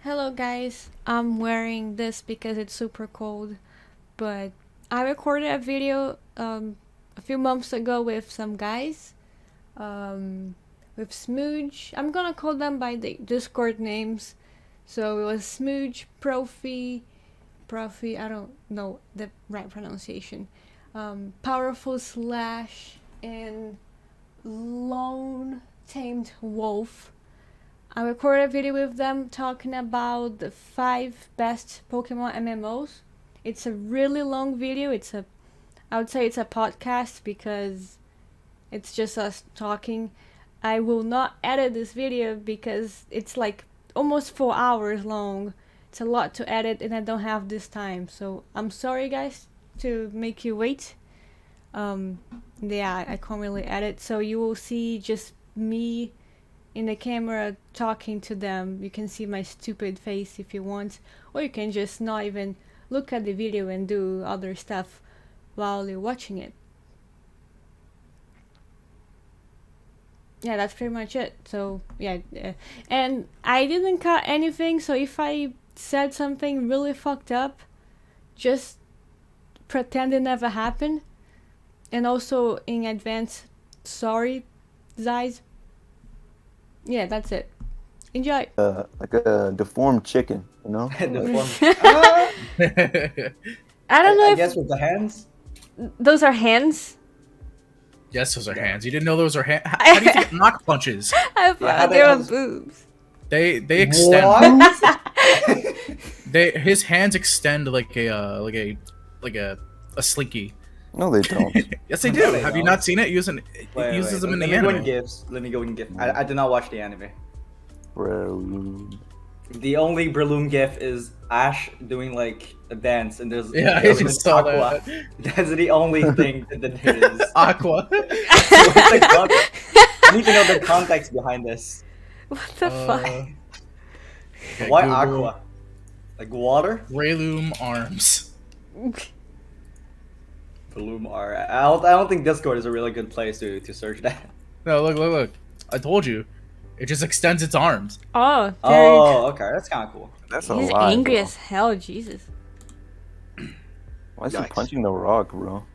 Hello guys, I'm wearing this because it's super cold, but I recorded a video a few months ago with some guys, with Smooge. I'm gonna call them by the Discord names. So it was Smooge, Profi, I don't know the right pronunciation, Powerful Slash, and Lone Tamed Wolf. I recorded a video with them talking about the 5 best Pokemon MMOs. It's a really long video. I would say it's a podcast because it's just us talking. I will not edit this video because it's like almost 4 hours long. It's a lot to edit and I don't have this time. So I'm sorry guys to make you wait. Yeah, I can't really edit. So you will see just me in the camera talking to them. You can see my stupid face if you want, or you can just not even look at the video and do other stuff while you're watching it. Yeah, that's pretty much it. So yeah, and I didn't cut anything, so if I said something really fucked up, just pretend it never happened. And also in advance, sorry guys. Yeah, that's it. Enjoy. Like a deformed chicken, you know? Deformed. I don't know I if guess with the hands. those are hands. Yes, those are hands. You didn't know those are hands? How do you think knock punches? I thought they were boobs. They extend. What? His hands extend like a slinky. No, they don't. Yes, they do. No, they Have you don't. not seen it? It uses them in the Let me go in anime. gifs. Let me go in gif. I did not watch the anime. Bro. The only Breloom gif is Ash doing like a dance, and there's Yeah, I there's just saw Aqua. that. That's the only thing that there is. Aqua. I need to know the context behind this. What the fuck? Okay, Why Google Aqua? Like water? Breloom arms. Breloom R. I don't think Discord is a really good place to search that. No, look. I told you. It just extends its arms. Oh, Oh, okay, that's kind of cool. That's a he's lie, angry bro. as hell. Jesus, Why is he Yikes. punching the rock, bro?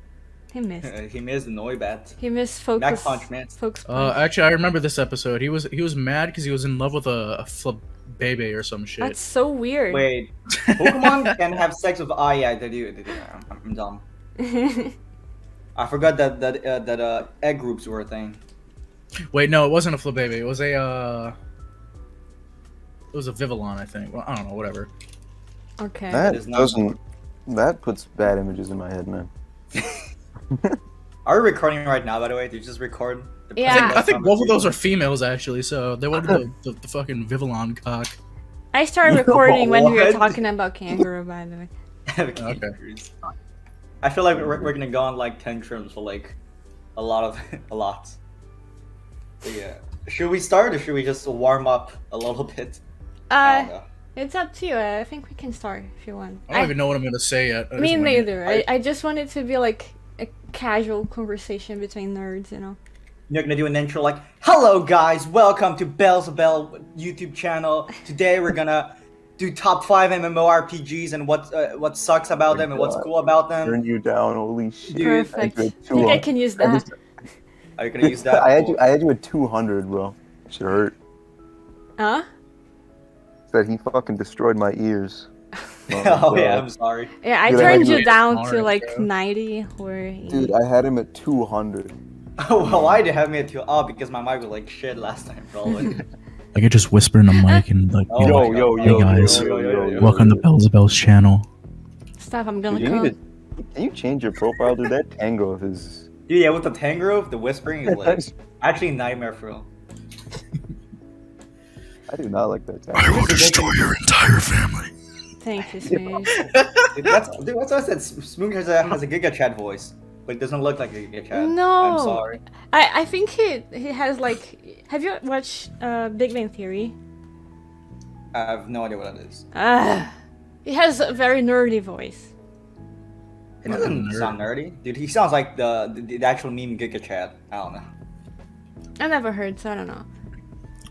he missed. He missed the Noibat. He missed focus. Back punch, man. Focus punch. Actually, I remember this episode. He was mad because he was in love with a Flabébé or some shit. That's so weird. Wait, Pokemon can have sex with yeah, they do. I'm dumb. I forgot that egg groups were a thing. Wait, no, it wasn't a Flabébé. It was a Vivillon, I think. Well, I don't know, whatever. Okay. That is not- doesn't. That puts bad images in my head, man. Are we recording right now? By the way, did you just record? The Yeah. I think both of those are females actually. So they wanted the fucking Vivillon cock. I started recording when we were What? talking about kangaroo, by the way. Okay. I feel like we're gonna go on like tantrums for like a lot. But yeah. Should we start or should we just warm up a little bit? I don't know. It's up to you. I think we can start if you want. I don't even know what I'm gonna say yet. I Me just went- neither. I just want it to be like a casual conversation between nerds, you know. You're gonna do an intro like, "Hello guys, welcome to Bells Bell YouTube channel. Today we're gonna do top 5 MMORPGs and what sucks about them and what's cool about them." Turn you down, holy shit. Dude, Perfect. I I did think I 200. can use I that. just- Are you gonna use that? I had you at 200, bro. Should hurt. Huh? Said he fucking destroyed my ears. Oh yeah, God. I'm sorry. Yeah, I Dude, I turned had you you- down Smart, to like bro. 90 or 80. Dude, I had him at 200. Well, why did you have me at 2? Oh, because my mic was like shit last time, probably. I could just whisper in the mic and like, Oh you know, my Yo, God. yo, Hey, guys. yo. welcome to Bells channel. Stuff I'm gonna Dude, you come. need to, can you change your profile, dude? That Tangrowth is... Dude, yeah, with the Tangrowth, the whispering is like actually a nightmare for real. I do not like that Tangrowth. will destroy your entire family. Thank you, Smooge. Dude, that's what I said. Smoog has a Giga Chat voice, but it doesn't look like a Giga Chat. No. I'm sorry. I think he has like. Have you watched Big Bang Theory? I have no idea what that is. He has a very nerdy voice. It doesn't sound nerdy. Dude, he sounds like the actual meme Giga Chat. I don't know. I never heard, so I don't know.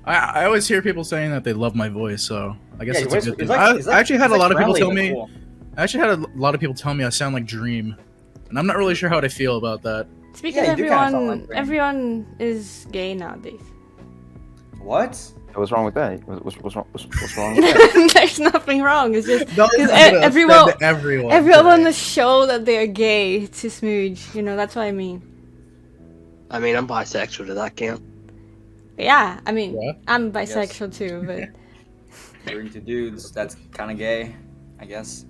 I always hear people saying that they love my voice, so I guess Yeah, it's a good thing. it's I actually had a lot of people friendly, tell but me. cool. I actually had a lot of people tell me I sound like Dream, and I'm not really sure how to feel about that. It's because you do kinda sound like Brain. everyone is gay nowadays. What? What's wrong with that? What's wrong with that? There's nothing wrong. It's just Don't because let it everyone offend everyone. everyone today. to show that they're gay to smooch. You know, that's what I mean. I mean, I'm bisexual. Does that count? Yeah, I mean, Yeah. I'm bisexual too, but Referring to dudes, that's kind of gay, I guess.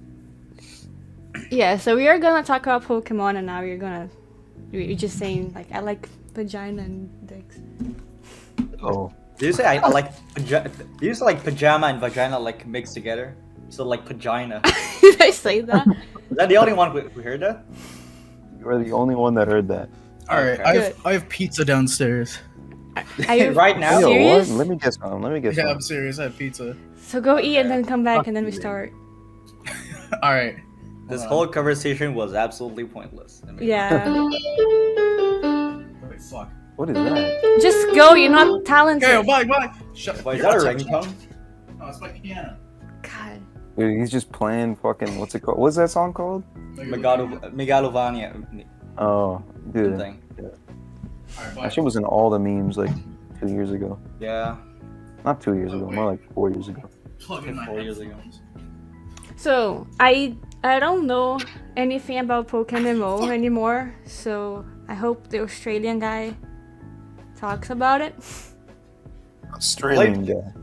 yeah. So we are gonna talk about Pokemon, and now you're just saying like I like vagina and dicks. Oh, Did you say I like? Did you say like pajama and vagina like mixed together? So like pagina. Did I say that? Is that the only one who heard that? you're the only one that heard that. All right, Okay. I have pizza downstairs. Are you Right now? Yo, serious? what? Let me guess on. Let me guess Yeah, on. I'm serious. I have pizza. So go eat and Okay. then come back, Fuck and then we you. start. All right. This Hold whole conversation was absolutely pointless. I mean, Yeah. Wait, fuck. What is that? Just go. You're not talented. Okay, bye. Shut. Wait, is you're that a not ringtone? Oh, it's my piano. God. Dude, he's just playing fucking. What's it called? What's that song called? Megalovania Oh, dude. thing. All right, bye. That shit was in all the memes like 2 years ago. Yeah. Not 2 years Oh, ago, wait. more like 4 years ago. Plug in my 4 years ago. headphones. So I don't know anything about PokeMMO anymore. So I hope the Australian guy talks about it. Australian guy.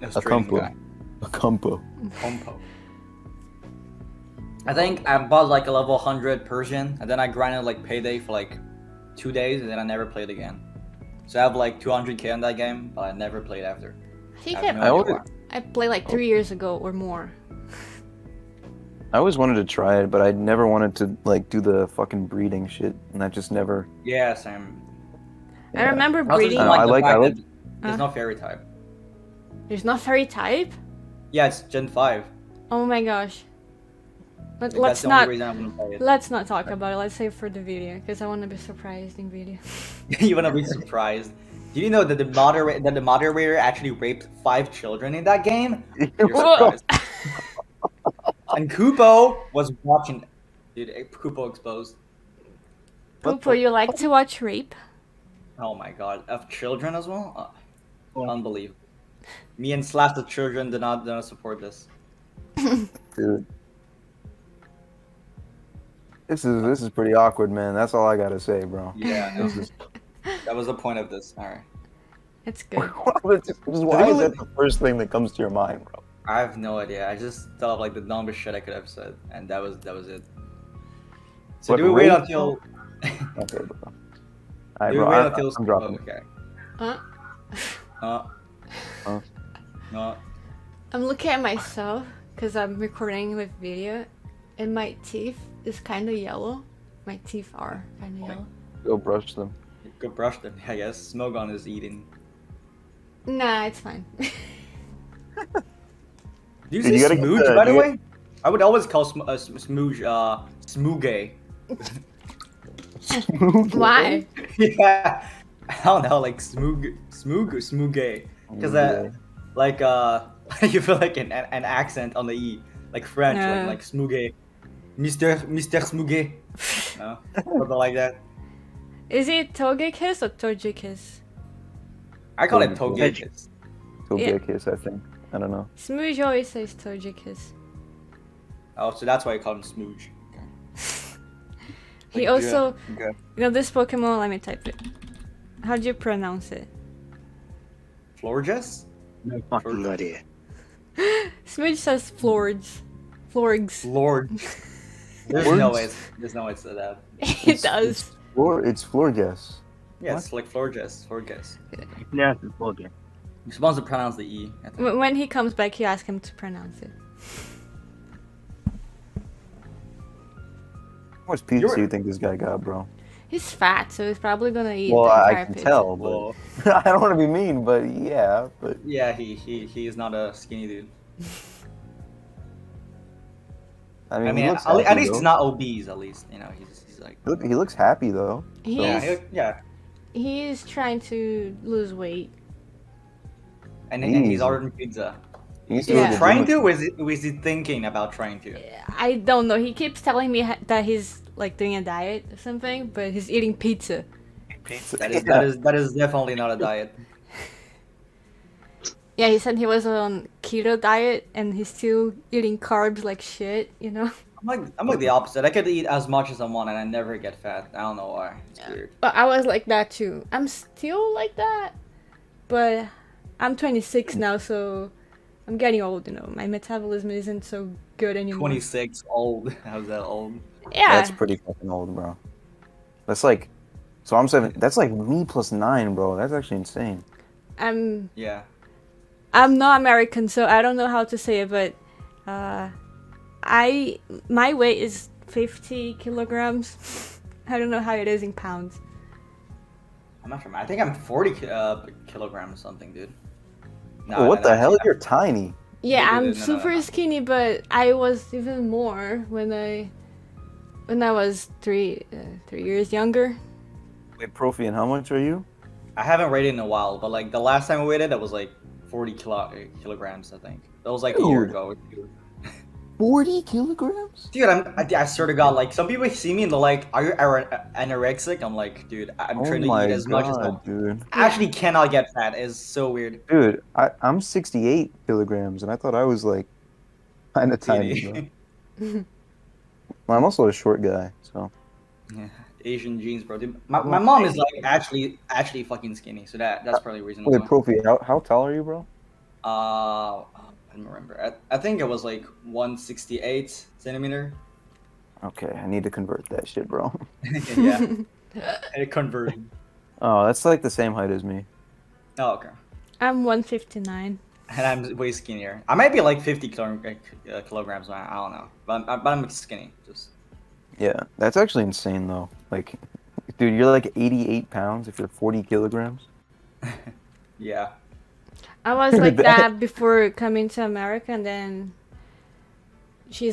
Australian compo. guy. A compo. Compo. I think I bought like a level 100 Persian, and then I grinded like Payday for like 2 days, and then I never played again. So I have like 200k in that game, but I never played after. I think I have no I idea always- why. I played like 3 years ago or more. I always wanted to try it, but I never wanted to like do the fucking breeding shit, and I just never. Yeah, same. I remember I also breeding. just I the like- fact I like- that There's no fairy type. There's not fairy type. Yeah, it's Gen 5. Oh my gosh. Like, Let's that's the only not reason I'm gonna play it. let's not talk about it. Let's save for the video because I want to be surprised in video. You wanna be surprised. Did you know that the moderator actually raped 5 children in that game? You're surprised. And Kupo was watching. Dude, Kupo exposed. Poopo, you like to watch rape? Oh my god, of children as well? Oh. Unbelievable. Me and Slash the children do not support this. Dude. This is pretty awkward, man. That's all I gotta say, bro. Yeah, This is, that was the point of this. Alright. It's good. why is that the first thing that comes to your mind, bro? I have no idea. I just thought of like the dumbest shit I could have said, and that was it. So What, do we wait rape? until Okay, bro. Alright, do we bro. wait until I'm dropping it. okay. Huh? Uh, no. I'm looking at myself because I'm recording with video, and my teeth is kind of yellow. My teeth are kind of yellow. Go brush them. Go brush them, I guess. Smogon is eating. Nah, it's fine. Do you Dude, say you gotta get smooge, the- by the you way? I would always call smooge, smooge. Why? Yeah, I don't know, like smooge. Because like you feel like an accent on the e, like French, Yeah. like smooge, Mister Smooge, no, something like that. Is it Togekiss or Togekiss? I call it Togekiss. Togekiss. Go Yeah. get a kiss, I think. I don't know. Smooge always says Togekiss. Oh, so that's why I call him Smooge. He Like, also, Okay. you know, this Pokemon. Let me type it. How do you pronounce it? Florges? No fucking idea. Smooge says Florgs. Florgs. Lord. There's no way. There's no way to say that. It does. It's Florges. Yeah, it's like Florges. Florges. You pronounce it again. You're supposed to pronounce the e. I think. When he comes back, you ask him to pronounce it. How much pizza You're- do you think this guy got, bro? He's fat, so he's probably gonna eat Well, the I entire can pizza. tell, but Well, I don't want to be mean, but yeah, but yeah, he is not a skinny dude. I mean, I mean, he looks at happy, least though. he's not obese. At least you know he's like. He looks happy though. He's Yeah, yeah. he's trying to lose weight. and he's Easy. ordering pizza. He used to Yeah. go to the gym Trying with to, me. or is he thinking about trying to? I don't know. He keeps telling me that he's like doing a diet or something, but he's eating pizza. Pizza. That is definitely not a diet. Yeah, he said he was on keto diet and he's still eating carbs like shit, you know? I'm like the opposite. I could eat as much as I want and I never get fat. I don't know why. It's weird. But I was like that too. I'm still like that, but I'm 26 now, so I'm getting old, you know. My metabolism isn't so good anymore. 26, old. How's that old? Yeah. That's pretty fucking old, bro. That's like, so I'm 7. That's like me plus 9, bro. That's actually insane. Yeah. I'm not American, so I don't know how to say it, but my weight is 50 kilograms. I don't know how it is in pounds. I'm not sure. I think I'm 40 kilograms or something, dude. Oh, what the hell? You're tiny. Yeah, No, I'm no, super skinny, but I was even more when I was 3 years younger. Wait, Profi, and how much are you? I haven't weighed in a while, but like the last time I weighed it, that was like 40 kilograms, I think. That was like a year Dude. ago. Dude. 40 kilograms? Dude, I swear to God, like some people see me and they're like, "Are you anorexic?" I'm like, dude, I'm trying to eat as much as I dude. I actually cannot get fat. It's so weird. Dude, I'm 68 kilograms, and I thought I was like kind of tiny, bro. Well, I'm also a short guy, so. Yeah, Asian genes, bro. Dude, my mom is like actually fucking skinny, so that's probably the reason Wait, why. Profi, how tall are you, bro? I don't remember. I think it was like 168 centimeter. Okay, I need to convert that shit, bro. Yeah, a conversion. Oh, that's like the same height as me. Oh, okay. I'm 159. And I'm way skinnier. I might be like 50 kilograms. I don't know, but I'm skinny. Just Yeah, that's actually insane, though. Like, dude, you're like 88 pounds if you're 40 kilograms. yeah. I was like that before coming to America, and then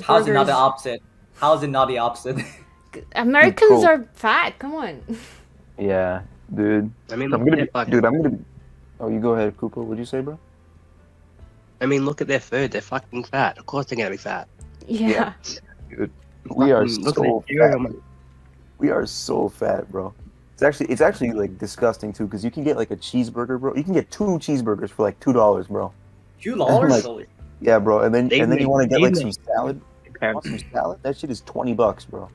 How's it not the cheeseburgers. opposite? How's it not the opposite? Americans Cool. are fat. Come on. Yeah, dude. I mean, I'm look gonna at be, their fucking. dude, I'm gonna be. Oh, you go ahead, Koopa. What'd you say, bro? I mean, look at their food. They're fucking fat. Of course they're gonna be fat. Yeah. Dude, we are Fucking look at so their fat. cereal. We are so fat, bro. It's actually like disgusting too, because you can get like a cheeseburger, bro. You can get 2 cheeseburgers for like $2, bro. $2? Like- Really? Yeah, bro. And then you want to get they like make- some salad. You want some salad? That shit is $20, bro.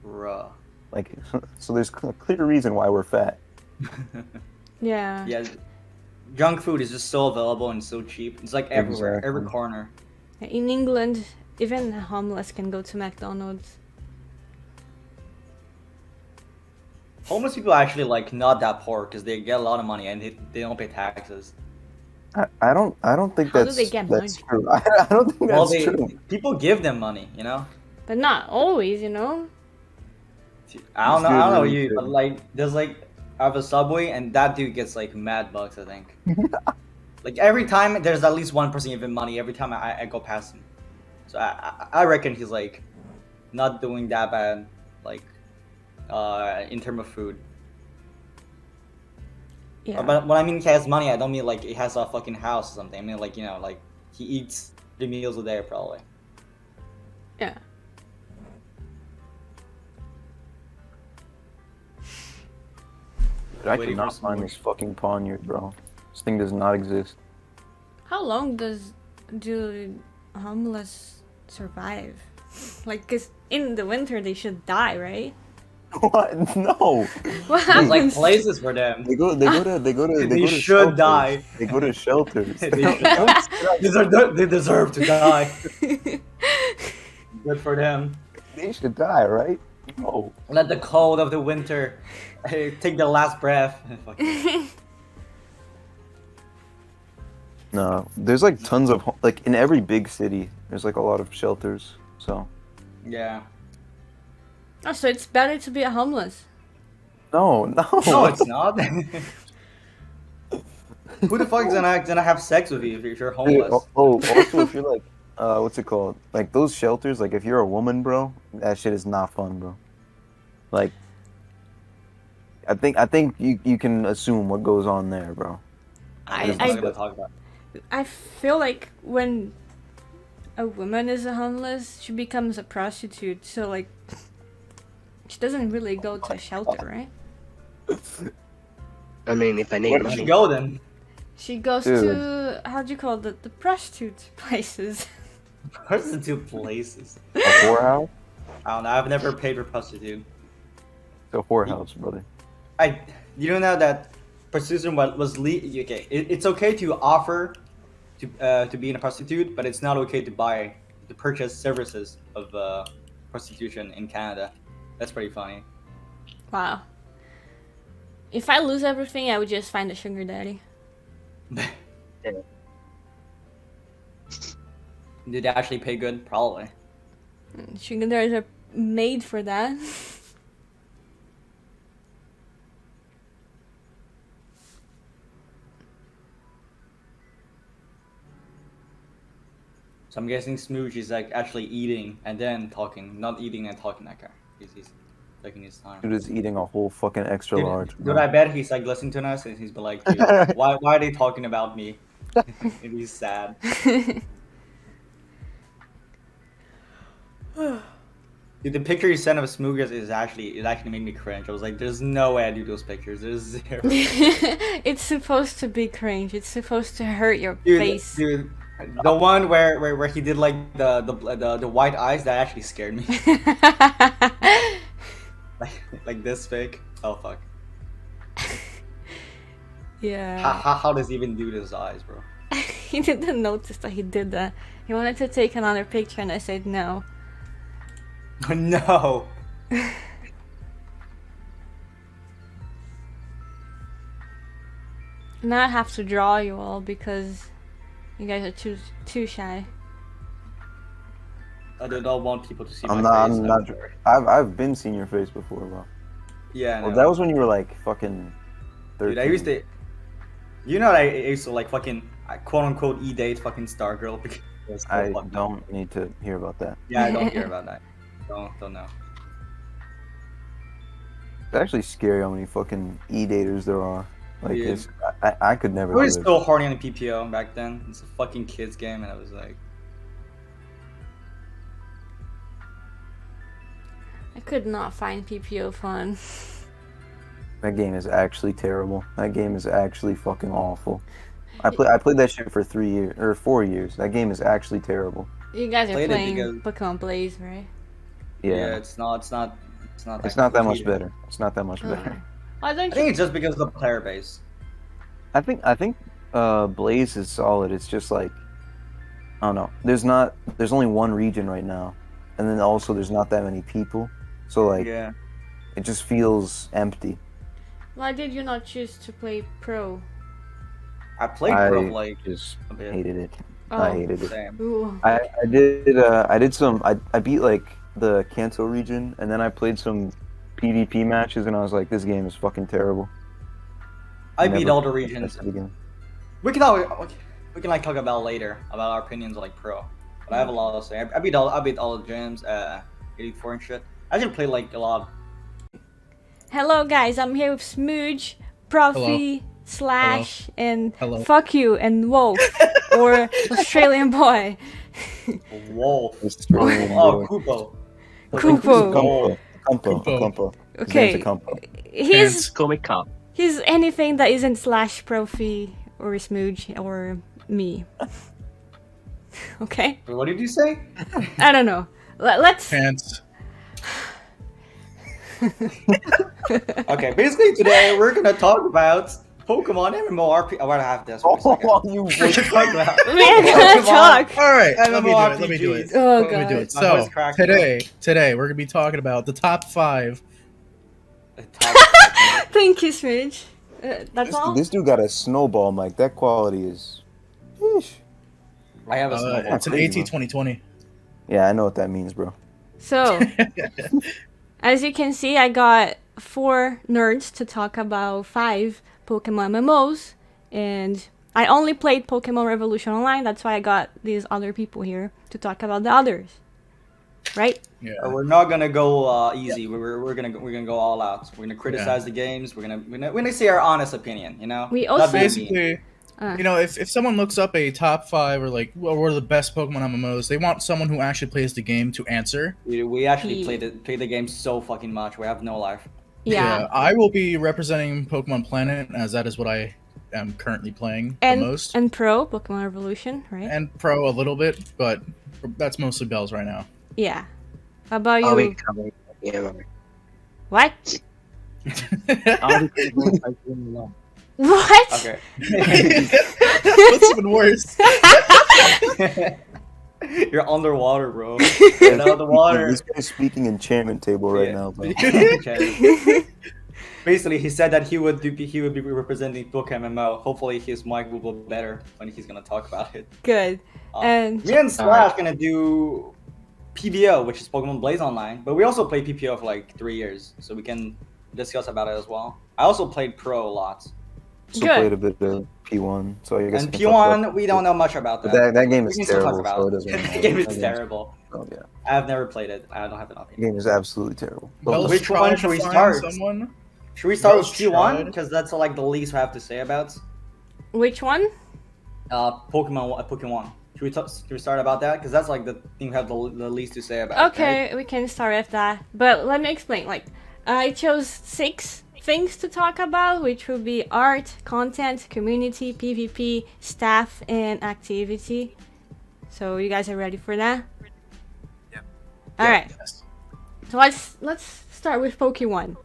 Bruh. Like, so there's a clear reason why we're fat. Yeah. Yeah. Junk food is just so available and so cheap. It's like everywhere, every Exactly. corner. In England, even homeless can go to McDonald's. Homeless people are actually like not that poor because they get a lot of money and they don't pay taxes. I don't think How do that's they get that's true. I don't think Well, that's true. people give them money, you know. But not always, you know? I don't know. This I don't know dude you, really but like there's like I have a Subway and that dude gets like mad bucks. I think. Like every time there's at least one person giving money every time I go past him. So I reckon he's like not doing that bad, like in terms of food. Yeah. But when I mean he has money, I don't mean like he has a fucking house or something. I mean like, you know, like he eats the meals a day probably. Yeah. Dude, I Waiting for cannot some find more. this fucking poniard, bro. This thing does not exist. How long do homeless survive? Like, 'cause in the winter they should die, right? What? No. What There's like happens? places for them. They go to They should shelters. die. They go to shelters. They deserve to die. Good for them. They should die, right? No. Let the cold of the winter take the last breath. Fuck. No. There's like tons of like in every big city. There's like a lot of shelters. So Yeah. Oh, so it's better to be a homeless. no. No, it's not. Who the fuck is gonna have sex with you if you're homeless? Also if you're like what's it called? Like those shelters, like if you're a woman, bro, that shit is not fun, bro. Like I think you can assume what goes on there, bro. I'm I not gonna talk about. I feel like when a woman is a homeless, she becomes a prostitute. So like, she doesn't really go to a shelter, right? I mean, if they need Where did she money. go then? She goes Dude. to how do you call it? The prostitute places. Prostitute places. A whorehouse? I don't know. I've never paid for prostitute. It's a whorehouse, brother. You don't know that prostitution was okay. It's okay to offer to be in a prostitute, but it's not okay to purchase services of prostitution in Canada. That's pretty funny. Wow. If I lose everything, I would just find a sugar daddy. Did they actually pay good? Probably. Sugar daddies are made for that. So I'm guessing Smooch is like actually eating and then talking, not eating and talking that guy. He's taking his time. Dude is eating a whole fucking extra large. Dude, I bet he's like listening to us and he's been like, dude, why are they talking about me? And he's sad. Dude, the picture you sent of Smoogus is actually made me cringe. I was like, there's no way I do those pictures. There's zero. It's supposed to be cringe. It's supposed to hurt your face. Dude, the one where he did like the white eyes, that actually scared me. like this fake. Oh fuck. Yeah. How does he even do those eyes, bro? He didn't notice that he did that. He wanted to take another picture and I said no. No. Now I have to draw you all because you guys are too shy. I don't want people to see I'm my face. not. I've been seeing your face before, bro. Yeah. Well, No. that was when you were like fucking 13. Dude, I used to. You know, I used to like fucking quote unquote e-date fucking Stargirl because it was so I fucking- don't need to hear about that. Yeah, I don't care about that. Don't know. It's actually scary how many fucking e-daters there are. Like, Yeah. it's, I could never I was do it. so horny on the PPO back then. It's a fucking kids game, and I was like, I could not find PPO fun. That game is actually terrible. That game is actually fucking awful. I played that shit for 3 years or 4 years. That game is actually terrible. You guys are Played it playing because- Pokémon Blaze, right? Yeah, it's not that it's not that much complicated. better. It's not that much Oh. better. Why I don't think you? it's just because of the player base. I think Blaze is solid. It's just like, I don't know. There's only one region right now, and then also there's not that many people. So like, Yeah. it just feels empty. Why did you not choose to play Pro? I played I Pro like just a bit. hated it. Oh. I hated it. Same. Ooh. I did some. I beat like the Kanto region, and then I played some PvP matches, and I was like, this game is fucking terrible. I beat Never all the regions. tested again. We can like talk about later about our opinions on like Pro. But I have a lot to say. I beat all the gyms, 84 and shit. I didn't play like a lot. Hello guys, I'm here with Smooge, Profi, Slash, and Hello. Fuck You, and Wolf, or Australian Boy. Wolf. Australian Oh, boy. Kupo. Kupo. Kumpo. His Okay. name's a Kumpo. He's Call me Cup. anything that isn't Slash, Profi, or Smooge, or me. Okay? What did you say? I don't know. Let's... Pants. Okay, basically today we're gonna talk about Pokemon MMORPG. I want to have this. For a second. Oh, you We're gonna talk about. We're gonna Pokemon. talk. All right, let me do it. MMORPGs. Oh Let me do god. it. My So voice cracked, bro. today we're gonna be talking about the top 5. Thank you, Smooge. That's all? This dude got a snowball mic. That quality is. Sheesh. I have a snowball. It's an AT 2020. Yeah, I know what that means, bro. So, as you can see, I got 4 nerds to talk about 5 Pokemon MMOs, and I only played Pokemon Revolution Online. That's why I got these other people here to talk about the others. Right? Yeah. We're not gonna go easy. We're gonna go all out. We're gonna criticize the games. We're gonna say our honest opinion. You know. We Not also- being mean. Basically, You know, if someone looks up a top 5 or like what are the best Pokemon MMOs, they want someone who actually plays the game to answer. We actually Yeah. play the game so fucking much. We have no life. Yeah. I will be representing Pokemon Planet as that is what I am currently playing the And most. and Pro Pokemon Revolution, right? And Pro a little bit, but that's mostly bells right now. Yeah. How about I'll you? be covering the MMO. What? I'll be covering Pokemon alone. What? Okay. What's even worse? You're underwater, bro. Get out of the water. This guy's speaking enchantment table right now, bro. Okay. Basically, he said that he would be representing PokeMMO. Hopefully, his mic will be better when he's gonna talk about it. Good. And Me and Slash gonna do PBO, which is Pokemon Blaze Online, but we also played PPO for like 3 years, so we can discuss about it as well. I also played Pro a lot, So Good. played a bit of P1, so I guess. and we can talk P1 about- we don't know much about But that. that game We is can still talk terrible, about so it. it doesn't matter. The game is That game's- terrible. Oh yeah, I've never played it. I don't have an the opinion. game is absolutely terrible. Bells Which tried one to should we find start? Someone? Should we start with Bells P1 tried. because that's like the least we have to say about which one? Pokemon. Should we start about that? Because that's like the thing we have the least to say about. Okay, we can start with that. But let me explain. Like, I chose 6 things to talk about, which would be art, content, community, PvP, staff, and activity. So you guys are ready for that? Yeah. All right. Yes. So let's start with Pokemon.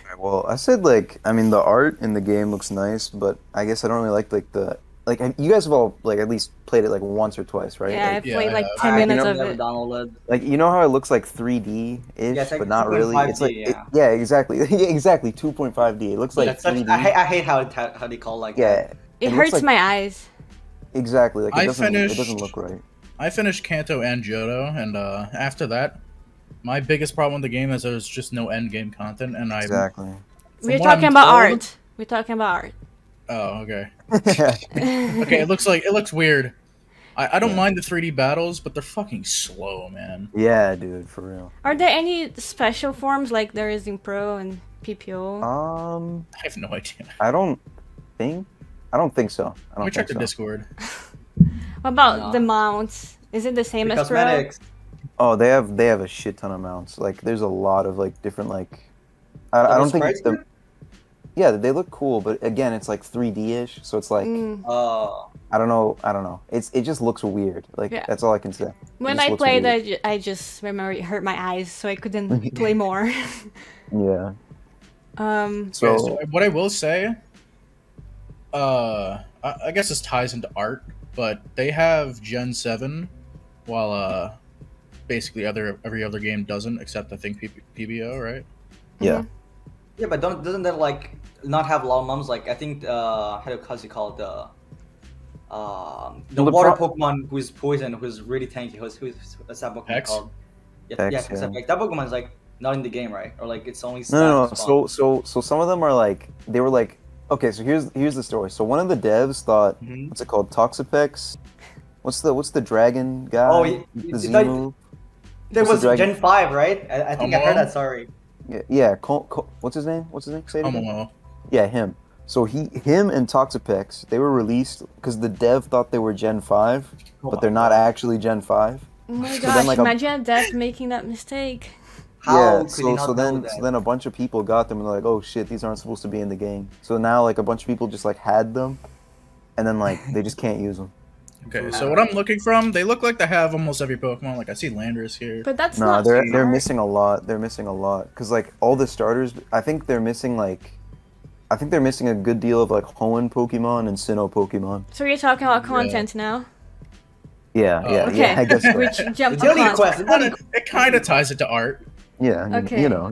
Alright, well, I said I mean, the art in the game looks nice, but I guess I don't really like the you guys have all at least played it like once or twice, right? Yeah, I Like, yeah, played I like have. 10 I minutes never of it. downloaded. like you know how it looks like 3D ish, Yeah, it's like but not really. It's 2.5D, like yeah. yeah, exactly, yeah, exactly 2.5D. It looks like That's such, 3D. I hate how they call like that. Yeah, It looks hurts like- my eyes. exactly. Like I it doesn't finished- look right. I finished Kanto and Johto, and after that, my biggest problem with the game is there's just no end game content, and I. Exactly. We're what talking I'm about told- art. We're talking about art. Oh, okay. Okay, it looks weird. I don't Yeah. mind the 3D battles, but they're fucking slow, man. Yeah, dude, for real. Are there any special forms like there is in Pro and PPO? I have no idea. I don't think so. I Let don't me check think the so. Discord. What about No. the mounts? Is it the same The as Pro? cosmetics. Oh, they have a shit ton of mounts. Like, there's a lot of different I Are don't the think sprites the good? yeah they look cool, but again, it's like 3D-ish, so it's like Mm. I don't know. It just looks weird. Like Yeah. that's all I can say. When just I looks played, weird. I just remember it hurt my eyes, so I couldn't play more. Yeah. So Okay, so what I will say, I guess this ties into art, but they have Gen 7, while basically every other game doesn't, except I think PBO, right? yeah. Yeah, but doesn't that like not have long mums? Like I think how's it called the The water pro- Pokemon who's poison, who's really tanky. What's that Pokemon Hex? called? Yeah, Hex, yeah, yeah. Like that Pokemon is like not in the game, right? Or like it's only No. stats spawn. So some of them are they were like, okay. So here's the story. So one of the devs thought, Mhm. what's it called, Toxapex? What's the dragon guy? Oh, the Z that- move. There What's was the dragon- Gen 5, right? I think I heard Homo? that. Sorry. Yeah. What's his name? Say it again. MMO. Yeah, him. So him and Toxapex, they were released because the dev thought they were Gen 5, Oh but my they're not God. actually Gen 5. Oh my So gosh! then, like, a- Imagine a dev making that mistake. How Yeah, could you not so know that? then a bunch of people got them and they're like, oh shit, these aren't supposed to be in the game. So now a bunch of people just had them, and then they just can't use them. Okay, so what I'm looking from, they look like they have almost every Pokemon. Like I see Landorus here. But that's No, not. they're smart. missing a lot. They're missing a lot because all the starters. I think they're missing I think they're missing a good deal of Hoenn Pokemon and Sinnoh Pokemon. So you're talking about content now. Yeah, Oh, yeah, Okay. yeah. I guess so. Which The jump to daily content. quest. The daily It kind of ties it to art. Yeah, Okay. you know.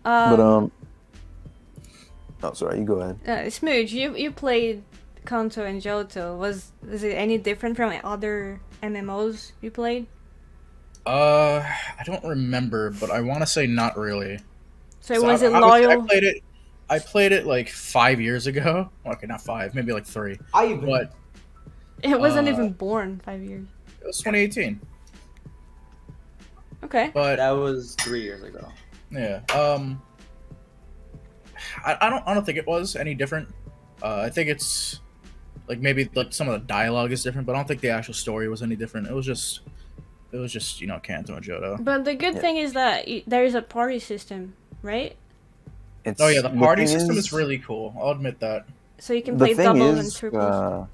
But oh, sorry. You go ahead. Smooch, you played Kanto and Johto. Was it any different from other MMOs you played? I don't remember, but I want to say not really. So So was it I loyal? I played it like 5 years ago. Okay, not 5, maybe like 3. I even But It wasn't uh, even born 5 years. it was 2018. Okay. But that was 3 years ago. yeah, I don't think it was any different. I think it's like maybe like some of the dialogue is different, but I don't think the actual story was any different. It was just Kanto and Johto. But the good Yeah. thing is that there is a party system, right? It's, Oh yeah, the party thing system is really cool. I'll admit that. So you can the play thing doubles and is, triples.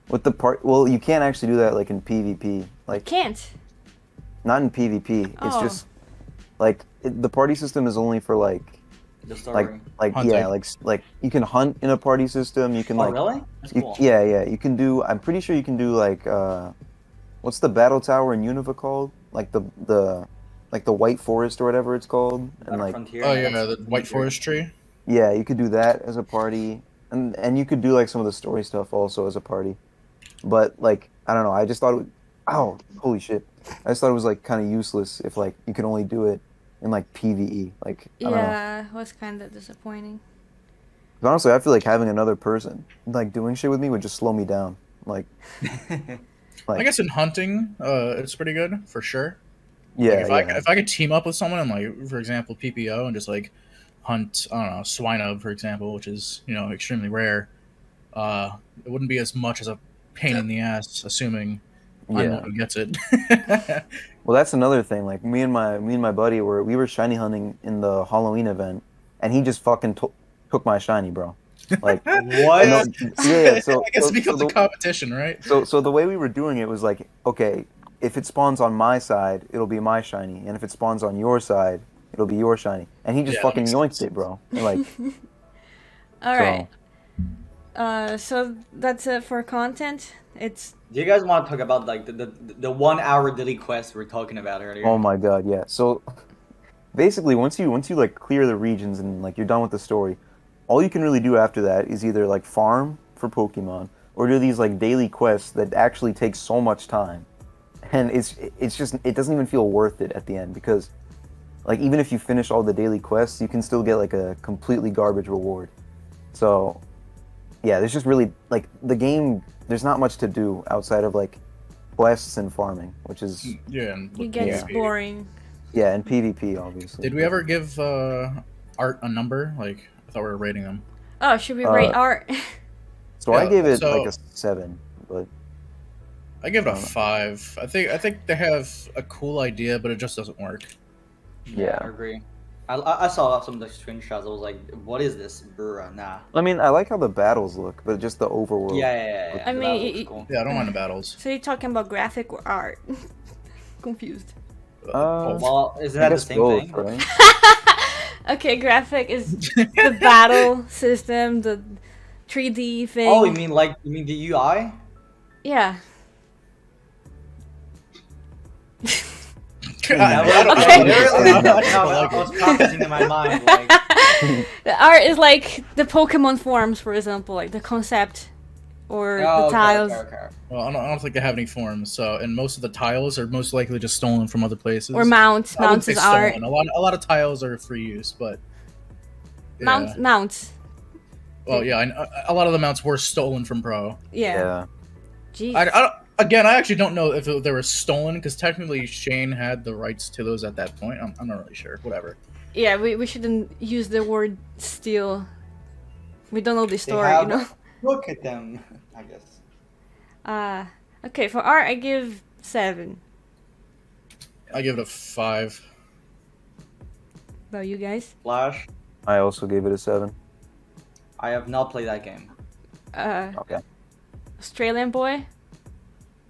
with the part. Well, you can't actually do that like in PvP. Like Can't. not in PvP. It's Oh. just like the party system is only for like The story. Hunting. yeah, like you can hunt in a party system. You can Oh like really? That's you, cool. yeah. You can do. I'm pretty sure you can do like what's the battle tower in Unova called? Like the like the White Forest or whatever it's called. And Battle like Frontier, Oh that's yeah, the White Frontier. Forest tree. yeah, you could do that as a party, and you could do like some of the story stuff also as a party. But like I don't know, I just thought it would, oh holy shit, I just thought it was like kind of useless if like you could only do it in like PVE. Like I don't know. Yeah, it was kind of disappointing. 'Cause honestly, I feel like having another person like doing shit with me would just slow me down. Like I guess in hunting, it's pretty good for sure. yeah, Like yeah. if I could team up with someone and like for example PPO and just like hunt I don't know swine for example, which is extremely rare. It wouldn't be as much as a pain in the ass, assuming I'm the Yeah. one who gets it. Well, that's another thing. Like me and my buddy we were shiny hunting in the Halloween event, and he just fucking took my shiny, bro. Like What? no, yeah. So I guess so, it becomes so a the, competition, right? so the way we were doing it was like, okay, if it spawns on my side, it'll be my shiny, and if it spawns on your side, it'll be your shiny. And he just Yeah, that fucking makes yoinked sense. it, bro. Like All so, right. So that's it for content. It's Do you guys want to talk about like the 1 hour daily quest we were talking about earlier? oh my god, yeah. So basically, once you like clear the regions and like you're done with the story, all you can really do after that is either like farm for Pokemon or do these like daily quests that actually take so much time, and it's just it doesn't even feel worth it at the end because like even if you finish all the daily quests, you can still get like a completely garbage reward. So yeah, there's just really like the game. There's not much to do outside of like quests and farming, which is Yeah, and it with gets PvP. boring. yeah, and PvP obviously. Did we ever give Art a number? Like I thought we were rating them. Oh, should we rate art? So I Yeah, gave it so- like a 7, but I give it a 5. I think they have a cool idea, but it just doesn't work. Yeah. I agree. I saw some of the screenshots. I was like, "What is this, bruh? Nah." I mean, I like how the battles look, but just the overworld. Yeah. I that mean, looks y- cool. Yeah, I don't mind the battles. So you're talking about graphic or art? Confused. Well, isn't I that the guess same both, thing? right? Okay, graphic is the battle system, the 3D thing. Oh, you mean the UI? Yeah. Yeah, I Okay. literally, like it. I was processing in my mind. Like, The art is like the Pokemon forms, for example, like the concept or oh, the tiles. Okay. Well, I don't think they have any forms. So, and most of the tiles are most likely just stolen from other places. Or mounts. I wouldn't Mounts say is art. stolen. A lot of tiles are free use, but yeah. Mounts. Well, yeah, a lot of the mounts were stolen from Pro. Yeah. Yeah. Jeez. Again, I actually don't know if they were stolen because technically Shane had the rights to those at that point. I'm not really sure. Whatever. Yeah, we shouldn't use the word steal. We don't know the They story, have- you know. Look at them. I guess. Okay, for art I give 7. I give it a 5. About you guys? Flash. I also gave it a 7. I have not played that game. Okay. Australian boy?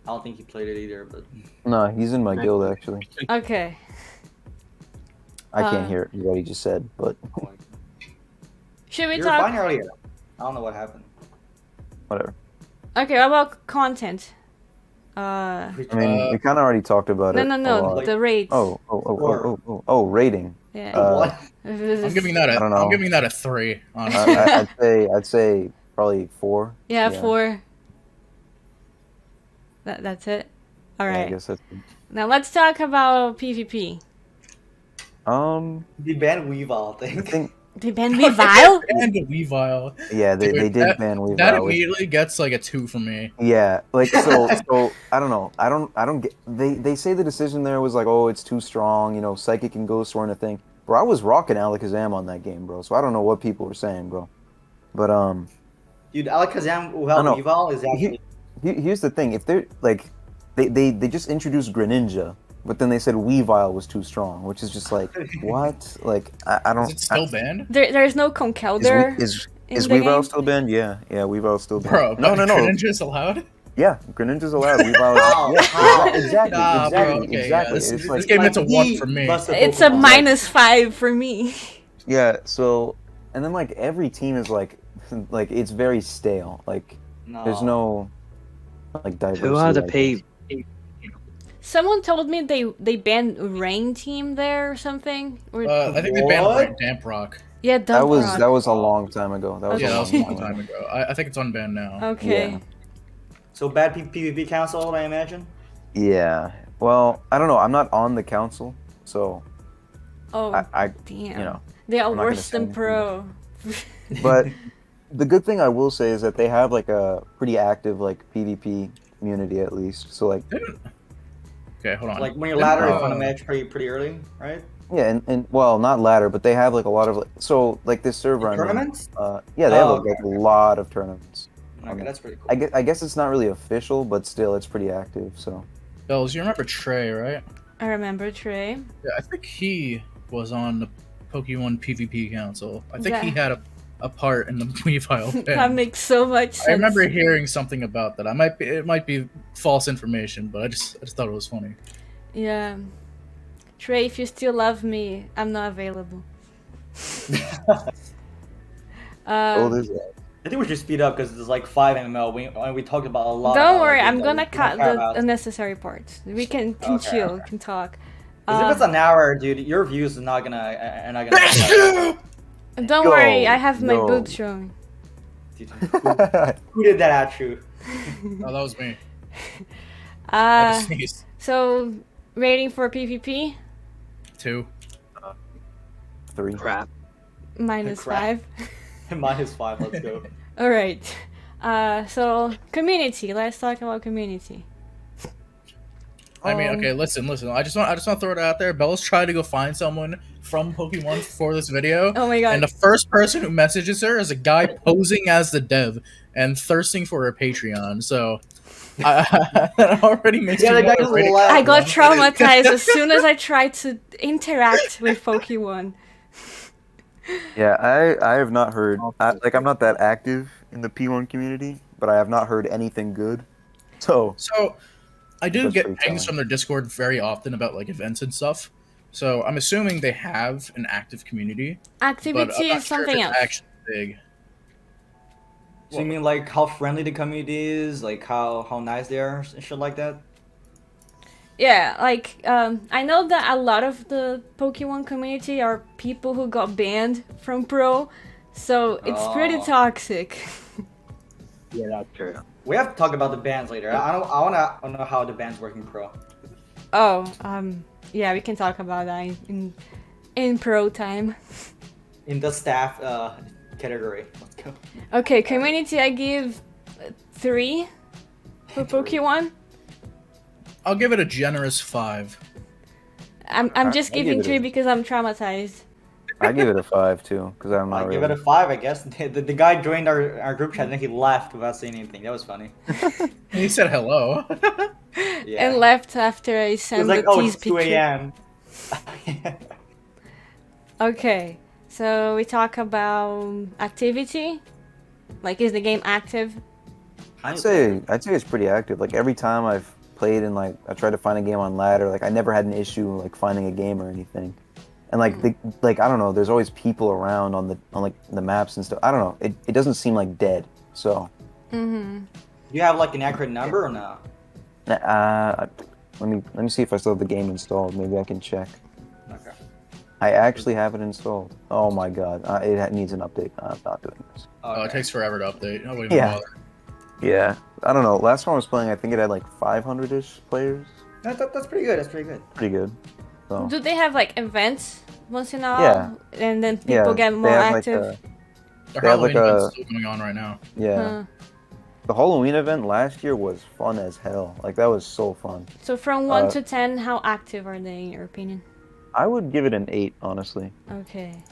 I don't think he played it either, but No, he's in my guild actually. Okay. I Uh, can't hear what he just said, but Should we you were talk? fine earlier. I don't know what happened. whatever. Okay, what about content? I mean, we kind of already talked about No, it. no, a no, lot. the rates. Rating. Yeah. Uh, I'm giving that I don't know. I'm giving that a 3. Honestly. I'd say probably 4. Yeah, 4. That's it. All Yeah, I right. guess that's. Now let's talk about PvP. The banned Weavile I thing. think They banned Weavile? And the Weavile. yeah, they Dude, did ban Weavile. That which- immediately gets like a 2 from me. Yeah, like so I don't know. I don't get. They say the decision there was like, oh, it's too strong. You know, Psychic and Ghost weren't a thing. Bro, I was rocking Alakazam on that game, bro. So I don't know what people were saying, bro. But Dude, Alakazam I know. Weavile is actually. Here's the thing: if they're like, they just introduced Greninja, but then they said Weavile was too strong, which is just like what? Like I don't. Is it still banned? There's no Conkeldurr Is in the Weavile game. still banned? Yeah, Weavile's still banned. Bro, no. Greninja's allowed? Yeah, Greninja's allowed. Weavile is. How? Yeah, How? exactly. Nah, bro, Exactly. okay, yeah, Exactly. this- It's this like game hits a the 1 for me. busted It's a Pokemon. -5 for me. yeah. So, and then like every team is like it's very stale. Like there's no like diversity. Who are the I guess. Someone told me they banned Rain Team there or something. Or I think they banned What? like Damp Rock. yeah, That was Dunkrock. a long time ago. That was Okay. a Yeah, that was long a long time ago. I think it's unbanned now. Okay. Yeah. So bad PvP council, I imagine. Yeah. Well, I don't know. I'm not on the council, so Oh I damn. you know. They are I'm not gonna worse say than anything. Pro. But the good thing I will say is that they have like a pretty active like PvP community at least. So like Okay, hold on. Like when you're ladder Didn't, on a match pretty early, right? yeah, and well, not ladder, but they have like a lot of like this server. I'm in, Tournaments? yeah, they have Oh, like a lot of tournaments. Okay, that's pretty cool. I guess it's not really official, but still, it's pretty active. So Bells, you remember Trey, right? I remember Trey. Yeah, I think he was on the Pokemon PvP Council. I think he Yeah. had a part in the Weavile That ban. makes so much sense. I remember hearing something about that. It might be false information, but I just thought it was funny. Yeah. Trey, if you still love me, I'm not available. there's that. I think we should speed up because there's like 5 MMO. We talked about a lot. Don't about worry, games I'm that gonna we don't cut care the about. unnecessary parts. We can Okay, chill, okay. can talk. 'Cause if it's an hour, dude, your views are not gonna. Don't Yo, worry, I have my yo. boobs showing. Dude, who did that at you? Oh, that was me. I had to Uh, sneeze. so rating for PvP 2. 3. Crap. minus Crap. 5. -5. Let's go. All right. So community. Let's talk about community. I mean, okay, listen. I just want to throw it out there. Bella's trying to go find someone from Pokemon for this video. Oh my god. And the first person who messages her is a guy posing as the dev and thirsting for her Patreon. So that already makes Yeah, me the guy want to just rate it. laughed. I got traumatized as soon as I tried to interact with Pokemon. Yeah, I have not heard. I'm not that active in the P1 community, but I have not heard anything good. So So I do That's get pretty pings telling. from their Discord very often about like events and stuff. So I'm assuming they have an active community. But I'm Activity not is sure something if else. it's actually big. So you mean like how friendly the community is, like how nice they are, and shit like that? Yeah, like I know that a lot of the Pokemon community are people who got banned from Pro, so it's pretty Oh. toxic. Yeah, that's true. We have to talk about the bands later. I wanna know how the bands work in Pro. Oh, yeah, we can talk about that in Pro time. In the staff category. Let's go. Okay, community, I give 3 for Pokemon. I'll give it a generous 5. I'm just I give giving it 3 a- because I'm traumatized. I give it a 5 too, because I'm not I'll give really. it a 5, I guess. The guy joined our group chat and then he left without saying anything. That was funny. He said hello. Yeah. And left after I He was sent like, the oh, tease it's 2 picture. a.m. Okay, so we talk about activity. Like, is the game active? I'd say it's pretty active. Like every time I've played and like I tried to find a game on ladder, like I never had an issue like finding a game or anything. And like I don't know, there's always people around on like the maps and stuff. I don't know. It doesn't seem like dead. So Mm-hmm. Do you have like an accurate number or no? let me see if I still have the game installed. Maybe I can check. Okay. I actually have it installed. Oh my god, it needs an update. I'm not doing this. Oh, it takes forever to update. Nobody Yeah. bother. Yeah, I don't know. Last time I was playing, I think it had like 500-ish players. That's pretty good. That's pretty good. Pretty good. So Do they have like events once in a while? Yeah. And then people yeah, get they more have, active? Like The They have, like, Halloween a- event's still going on right now. yeah, Huh. the Halloween event last year was fun as hell. Like that was so fun. So from 1 Uh, to 10, how active are they in your opinion? I would give it an 8, honestly. Okay.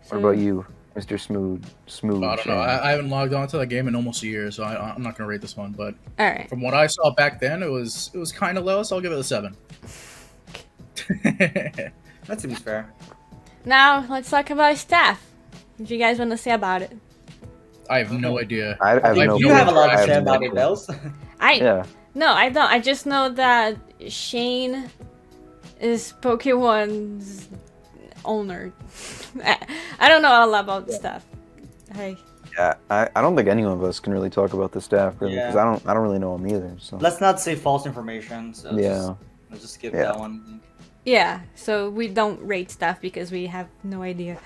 What about you? Mr. Smooth. I don't know. I haven't logged on to that game in almost a year, so I'm not gonna rate this one. But All right. from what I saw back then, it was kind of low, so I'll give it a 7. That seems fair. Now let's talk about staff. What do you guys want to say about it? I have no idea. I have no. You have a lot to I say have no about it, clue. Bells. Yeah. No, I don't. I just know that Shane is Pokemon's owner. I don't know a lot about stuff. Hey. Yeah, I don't think any of us can really talk about the staff really because Yeah. I don't really know them either. So Let's not say false information. So yeah, let's just skip Yeah. that one. Yeah, so we don't rate stuff because we have no idea.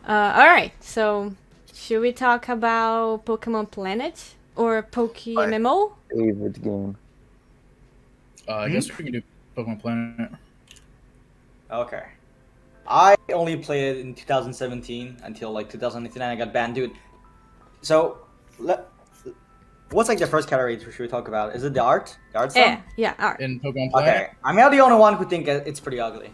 Alright, so should we talk about Pokemon Planet or PokeMMO? favorite game. I guess we can do Pokemon Planet. Okay. I only played it in 2017 until like 2019. I got banned, dude. So, what's like the first category should we talk about? Is it the art? The art style? Yeah, art. In Pokemon Planet. Okay. I'm not the only one who think it's pretty ugly.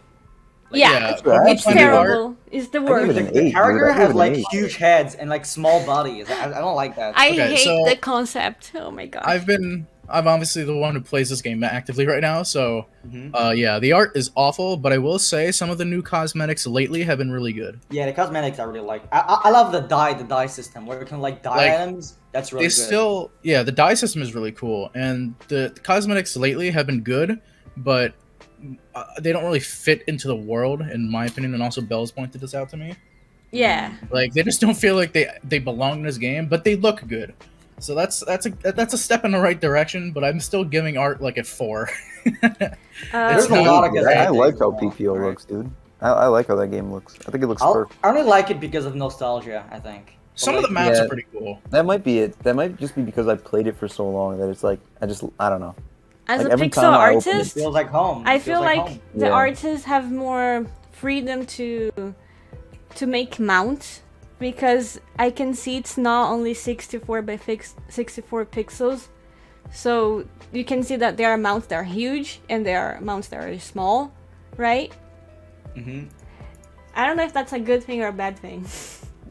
Yeah, Pokemon it's Planet art- terrible. It's the I give worst. it an The 8, character dude. I give has it an like 8. huge heads and like small bodies. I don't like that. I Okay, hate so- the concept. Oh my god. I'm obviously the one who plays this game actively right now, so Mhm. yeah, the art is awful, but I will say some of the new cosmetics lately have been really good. Yeah, the cosmetics I really like. I love the dye system where you can like dye Like, items. That's really good. The dye system is really cool, and the cosmetics lately have been good, but they don't really fit into the world, in my opinion, and also Bell's pointed this out to me. yeah. Like, they just don't feel like they belong in this game, but they look good. So that's a step in the right direction, but I'm still giving art like a 4. There's a not- lot of good I things like how going on, PPO right? looks, dude. I like how that game looks. I think it looks perfect. I only like it because of nostalgia. I think. Some of But, the maps Yeah. are pretty cool. That might be it. That might just be because I played it for so long that it's like I don't know. As Like, a every pixel time I open it artist, feels like home. I It feels feel like home. the Yeah. artists have more freedom to make mounts because I can see it's not only 64 by 64 pixels. So you can see that there are mounts that are huge and there are mounts that are small, right? Mhm. I don't know if that's a good thing or a bad thing.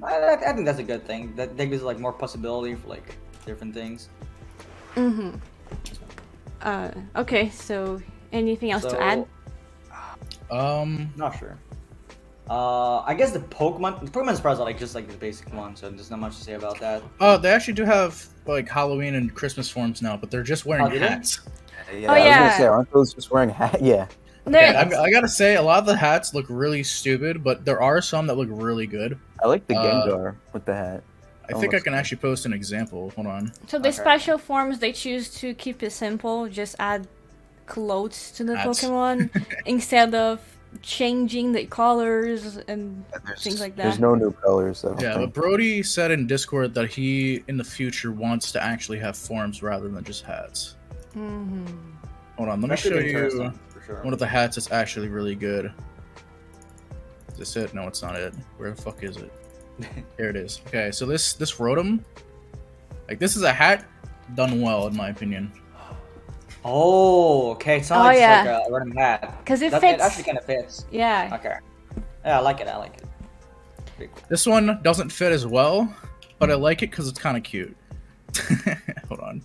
I think that's a good thing. That gives like more possibility for like different things. Mm-hmm. Okay, so anything else to add? Not sure. I guess the Pokemon Surprise are like just like the basic one, so there's not much to say about that. They actually do have like Halloween and Christmas forms now, but they're just wearing Oh, do they? hats. Yeah, Oh, I was yeah. gonna say, aren't those just wearing hat? Yeah. There- Yeah, I gotta say, a lot of the hats look really stupid, but there are some that look really good. I like the Gengar with the hat. I think I can actually post an example. Hold on. So the Okay. special forms, they choose to keep it simple, just add clothes to the Hats. Pokemon instead of changing the colors and things like that. There's no new colors. I don't Yeah, think. but Brody said in Discord that he, in the future, wants to actually have forms rather than just hats. Mhm. Hold on, let me That could show be you interesting, for sure. one of the hats that's actually really good. Is this it? No, it's not it. Where the fuck is it? Here it is. Okay, so this Rotom, like this is a hat done well in my opinion. Oh, okay. It's not Oh, like just yeah. like a random hat. 'Cause it It fits. actually kind of fits. Yeah. Okay. Yeah, I like it. Pretty cool. This one doesn't fit as well, but I like it because it's kind of cute. Hold on.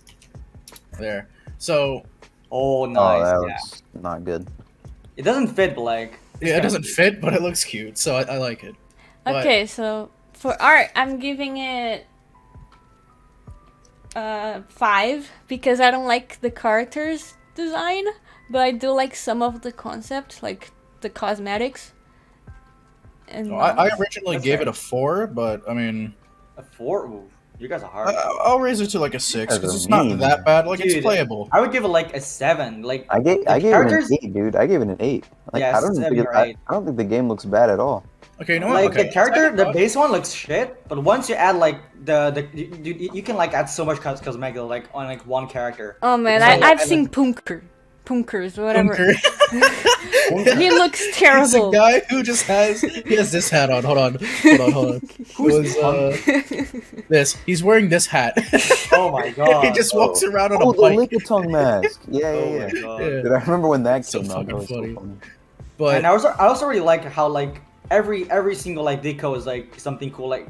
There. So Oh, Oh, nice. that Yeah. was not good. It doesn't fit, but like. it's yeah, it kinda doesn't cute. fit, but it looks cute, so I like it. But- Okay, so for art, I'm giving it 5 because I don't like the characters design, but I do like some of the concept, like the cosmetics. And I originally That's gave fair. it a 4, but I mean, A 4? Ooh, you guys are hard. I'll raise it to like a 6 guys because are it's not mean. that bad. Like it's Dude, playable. I would give it like a 7. Like I gave it characters- an 8, dude. I gave it an 8. Like Yeah, I don't 7 think or I 8. don't think the game looks bad at all. Okay, you know what? like Okay, the character, second the thought- base one looks shit, but once you add like you can like add so much cosmetic like on like one character. oh man, So, I've I seen Punkers, whatever. Punker. He looks He's a terrible. guy who just has this hat on. Hold on. Who's It was, this. He's wearing this hat. Oh my god. he just walks around on Oh, a the bike. Lickitung mask. Yeah, Oh yeah, my god. Yeah. Dude, I remember when that So came out. That fucking was so funny. funny. But And I also really like how like every single like deco is like something cool. Like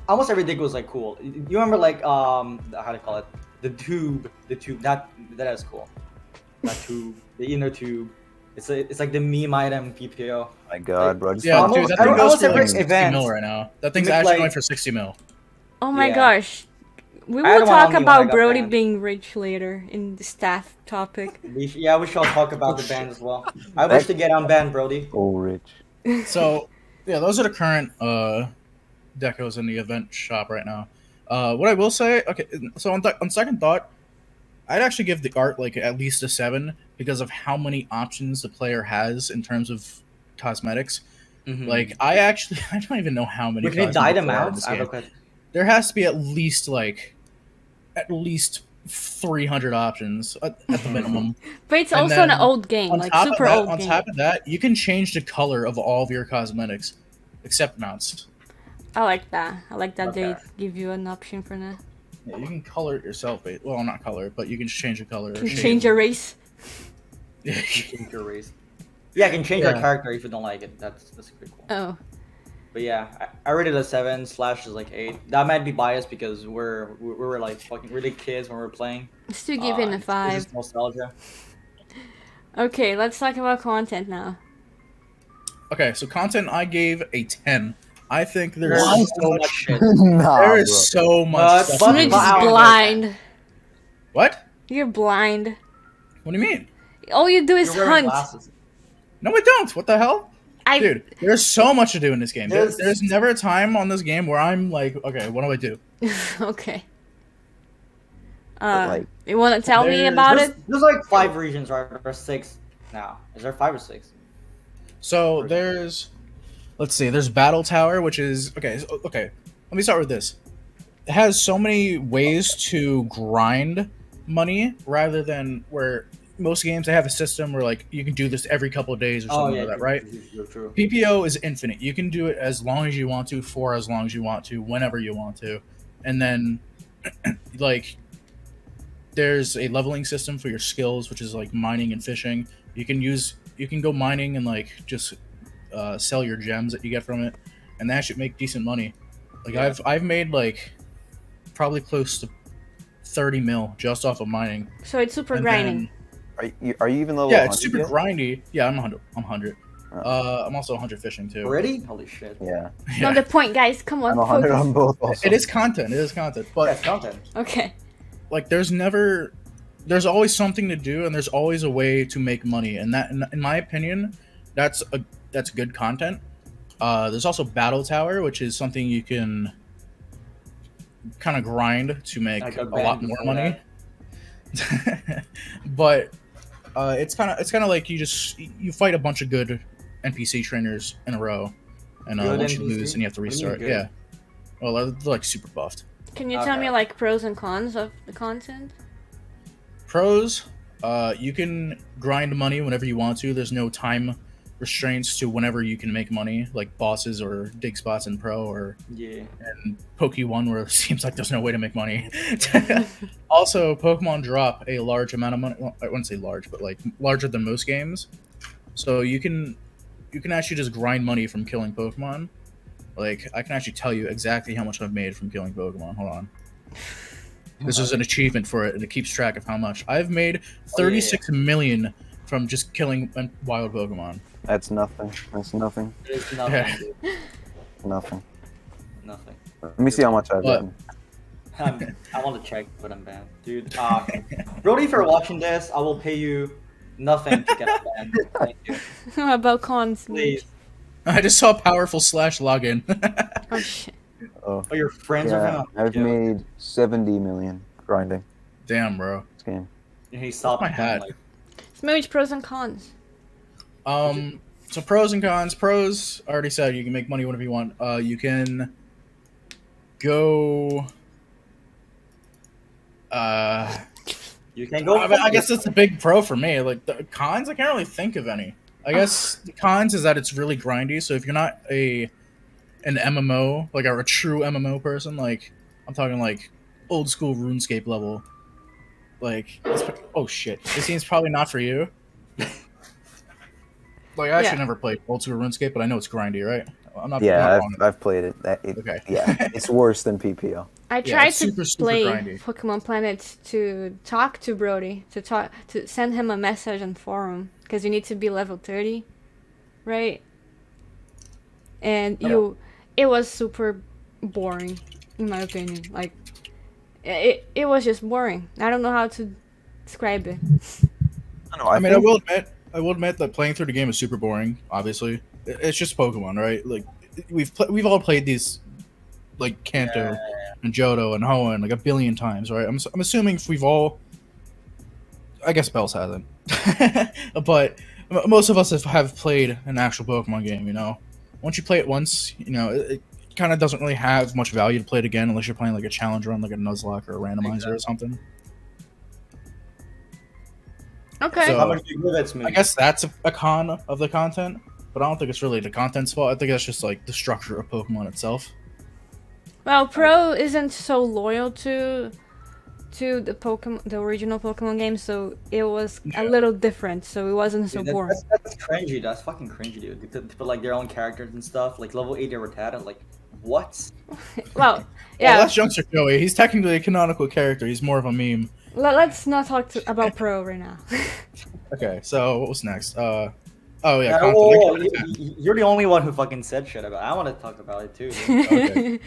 almost every deco is like cool. You remember like how to call it, the tube that is cool. That tube, the inner tube. It's like the meme item PPO. My God, bro. I just Yeah, found dude, that this thing thing. goes for every like 60 event. mil right now. That thing's You make, actually like- going for 60 mil. Oh my Yeah. gosh. We I had will one talk on me when I about got Brody banned. being rich later in the staff topic. We shall talk about the ban as well. I wish to get unbanned, Brody. Oh, rich. So, yeah, those are the current decos in the event shop right now. What I will say, okay, so on second thought, I'd actually give the art like at least a 7 because of how many options the player has in terms of cosmetics. Mhm. Like, I don't even know how many. We can dye cosmetics them there are in out. this I have a game. question. There has to be at least 300 options at the minimum. But it's And also an then old game, On like top super of that, old on game. top of that, you can change the color of all of your cosmetics, except mounts. I like that. I like that Okay. they give you an option for that. Yeah, you can color it yourself. Well, not color it, but you can just change the color. Can you change your race? You can change your race. Yeah, I can change your Yeah. character if you don't like it. That's pretty cool. Oh. But yeah, I rated a 7. Slash is like 8. That might be biased because we were like fucking really kids when we were playing. Still give it a It's 5. just nostalgia. Okay, let's talk about content now. Okay, so content I gave a 10. I think there's There's so so much. much shit. Nah, There bro. is so much But- stuff. but- in Smidge this wow. is game. blind. What? You're blind. What do you mean? All you do is You're wearing hunt. glasses. No, I don't. What the hell? I Dude, there's so much to do in this game. There's- There's never a time on this game where I'm like, okay, what do I do? okay. But, like, You want to tell me there's- about There's, it? there's like 5 regions, right? Or 6 now. Is there 5 or 6? So there's, let's see, there's Battle Tower, which is okay. Okay, let me start with this. It has so many ways to grind money rather than where most games they have a system where like you can do this every couple of days or something like that, right? True. PPO is infinite. You can do it as long as you want to, for as long as you want to, whenever you want to, and then like there's a leveling system for your skills, which is like mining and fishing. You can go mining and like just sell your gems that you get from it, and that should make decent money. Like Yeah. I've made like probably close to 30 mil just off of mining. So it's super And grinding. Are you even level Yeah, 100 it's super yet? grindy. Yeah, I'm 100. I'm 100. Oh. I'm also 100 fishing too. Already? Holy shit. Yeah. Not the point, guys. Come on. I'm 100 focus. on both also. It is content. It is content. But That's content. Okay. like there's always something to do and there's always a way to make money, and that in my opinion that's good content. There's also Battle Tower, which is something you can kind of grind to make I a got lot banned more before money. But it's kind of like you fight a bunch of good NPC trainers in a row, and Good once you NPC? lose and you have to What do you mean restart. good? Yeah, well they're like super buffed. Can you tell Okay. me like pros and cons of the content? Pros, you can grind money whenever you want to. There's no time restraints to whenever you can make money, like bosses or dig spots in Pro or Yeah. in Poke1 where it seems like there's no way to make money. Also, Pokemon drop a large amount of money. Well, I wouldn't say large, but like larger than most games. So you can actually just grind money from killing Pokemon. Like I can actually tell you exactly how much I've made from killing Pokemon. Hold on. This is an achievement for it, and it keeps track of how much. I've made 36 million from just killing wild Pokemon. That's nothing. That's nothing. It's nothing, Yeah. dude. Nothing. Nothing. Let me see how much I've What? gotten. I want to check, but I'm banned. Dude, Brody, if you're watching this, I will pay you nothing to get banned. Thank you. How about cons? Please. I just saw powerful slash login. Oh shit. Oh, Oh, you're friends yeah. with him? I've made 70 million grinding Damn, bro. this game. He stopped. my hat. Like, Smooch pros and cons. So pros and cons. Pros, I already said you can make money whenever you want. You can go. you can go. I guess that's a big pro for me. Like the cons, I can't really think of any. I guess the cons is that it's really grindy. So if you're not an MMO, like a true MMO person, like I'm talking like old school RuneScape level, like oh shit, this game's probably not for you. Like I actually Yeah. never played old school RuneScape, but I know it's grindy, right? I'm not. Yeah, not wrong. I've played it. Okay. Yeah, it's worse than PPO. I Yeah, tried it's to super play grindy. Pokemon Planet to talk to Brody, to send him a message on forum, because you need to be level 30, right? And it was super boring, in my opinion. Like, it was just boring. I don't know how to describe it. I don't know. I mean, I think, will admit that playing through the game is super boring. Obviously, it's just Pokemon, right? Like we've all played these, like Kanto and Johto and Hoenn like a billion times, right? I'm assuming if we've all, I guess Bells hasn't, but most of us have played an actual Pokemon game. You know, once you play it once, you know it kind of doesn't really have much value to play it again unless you're playing like a challenge run, like a Nuzlocke or a randomizer or something. Okay. So- How much do you give it to me? I guess that's a con of the content, but I don't think it's really the content's fault. I think that's just like the structure of Pokemon itself. Well, Pro isn't so loyal to the original Pokemon game, so it was a little different. So it wasn't so Dude, boring. that's cringy. That's fucking cringy, dude. To put like their own characters and stuff, like level 80 Rattata. Like, what? Well, Yeah, yeah. that's Youngster Joey. He's technically a canonical character. He's more of a meme. Let's not talk about Pro right now. Okay, so what was next? Oh yeah, Yeah, content. whoa, I get you're the only one who fucking said shit about it. I want to talk about it too. Dude.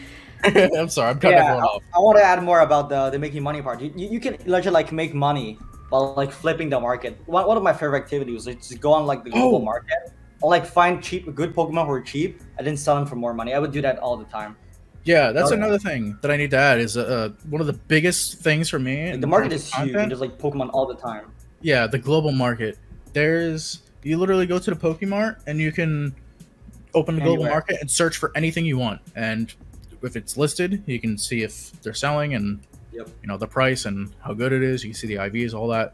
Okay. it. I'm sorry, I'm cutting Yeah, everyone off. I want to add more about the making money part. You can literally like make money while like flipping the market. One of my favorite activities is to go on like the global market or like find good Pokemon who are cheap and then sell them for more money. I would do that all the time. Yeah, that's Okay. another thing that I need to add is one of the biggest things for me. Like, in the market terms is of huge. content- There's like Pokemon all the time. Yeah, the global market. You literally go to the Pokemart and you can open the global Anywhere. market and search for anything you want. And if it's listed, you can see if they're selling and Yep. you know the price and how good it is. You can see the IVs, all that.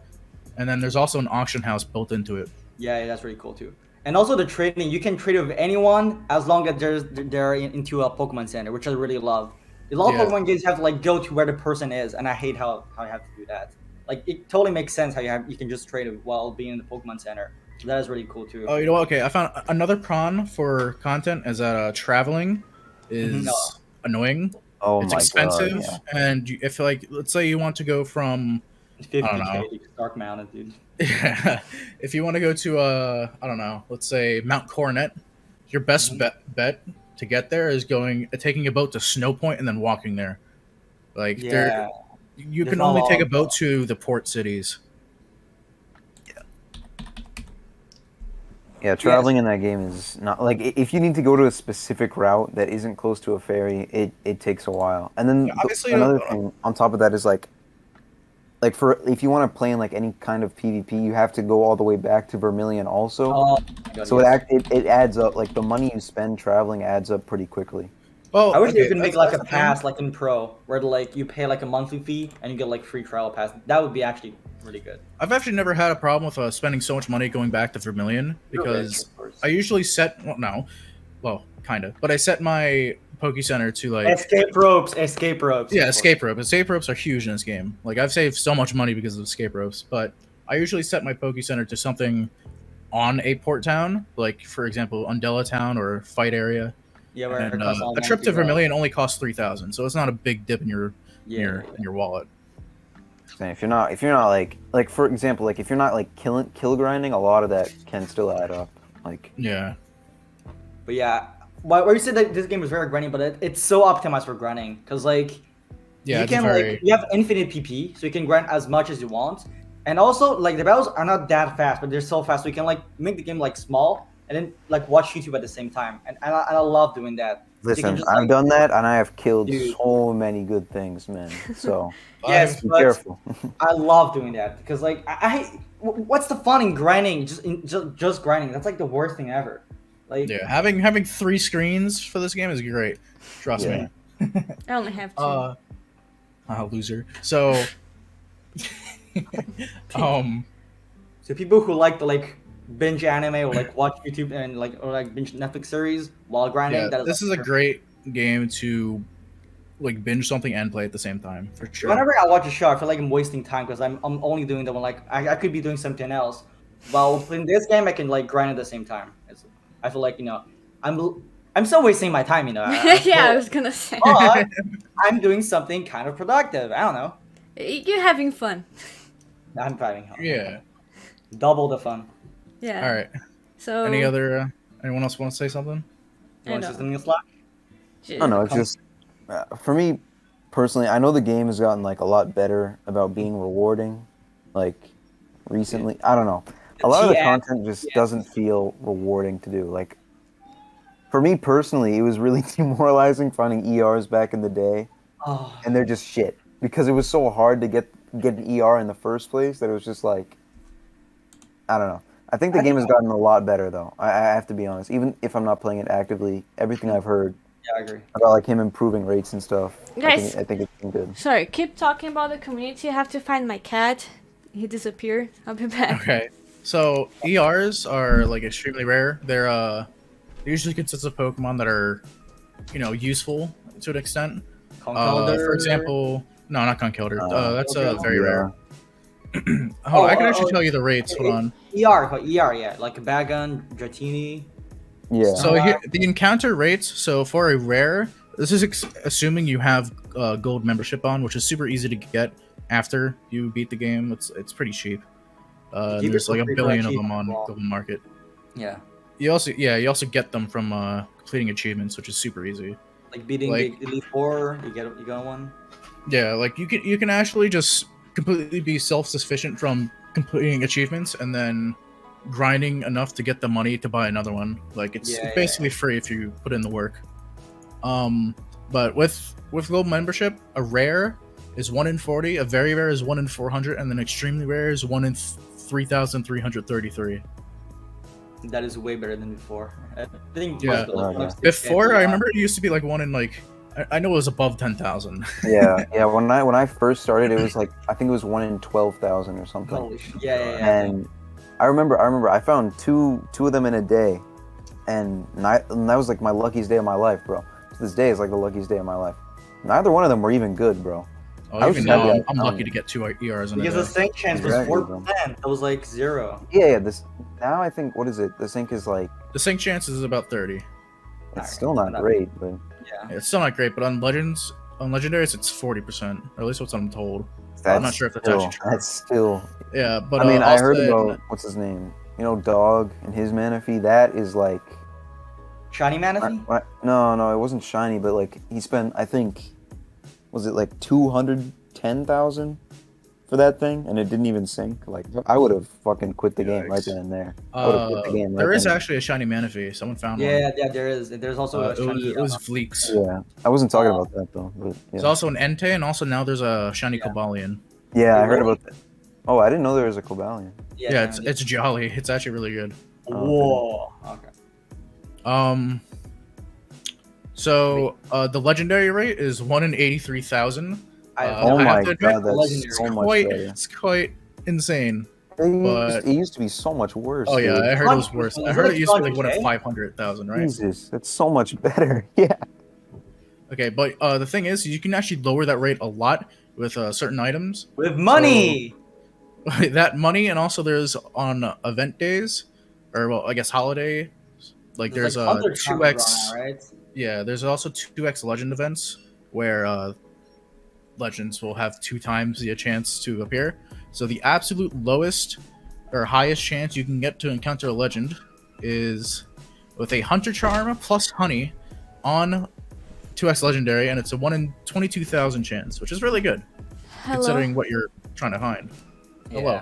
And then there's also an auction house built into it. Yeah, that's really cool too. And also the trading, you can trade with anyone as long as they're into a Pokemon Center, which I really love. A lot of Yeah. Pokemon games have to like go to where the person is, and I hate how you have to do that. Like it totally makes sense how you can just trade it while being in the Pokemon Center. So that is really cool too. Oh, you know what? Okay, I found another con for content is that traveling is No. annoying. oh It's my expensive, god, and if like let's say you want to go from 50K to Dark Mountain, dude. if you want to go to I don't know, let's say Mount Coronet, your best bet to get there is taking a boat to Snow Point and then walking there. Like Yeah. you There's can not only a lot take a of- boat to the port cities. Yeah, traveling in that game is not like if you need to go to a specific route that isn't close to a ferry, it takes a while. And then Yeah, obviously, another thing on top of that is like for if you want to play in like any kind of PvP, you have to go all the way back to Vermilion also. Oh my God, So yes. it adds up. Like the money you spend traveling adds up pretty quickly. Well, I wish okay, they could make that's like a the thing. pass like in Pro, where like you pay like a monthly fee and you get like free trial pass. That would be actually really good. I've actually never had a problem with spending so much money going back to Vermilion because Of course. I usually set kind of, but I set my Poke Center to like Escape ropes. yeah, Of course. escape rope. Escape ropes are huge in this game. Like I've saved so much money because of escape ropes, but I usually set my Poke Center to something on a port town, like for example, Undella Town or Fight Area. Yeah, where And it costs all a trip to 90 grand. Vermilion only costs 3,000, so it's not a big dip in your Yeah. in your wallet. And if you're not like for example, like if you're not like kill grinding, a lot of that can still add up. Like Yeah, But yeah, where you said that this game is very grinding, but it's so optimized for grinding because like yeah, you it's can very like you have infinite PP, so you can grind as much as you want. And also like the battles are not that fast, but they're so fast, so you can like make the game like small and then like watch YouTube at the same time. And I love doing that. So you can listen, just, I've like- done that and I have killed Dude. so many good things, man. So Yes, be but careful. I love doing that because like what's the fun in grinding? Just grinding. That's like the worst thing ever. Like yeah. Having 3 screens for this game is great. Trust Yeah. me. I only have two. Loser. So, so people who like to like binge anime or like watch YouTube and like or like binge Netflix series while grinding. yeah, that this is like, a great game to like binge something and play at the same time for sure. Whenever I watch a show, I feel like I'm wasting time because I'm only doing the one like I could be doing something else. While in this game, I can like grind at the same time. I feel like I I'm still wasting my time, you know. Yeah, I was gonna say. But I'm doing something kind of productive. I don't know. You're having fun. I'm having fun. Yeah. Double the fun. Yeah. All right. So. Any other? Anyone else want to say something? You I want to know. say something in Slack? I don't know. It's just for me personally. I know the game has gotten like a lot better about being rewarding, like recently. I don't know. A lot of the content just doesn't feel rewarding to do. Like for me personally, it was really demoralizing finding ERs back in the day, Oh, and they're just shit because it was so hard to get an ER in the first place that it was just like, I don't know. I think the game has gotten a lot better though. I have to be honest. Even if I'm not playing it actively, everything I've heard yeah, I agree. about like him improving rates and stuff, Guys. I think it's been good. Sorry, keep talking about the community. I have to find my cat. He disappeared. I'll be back. Okay. So ERs are like extremely rare. They're they usually consist of Pokemon that are, useful to an extent. For example, no, not Conkeldurr. That's very rare. Hold on, I can actually tell you the rates. Hold on. ER, yeah, like Bagon, Dratini. Yeah. So here, the encounter rates. So for a rare, this is assuming you have gold membership on, which is super easy to get after you beat the game. It's pretty cheap. There's like 1 billion of them on Gold Market. Yeah. You also get them from completing achievements, which is super easy. Like beating the Elite Four, you got one. Yeah, like you can actually just completely be self-sufficient from completing achievements and then grinding enough to get the money to buy another one. Like it's basically free if you put in the work. But with gold membership, a rare is 1 in 40, a very rare is 1 in 400, and then extremely rare is 1 in 3,333. That is way better than before. I think before I remember it used to be like 1 in like I know it was above 10,000. yeah. When I first started, it was like I think it was 1 in 12,000 or something. Holy shit. Yeah. And I remember I found two of them in a day, and that was like my luckiest day of my life, bro. To this day is like the luckiest day of my life. Neither one of them were even good, bro. Oh, even now, I'm lucky to get 2 ERs in a day. Because the sync chance was 4%. That was like 0. Yeah. Now I think, what is it? The sync is like... The sync chance is about 30. It's still not great, but... Yeah. It's still not great, but on Legendaries, it's 40%. Or at least what I'm told. I'm not sure if that's actually true. That's still... Yeah, but... I mean, I heard about... What's his name? Dog and his Manaphy. That is like... Shiny Manaphy? No, it wasn't shiny, but like, he spent, I think... Was it like 210,000 for that thing, and it didn't even sync? Like, I would have fucking quit the game right then and there. There is actually a shiny Manaphy. Someone found one. Yeah, there is. There's also a shiny. It was Vleeks. Yeah, I wasn't talking about that though. But, yeah. There's also an Entei, and also now there's a shiny Cobalion. Yeah, I heard about that. Oh, I didn't know there was a Cobalion. Yeah, it's jolly. It's actually really good. Whoa. Okay. So the legendary rate is 1 in 83,000. Oh my god, that's so much better. It's quite insane. It used to be so much worse. Oh yeah, I heard it was worse. I heard it used to be like 1 in 500,000, right? Jesus, that's so much better. Yeah. Okay, but the thing is, you can actually lower that rate a lot with certain items. With money. So, that money, and also there's on event days, or well, I guess holiday. Like there's a 2x. Right? Yeah, there's also 2x legend events where legends will have 2 times the chance to appear. So the absolute lowest or highest chance you can get to encounter a legend is with a Hunter Charm plus Honey on 2x legendary, and it's a 1 in 22,000 chance, which is really good. Hello? Considering what you're trying to find. Yeah. Hello.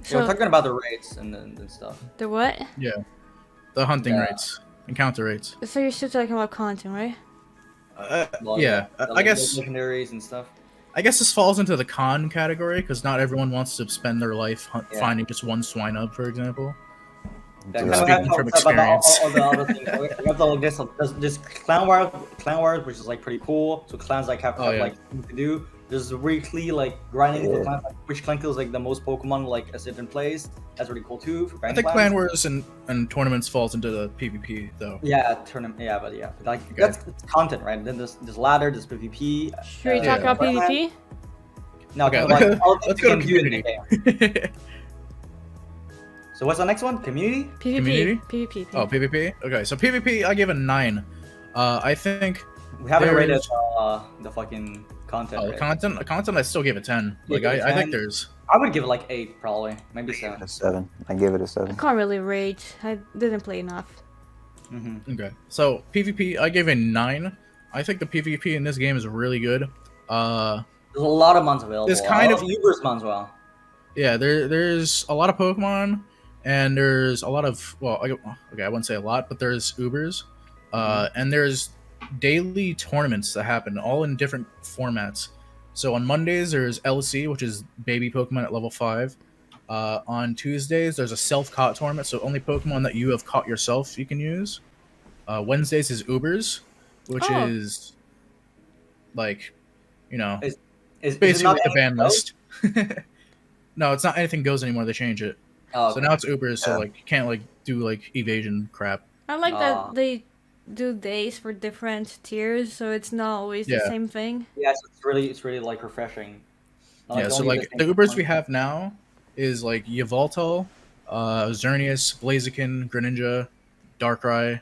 So we're talking about the rates and stuff. The what? Yeah. The hunting rates. Encounter rates. So you're still talking about content, right? Yeah. I guess legendaries and stuff. I guess this falls into the con category because not everyone wants to spend their life finding just one Swinub, for example. Speaking from experience. All the other things. We have this clan wars, which is like pretty cool. So clans like have like things to do. There's weekly like grinding for clans, like which clan kills like the most Pokemon like a certain place. That's really cool too. For I think clan wars and tournaments falls into the PvP though. Yeah, tournament. Yeah, but like that's content, right? Then there's ladder, there's PvP. Should we talk about PvP? No, okay, like all let's go to community. So what's the next one? Community? PvP. Community? PvP. Oh, PvP. Okay, so PvP, I give a 9. I think We haven't rated There's- the fucking content. the Right? content I still give a 10. You Like give it I think 10? there's I would give it like 8, probably, maybe 7. A 7. I gave it a I 7. can't really rate. I didn't play enough. okay. So PvP, I gave a 9. I think the PvP in this game is really good. There's a lot of mods available. There's kind of- Uber's mods as well. Yeah, there's a lot of Pokemon, and there's a lot of I wouldn't say a lot, but there's Ubers, and there's daily tournaments that happen all in different formats. So on Mondays there's LC, which is baby Pokemon at level 5. On Tuesdays there's a self-caught tournament, so only Pokemon that you have caught yourself you can use. Wednesdays is Ubers, which Oh. is like, you know, Is it basically not the ban anything else? list. No, it's not anything goes anymore. They change it. Oh, So okay. now it's Ubers, so Yeah. like you can't like do like evasion crap. I like Ah. that they do days for different tiers, so it's not always the Yeah. same thing. Yeah, so it's really like refreshing. Not Yeah, so only like the the same Ubers we Pokemon. have now is like Yveltal, Xerneas, Blaziken, Greninja, Darkrai.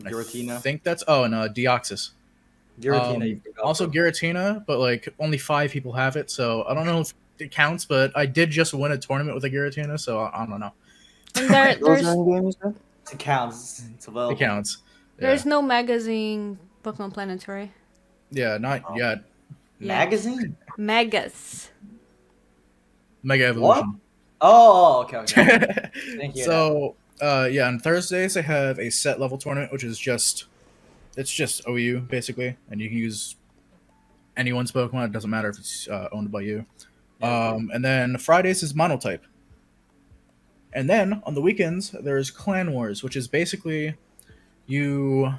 I Giratina. think that's and Deoxys. Giratina. You forgot. Also Giratina, but like only 5 people have it, so I don't know if it counts. But I did just win a tournament with a Giratina, so I don't know. And there, Those there's are in game, you said? it counts. It's available. It counts. Yeah, there's no magazine Pokemon Planetary. yeah, not yet. Yeah. Magazine. Megas. Mega What? Evolution. Oh, okay. Thank you. So yeah, on Thursdays I have a set level tournament, which is just OU basically, and you can use anyone's Pokemon. It doesn't matter if it's owned by you. And then Fridays is Monotype. And then on the weekends there's Clan Wars, which is basically your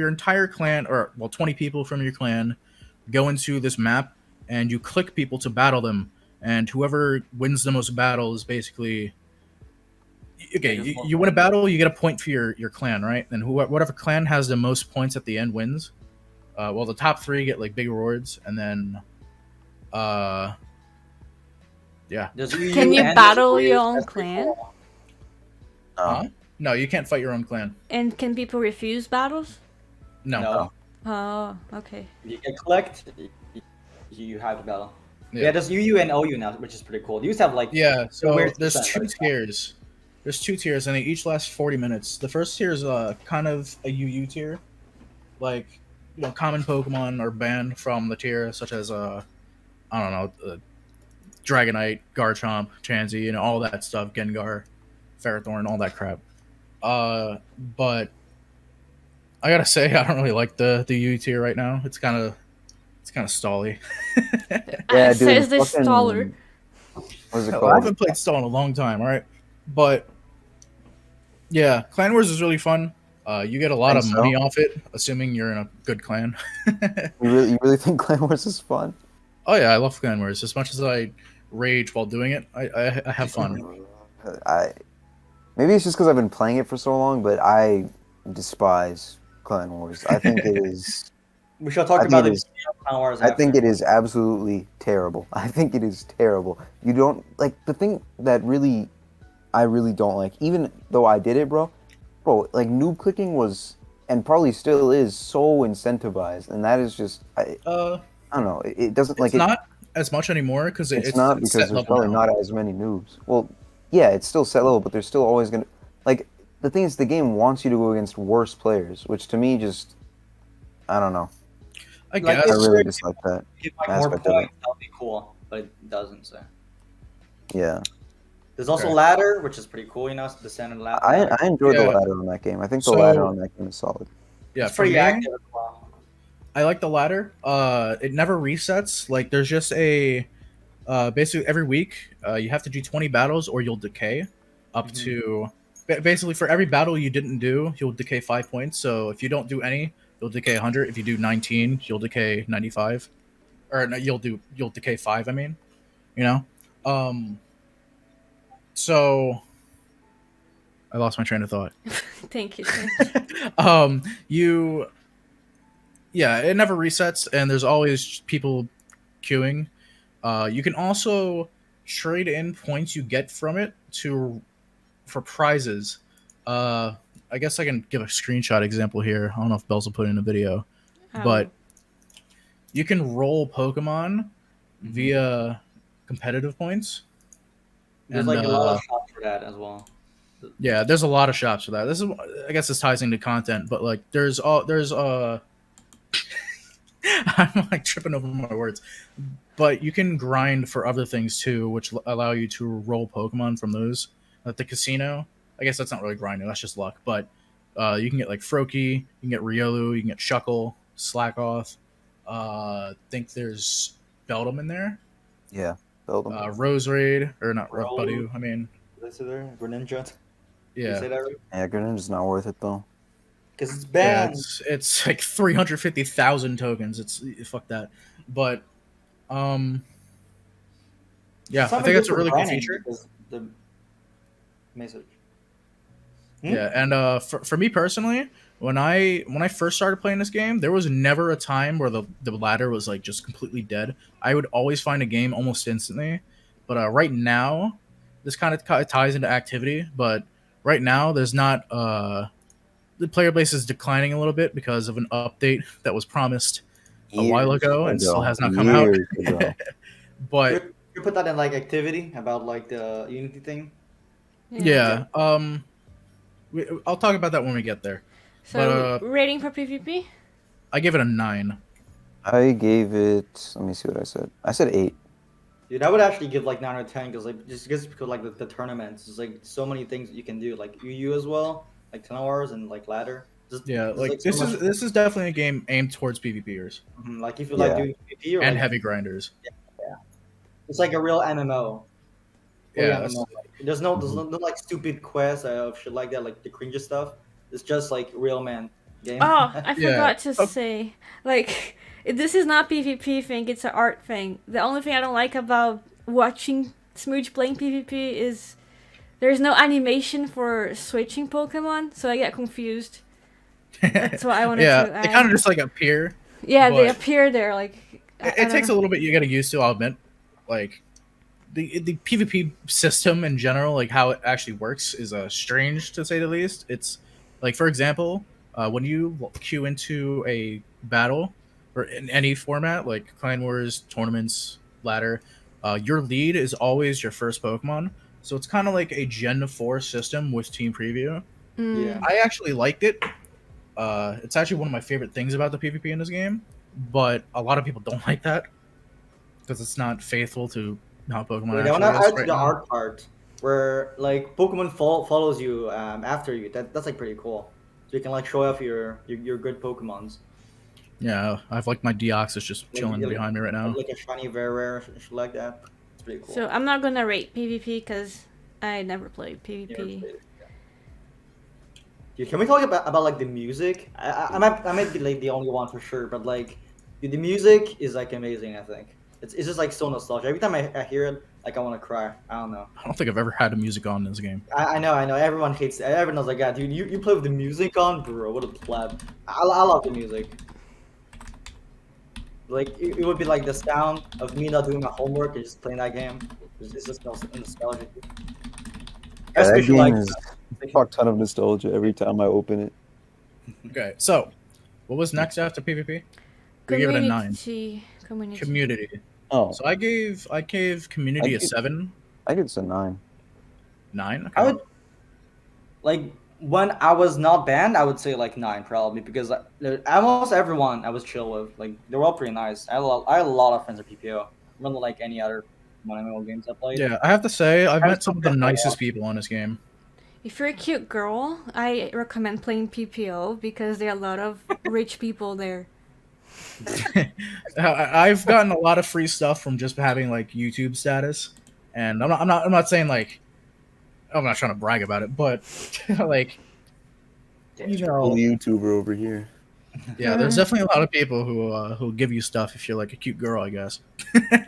entire clan, or 20 people from your clan go into this map and you click people to battle them, and whoever wins the most battles basically okay, you win a battle, you get a point for your clan, right? And whatever clan has the most points at the end wins. The top 3 get like big rewards, and then yeah. Can you battle your own clan? Huh? No, you can't fight your own clan. And can people refuse battles? No. No. Oh, okay. You can collect. You have to battle. Yeah. Yeah, there's UU and OU now, which is pretty cool. They used to have like Yeah, so weird there's percent, 2 tiers. There's 2 tiers, and they each last 40 minutes. The first tier is kind of a UU tier, like common Pokemon are banned from the tier, such as I don't know, Dragonite, Garchomp, Chansey, all that stuff, Gengar, Ferrothorn, all that crap. But I gotta say, I don't really like the UU tier right now. It's kind of stally. Yeah, Says dude. this fucking- staller. What's it I called? haven't played Stall in a long time, all right? But yeah, Clan Wars is really fun. You get a lot of Think so? money off it, assuming you're in a good clan. You really think Clan Wars is fun? Oh yeah, I love Clan Wars. As much as I rage while doing it, I have fun. Maybe it's just because I've been playing it for so long, but I despise Clan Wars. I think it is. we shall talk I think about it the is- Clan Wars. I think after. it is absolutely terrible. I think it is terrible. You don't like the thing that I really don't like. Even though I did it, bro. Like noob clicking was, and probably still is, so incentivized, and that is just I don't know. It doesn't like It's not as much anymore because it's not because set there's level probably now. not as many noobs. Well, yeah, it's still set level, but there's still always gonna like the thing is the game wants you to go against worse players, which to me just I don't know. I Like, guess. I really dislike that. If like more aspect of it. points, that would be cool, but it doesn't. So Yeah, there's also Okay. ladder, which is pretty cool. The standard ladder. I enjoyed Yeah. the ladder on that game. I think the So- ladder on that game is solid. Yeah, it's for pretty me, active as well. I like the ladder. It never resets. Like there's just a basically every week you have to do 20 battles or you'll decay up to basically for every battle you didn't do you'll decay 5 points. So if you don't do any, you'll decay 100. If you do 19, you'll decay 95. Or no, you'll decay 5. I mean, So I lost my train of thought. Thank you. Yeah, it never resets, and there's always people queuing. You can also trade in points you get from it for prizes. I guess I can give a screenshot example here. I don't know if Bells will put it in a video, but you can roll Pokemon via competitive points. There's And, like a lot of shops for that as well. yeah, there's a lot of shops for that. This is, I guess, this ties into content, but like, there's I'm like tripping over my words, but you can grind for other things too, which allow you to roll Pokemon from those at the casino. I guess that's not really grinding; that's just luck. But you can get like Froakie, you can get Riolu, you can get Shuckle, Slackoth. Think there's Beldum in there. Yeah, build them. Roserade, or not Roll. Buddy. I mean, Is it there? Greninja? Did you yeah, say that right? Yeah, Greninja's not worth it though. Because it's yeah. banned. It's like 350,000 tokens. It's fuck that. But yeah, I Something think that's a good for really cool branding, feature. because the message. Yeah, and for me personally, when I first started playing this game, there was never a time where the ladder was like just completely dead. I would always find a game almost instantly. But right now, this kind of ties into activity. But right now, there's not. The player base is declining a little bit because of an update that was promised a while ago and still has not come out. Years ago. But You put that in like activity about like the Unity thing. yeah, I'll talk about that when we get there. So but, rating for PvP? I give it a 9. I gave it. Let me see what I said. I said 8. Dude, I would actually give like 9 or 10 because like just because like the tournaments, there's like so many things you can do like UU as well, like 10 hours and like ladder. Yeah, there's, like so this much- is definitely a game aimed towards PvPers like if you like Yeah. doing PvP or and like, heavy grinders. it's like a real MMO. Fully Yeah, MMO. There's no like stupid quests of shit like that, like the cringe stuff. It's just like real man game. Oh, I Yeah. forgot to Oh. say, like, this is not PvP thing, it's an art thing. The only thing I don't like about watching Smooch playing PvP is there's no animation for switching Pokemon, so I get confused. That's what I wanted yeah, to add. they kind of just like appear. Yeah, they but- appear there, like... It takes a little bit you getting used to. I'll admit, like the PvP system in general, like how it actually works, is strange to say the least. It's like, for example, when you queue into a battle or in any format, like Clan Wars, tournaments, ladder, your lead is always your first Pokemon. So it's kind of like a Gen 4 system with Team Preview. Yeah. I actually liked it. It's actually one of my favorite things about the PvP in this game, but a lot of people don't like that because it's not faithful to how Pokemon Wait, I want actually to is add to right the now. art part where like Pokemon follows you after you. That's like pretty cool. So you can like show off your good Pokemons. Yeah, I've like my Deoxys just chilling like- behind me right now. Like a shiny, very rare, shit like that. It's pretty cool. So I'm not gonna rate PvP because I never played PvP. Dude, can we talk about like the music? I might be like the only one for sure, but like dude, the music is like amazing. I think it's just like so nostalgic. Every time I hear it, like I want to cry. I don't know. I don't think I've ever had the music on in this game. I know. Everyone hates it. Everyone's like, yeah, dude, you play with the music on, bro. What a pleb. I love the music. Like it would be like the sound of me not doing my homework and just playing that game. It's just nostalgic. Yeah, that Especially game like is a fuck ton of nostalgia every time I open it. Okay, so what was next after PvP? We gave it a 9. Community. Community. Oh, So I gave Community a I give- 7. I give it a 9. 9. Okay. I would like when I was not banned, I would say like 9 probably because almost everyone I was chill with, like they were all pretty nice. I had a lot of friends at PPO. More than like any other MMO games I played. Yeah, I have to say I've I met some of the was- nicest people on this game. If you're a cute girl, I recommend playing PPO because there are a lot of rich people there. I've gotten a lot of free stuff from just having like YouTube status, and I'm not saying like I'm not trying to brag about it, but like you know, Full YouTuber over here. yeah, there's definitely a lot of people who give you stuff if you're like a cute girl, I guess.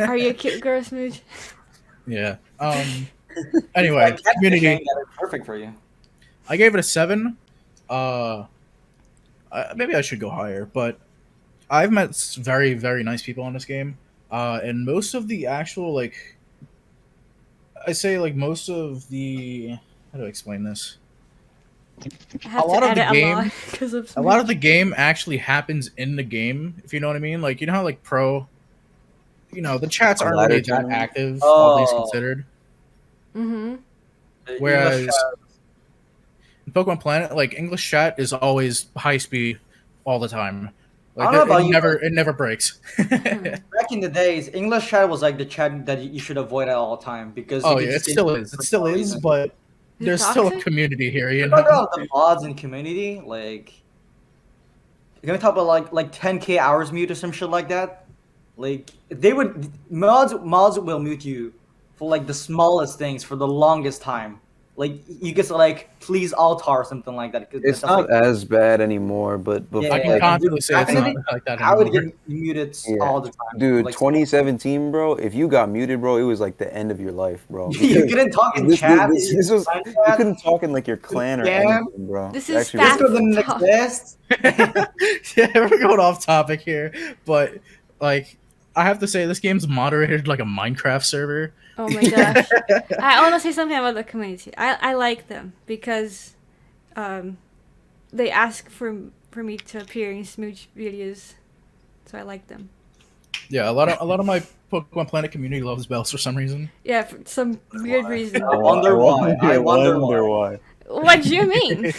Are you a cute girl, Smooch? Yeah. Anyway, Like, that's the Community. game that is perfect for you. I gave it a 7. Maybe I should go higher, but I've met very, very nice people on this game, and most of the actual like I say like most of the how do I explain this? I have A lot to of the edit a lot game, because of a lot of Smooch. the game actually happens in the game. If you know what I mean, like you know how like pro, the chats A aren't ladder really that tournament. active, all things Oh, considered. Mm-hmm. the English Whereas in Pokemon Planet, like English chat is always high speed all the time. I Like don't know it about you, never but it never breaks. back in the days, English chat was like the chat that you should avoid at all time because you Oh could yeah, it just get still is. It for still no is, reason. but Is it there's still a toxic? community here, We're you talking know. about the mods and community, like you're gonna talk about like 10K hours mute or some shit like that. Like they would mods will mute you for like the smallest things for the longest time. Like you get like please altar or something like that. 'Cause It's that's like not as bad anymore, but yeah, I before, can yeah. like, And dude, confidently say back it's in the not day, like that I would anymore. get muted yeah, all the time. For, dude, like 2017, bro. If you got muted, bro, it was like the end of your life, bro. you Because couldn't talk in this, this, chat, this, this was line you chat, couldn't talk in like your clan or scam. anything, bro. This It is actually Discord spam didn't talk. exist. Yeah, we're going off topic here, but like I have to say this game's moderated like a Minecraft server. Oh my gosh. I want to say something about the community. I like them because they ask for me to appear in Smooch videos, so I like them. Yeah, a lot of my Pokemon Planet community loves bells for some reason. Yeah, for some weird reason. I wonder why. I wonder why. What do you mean?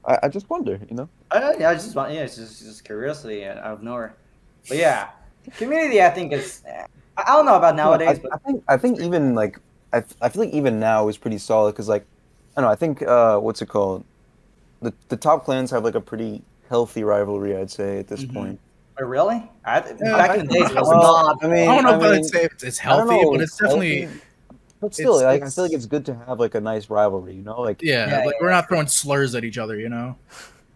I just wonder, you know. Yeah, it's just curiosity out of nowhere. But yeah, community I think is I don't know about nowadays, but I think even like I feel like even now is pretty solid because like I don't know. I think what's it called? The top clans have like a pretty healthy rivalry, I'd say at this Mhm. point. really, Yeah, back in the days it was well, not. I mean, I don't know I if mean, I'd say it's I don't healthy, know, but it's it's definitely healthy, but still, like, I feel like it's it's good to have like a nice rivalry, you know? Like, yeah, Yeah, like we're not throwing slurs at each other,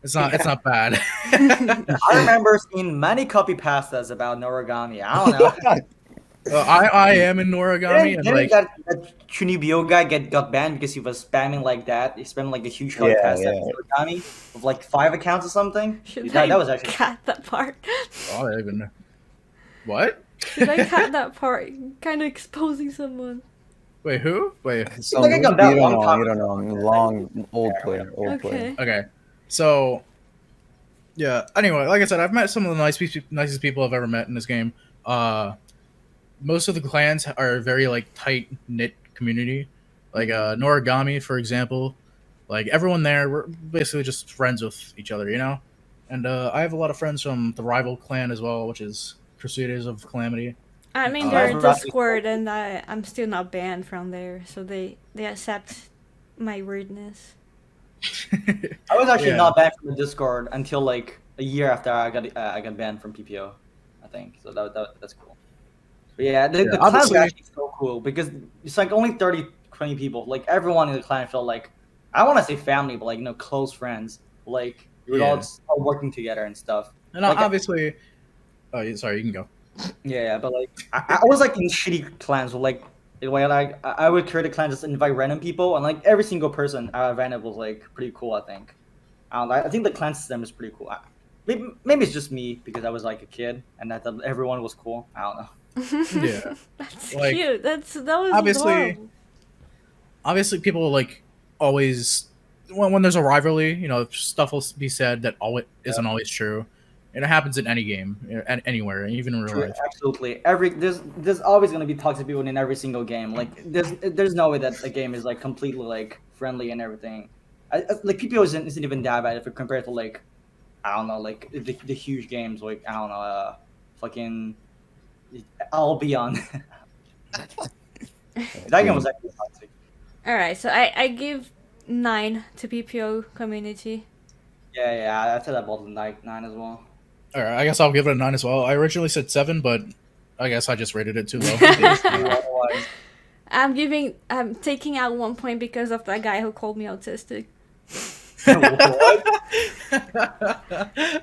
It's not bad. I remember seeing many copy pastas about Noragami. I don't know. I am in Noragami and Didn't like that Chunibyo guy got banned because he was spamming like that? He spamming like a huge copy yeah, pasta yeah. Noragami with like 5 accounts or something. Should That I was actually cut that part? oh, I even what? Should I cut that part? Kind of exposing someone. Wait, who? Wait. Some, think I got that you don't long know, time you don't know. Long, old player, old player. Okay. Okay. So yeah. Anyway, like I said, I've met some of the nicest people I've ever met in this game. Most of the clans are very like tight knit community. Like Noragami, for example. Like everyone there, we're basically just friends with each other, And I have a lot of friends from the rival clan as well, which is Crusaders of Calamity. I'm in Oh, their that's right. Discord and I'm still not banned from there, so they accept my weirdness. I was actually Yeah. not banned from the Discord until like a year after I got banned from PPO, I think. So that's cool. But yeah, the clan was obviously- actually so cool because it's like only 30, 20 people. Like everyone in the clan felt like I want to say family, but like close friends. Like we were all Yeah. just all working together and stuff. And Like, obviously, sorry, you can go. Yeah, but like I was like in shitty clans. Where, like I would create a clan just invite random people, and like every single person I invited was like pretty cool. I think. I think the clan system is pretty cool. Maybe it's just me because I was like a kid and I thought everyone was cool. I don't know. Yeah. That's Like, cute. That was obviously- adorable. Obviously, people like always when there's a rivalry, stuff will be said that isn't always true. And it happens in any game, anywhere, even in real True, life. absolutely. There's always gonna be toxic people in every single game. Like there's no way that a game is like completely like friendly and everything. Like PPO isn't even that bad if you compare it to like I don't know like the huge games like I don't know fucking Albion. That game was actually toxic. All right, so I give 9 to PPO community. Yeah, I'd say that about 9 as well. All right, I guess I'll give it a 9 as well. I originally said 7, but I guess I just rated it too low. Otherwise, I'm taking out 1 point because of that guy who called me autistic. what?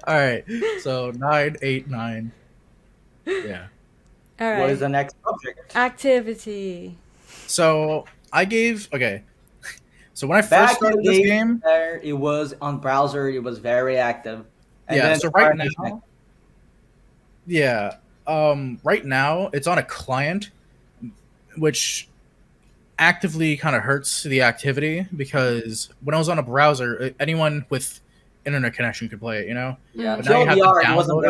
All right, so 9, 8, 9. Yeah. All right. What is the next subject? Activity. So I gave So when I first Back in started the this day, game, there it was on browser. It was very active. And yeah. then So right Fire now, yeah. Right now it's on a client, which actively kind of hurts the activity because when I was on a browser, anyone with internet connection could play it, you know? Yeah, But now you have to TLDR, it wasn't download it.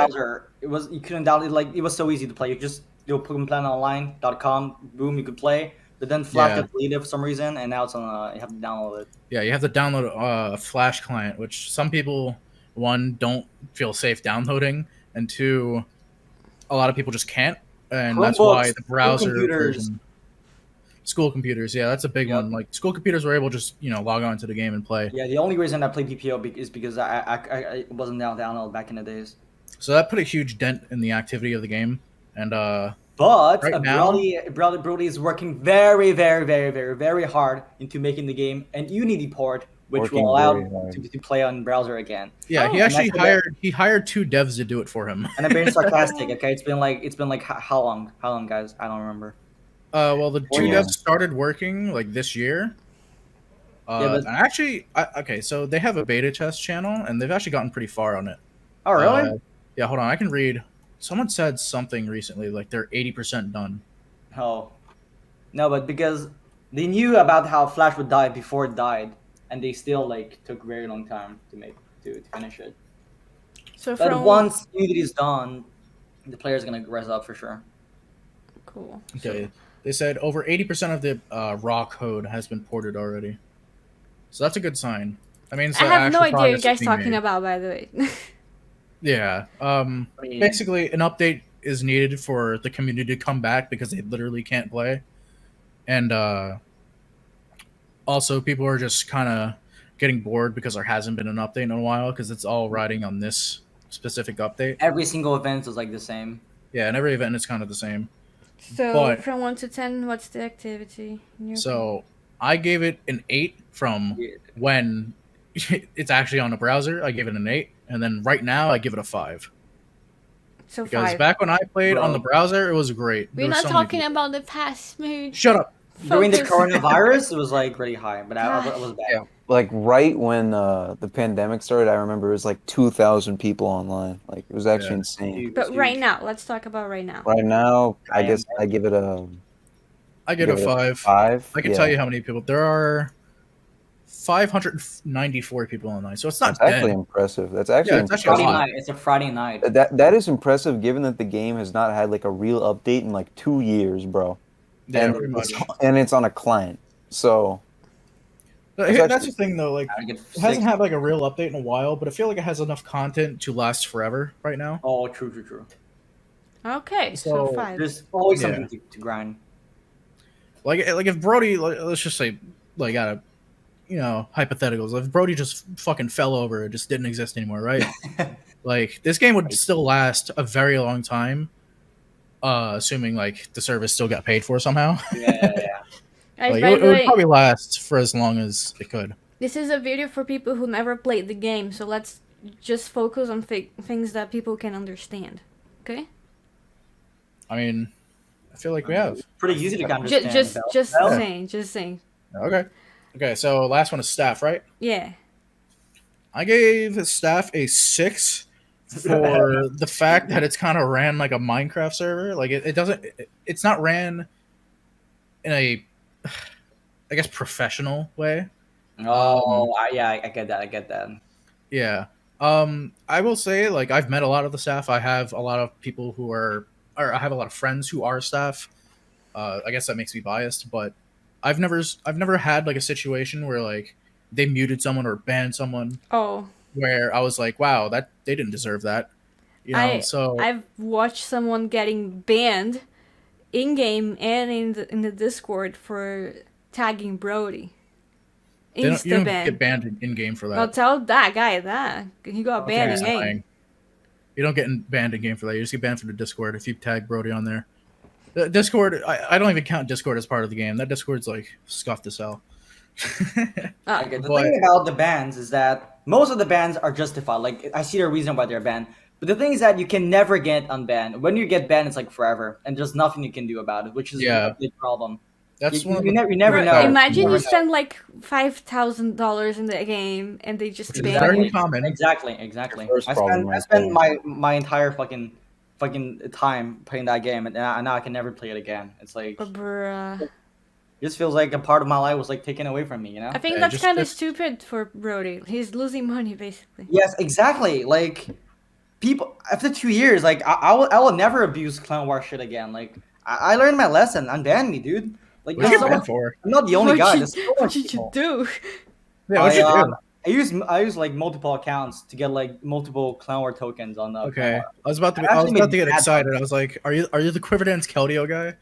browser. You couldn't download, like, it was so easy to play. You just do PokemonPlanetOnline.com, boom, you could play. But then Flash Yeah. got deleted for some reason, and now it's on. You have to download it. Yeah, you have to download a Flash client, which some people, one, don't feel safe downloading, and two, a lot of people just can't. And that's why Chromebooks, the school browser computers. version. School computers, yeah, that's a big Yep. one. Like school computers were able to just log on to the game and play. Yeah, the only reason I played PPO is because I wasn't download back in the days. So that put a huge dent in the activity of the game. And But Right now- Brody is working very, very, very, very, very hard into making the game an Unity port, which Working will allow very hard. to play on browser again. yeah, he Oh. actually And that's hired 2 devs to do it for him. And I'm being sarcastic. Okay, it's been like how long? How long, guys? I don't remember. Well, the 2 Yeah. devs started working like this year. Yeah, but- and actually, okay, so they have a beta test channel, and they've actually gotten pretty far on it. Oh, really? Yeah, hold on, I can read. Someone said something recently, like they're 80% done. Oh, no, but because they knew about how Flash would die before it died, and they still like took a very long time to finish it. So But from once Unity is done, the player's gonna res up for sure. cool. Okay, they said over 80% of the raw code has been ported already, so that's a good sign. I mean, I have no idea you guys talking about, by the way. Yeah. Basically, an update is needed for the community to come back because they literally can't play, and also people are just kind of getting bored because there hasn't been an update in a while because it's all riding on this specific update. Every single event is like the same. Yeah, and every event is kind of the same. So But- from 1 to 10, what's the activity? in your So I gave it an 8 from Weird. when it's actually on the browser. I gave it an 8, and then right now I give it a 5 so because 5. back when I played on the Bro. browser, it was great. We're There were not so many talking people. about the past, mood. Shut up. During the Focus. coronavirus, it was like really high, but I was bad. Yeah. Like right when the pandemic started, I remember it was like 2,000 people online. Like it was actually Yeah. insane. Huge, But huge. right now, let's talk about right now. Right now, I I guess I give it a I get a give it 5. 5. I can tell you how many people there are. 594 people online, so it's not That's actually dead. impressive. That's actually Yeah, it's actually Friday a lot. night. It's a Friday night. that is impressive given that the game has not had like a real update in like 2 years, bro. Yeah, and, pretty much. and it's on a client. So But It's that's actually- the thing, though. Like, I get it hasn't six. had like a real update in a while, but I feel like it has enough content to last forever right now. Oh, true. Okay, so So 5. There's always Yeah. something to grind. Like if Brody, let's just say, like, out of hypotheticals, if Brody just fucking fell over, it just didn't exist anymore, right? Like this game would still last a very long time, assuming like the service still got paid for somehow. Yeah. Guys, Like by it the would way, probably last for as long as it could. this is a video for people who never played the game, so let's just focus on things that people can understand. Okay? I mean, I feel like we have. Pretty easy to understand. Just Bell. saying. Okay. So last one is staff, right? Yeah. I gave staff a 6 for the fact that it's kind of ran like a Minecraft server. Like it's not ran in a, I guess, professional way. Oh, I get that. Yeah. I will say, like, I've met a lot of the staff. I have a lot of people who are, or I have a lot of friends who are staff. I guess that makes me biased, but I've never had like a situation where like they muted someone or banned someone Oh, where I was like, wow, that they didn't deserve that. So I've watched someone getting banned in game and in the Discord for tagging Brody. you don't Insta-ban. get banned in game for that. I'll tell that guy that he got banned That's in game. lying. You don't get banned in game for that. You just get banned from the Discord if you tag Brody on there. The Discord, I don't even count Discord as part of the game. That Discord's like scuffed as hell. Ah, Okay, the But- thing about the bans is that most of the bans are justified. Like I see the reason why they're banned. But the thing is that you can never get unbanned. When you get banned, it's like forever, and there's nothing you can do about it, which is Yeah. a big problem. That's You, one of you, the, never, you never Bro, know. Imagine never you know. spend like $5,000 in the game and they just which is ban very you. common. Exactly. Your first problem I right spent there. my entire fucking time playing that game, and now I can never play it again. It's like Bruh. It just feels like a part of my life was like taken away from me. You know? I think Yeah, that's just- kind of just- stupid for Brody. He's losing money basically. Yes, exactly. Like people after 2 years, like I will never abuse Clown War shit again. Like I learned my lesson. Unban me, dude. Like What did there's you so get much, banned for? I'm not the only What guy. you- There's so what much did you people. do? Yeah, what'd you I, do? I use like multiple accounts to get like multiple Clown War tokens on the Clown Okay, War. I was about to. I I was actually about to made get bad excited. I was like, "Are you the Quiver Dance Keldeo guy?"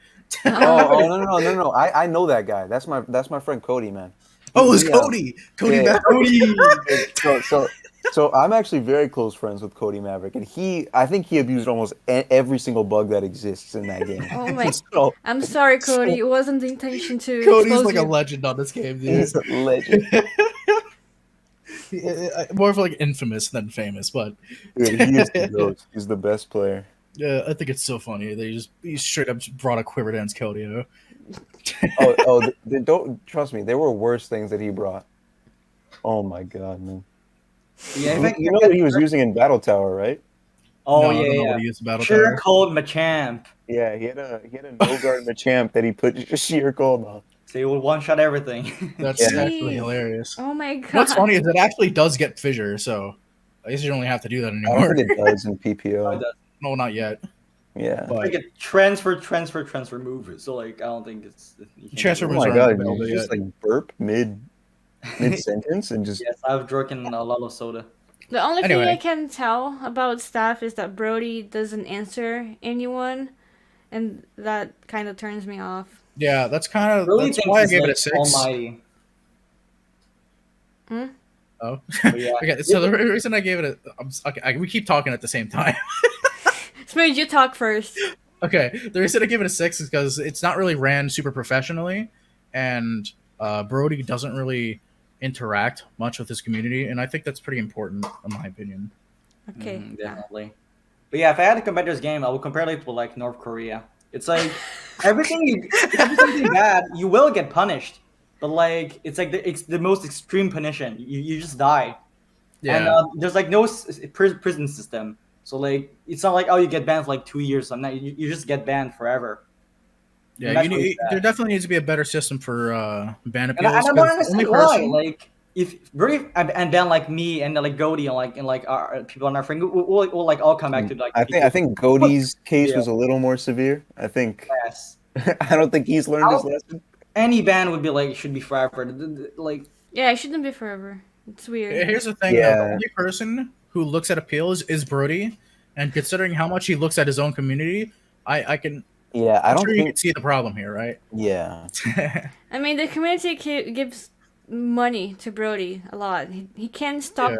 Oh, no. I know that guy. That's my friend Cody, man. Oh, it was He, Cody. Cody yeah. Maverick. Cody. So I'm actually very close friends with Cody Maverick, and I think he abused almost every single bug that exists in that game. Oh my! So I'm sorry, Cody. It wasn't the intention to Cody's expose like a you. legend on this game, dude. he's a legend. More of like infamous than famous, but Dude, he is the GOAT. He's the best player. yeah, I think it's so funny. He straight up brought a Quiver Dance Keldeo. Don't trust me. There were worse things that he brought. Oh my god, man. Yeah, You know what he was using in Battle Tower, right? Oh No, I don't know yeah, what he used about it. Sure Cold Machamp. Yeah, he had a no guard Machamp that he put sheer cold on. So he would one shot everything. That's Yeah. actually Jeez. hilarious. Oh my god! What's funny is it actually does get fissure, so I guess you don't really have to do that I don't anymore. think it does in Oh, it PPO. does. No, not yet. Yeah. But Like a transfer move. So like I don't think it's you can Transfer Oh get my it. moves aren't god, available you just yet. like burp mid sentence and just Yes, I've drunk a lot of soda. The only thing Anyway. I can tell about staff is that Brody doesn't answer anyone, and that kind of turns me off. Yeah, that's kind of Really that's thinks why I he's, gave it a like, 6. Almighty. Oh, But yeah. okay. So the reason I gave it we keep talking at the same time. Smooth, you talk first. Okay, the reason I give it a 6 is because it's not really ran super professionally, and Brody doesn't really interact much with his community, and I think that's pretty important, in my opinion. Okay. Definitely. But yeah, if I had to compare this game, I would compare it to like North Korea. It's like everything you if you do something bad, you will get punished. But like it's like it's the most extreme punishment. You just die. And there's like no prison system. So like it's not like, oh, you get banned for like 2 years. So you just get banned forever. Yeah, that's really sad. there definitely needs to be a better system for ban And I appeals. don't 'cause the understand only why. person- Like if Brody and Ben like me and like Goldie and like our people on our friend, we'll like all come back to like. I think Cody's case Yeah. was a little more severe. I think Yes. I don't think he's learned his lesson. Any ban would be like should be forever. Like Yeah, it shouldn't be forever. It's weird. Here's the thing: Yeah. the only person who looks at appeals is Brody, and considering how much he looks at his own community, I can. Yeah, I I'm don't sure you think. can see the problem here, right? Yeah, I mean, the community gives money to Brody a lot. He can't stop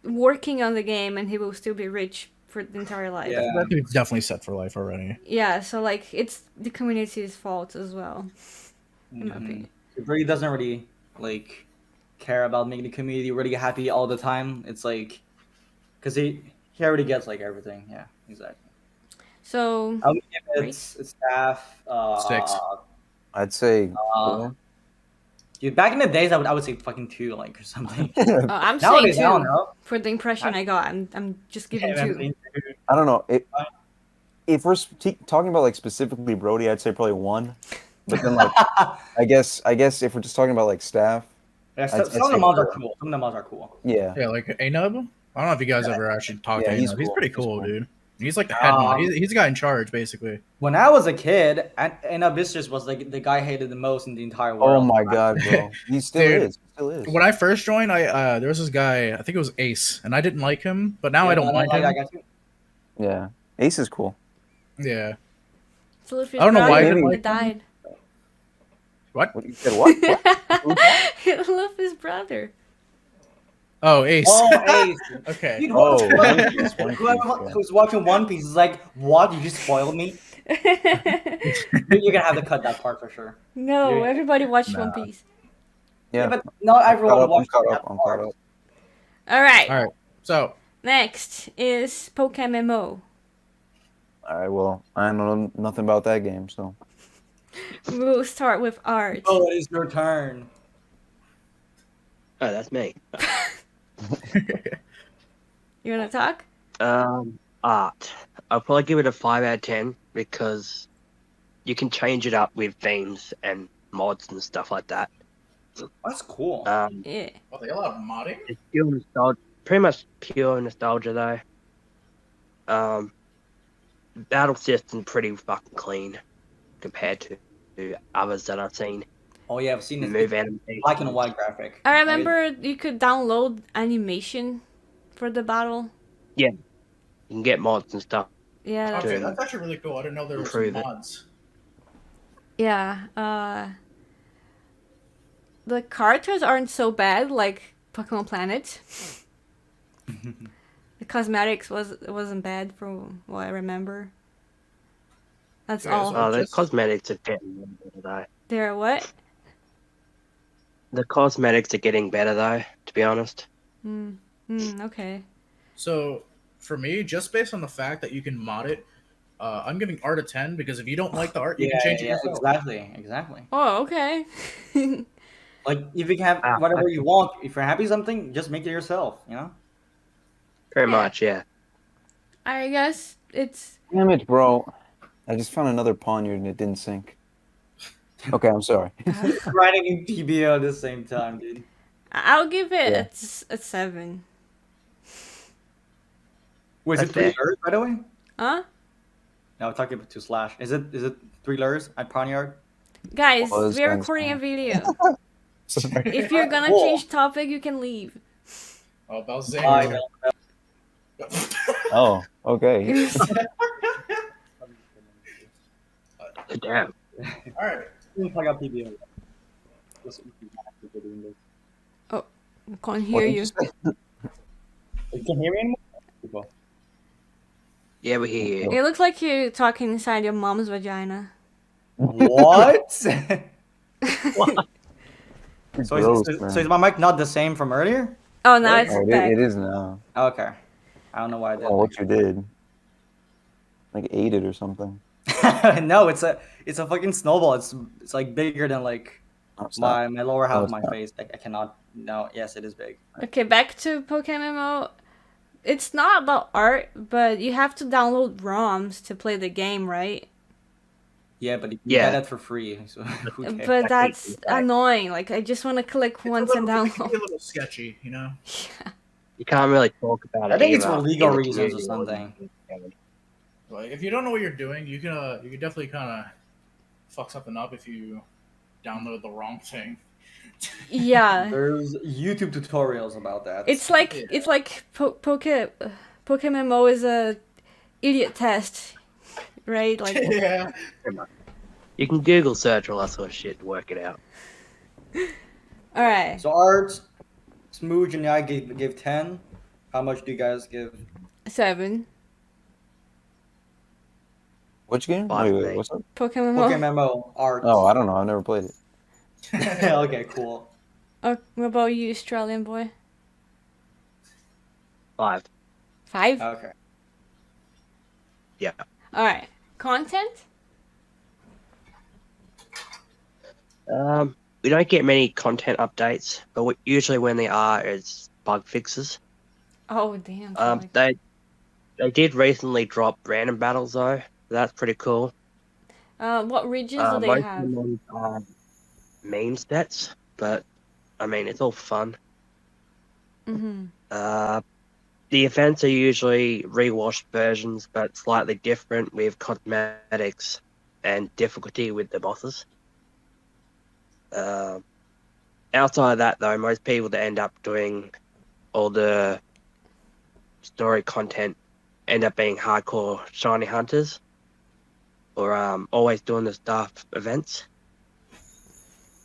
working on the game, and he will still be rich for the entire life. Yeah. That dude's definitely set for life already. Yeah, so like it's the community's fault as well, in my opinion. Brady doesn't really like care about making the community really happy all the time. It's like because he already gets like everything. Yeah, exactly. So I would give its staff 6. I'd say. Dude, back in the days, I would say fucking 2, like or something. I'm saying Nowadays, I don't 2 know. for the impression I got. I'm just giving 2. I don't know. If we're talking about like specifically Brody, I'd say probably 1. But then like I guess if we're just talking about like staff, Yeah, I'd some of say the mods are 4. cool. Some of the mods are cool. Yeah. Yeah, like Anub. I don't know if you guys ever actually talked to Yeah, Anub. he's He's cool. pretty He's cool, cool. dude. He's like the head mod. He's the guy in charge, basically. When I was a kid, and Abyssus was like the guy I hated the most in the entire Oh world. my god, bro. He still Dude, is. He still is. When I first joined, there was this guy. I think it was Ace, and I didn't like him, but now I don't mind him. I got you. Yeah. Ace is cool. Yeah. So if I don't know why I he didn't like died. What? What you said? What? He loved his brother. Oh, Ace. Oh, Ace. Okay. Dude, Oh, whoever One Piece, who's watching One Piece is like, what? You just spoiled me? You're gonna have to cut that part for sure. No, Yeah. everybody watched Nah. One Piece. Yeah. But not everyone watched I'm that caught part. up. All right. All right. So, Next is PokeMMO. All right. Well, I know nothing about that game, so. We'll start with art. Oh, it is your turn. Oh, that's me. You wanna talk? Art. I'll probably give it a 5 out of 10 because you can change it up with themes and mods and stuff like that. That's cool. Yeah. Oh, they allow modding? It's pure nostalgia, pretty much pure nostalgia though. Battle system pretty fucking clean compared to others that I've seen. Oh yeah, I've seen it. Move animation. Black and white graphic. I remember you could download animation for the battle. You can get mods and stuff. Yeah, Okay, to that's actually really cool. I didn't know there were some improve it. mods. yeah. The characters aren't so bad like Pokemon Planet. The cosmetics wasn't bad from what I remember. That's Yeah, all. so- The just- cosmetics are getting better though. They're what? The cosmetics are getting better though, to be honest. Okay. So, for me, just based on the fact that you can mod it, I'm giving art a 10 because if you don't like the art, you can change it yourself. Exactly. Oh, okay. Like if you can have whatever you want, if you're happy with something, just make it yourself. You know. Very much, yeah. I guess it's Damn it, bro. I just found another pawn here and it didn't sync. Okay, I'm sorry. Writing in PBO at the same time, dude. I'll give it Yeah. a 7. Wait, is That's it 3 fair. lures, by the way? Huh? No, we're talking about 2 slash. Is it 3 lures at Ponyard? Guys, Well, this we're guy's recording a fine. video. Sorry. If you're gonna Cool. change topic, you can leave. Oh, Balzan. I know. Oh, okay. Damn. Alright. Talk about PBO. Can't What hear did you. say? You can hear me anymore? Yeah, we hear you. It looks like you're talking inside your mom's vagina. What? What? So Gross, is man. my mic not the same from earlier? Oh, now What? it's Oh, back. it is now. Okay. I don't know why I did. Oh, what you did. Like ate it or something. No, it's a fucking snowball. It's like bigger than like Oh, stop. my lower half No, of my it's not. face. I cannot. No, yes, it is big. Okay, back to PokeMMO. It's not about art, but you have to download ROMs to play the game, right? Yeah, but you can Yeah. get it for free. So who cares? But that's Exactly. annoying. Like, I just want to click once and It can be a download. little sketchy, you know? You can't really talk about it. I think it's either for legal in the reasons or community. something. Like, if you don't know what you're doing, you can definitely kind of fuck something up if you download the wrong thing. Yeah. There's YouTube tutorials about that. It's like PokeMMO is a idiot test, right? Like, Yeah. You can Google search all that sort of shit to work it out. all right. So Art, Smooge, and I gave 10. How much do you guys give? 7. Which game? Five, Wait, mate. what's up? PokeMMO. PokeMMO Art. Oh, I don't know. I've never played it. Okay, cool. Oh, what about you, Australian boy? 5. 5? Okay. Yeah. All right. Content? We don't get many content updates, but usually when they are, it's bug fixes. Oh, damn. so like- They did recently drop random battles though. So that's pretty cool. what regions do they Most have? of them are meme stats, but I mean it's all fun. Mm-hmm. The events are usually rewashed versions, but slightly different with cosmetics and difficulty with the bosses. Outside of that, though, most people that end up doing all the story content end up being hardcore shiny hunters or always doing the staff events.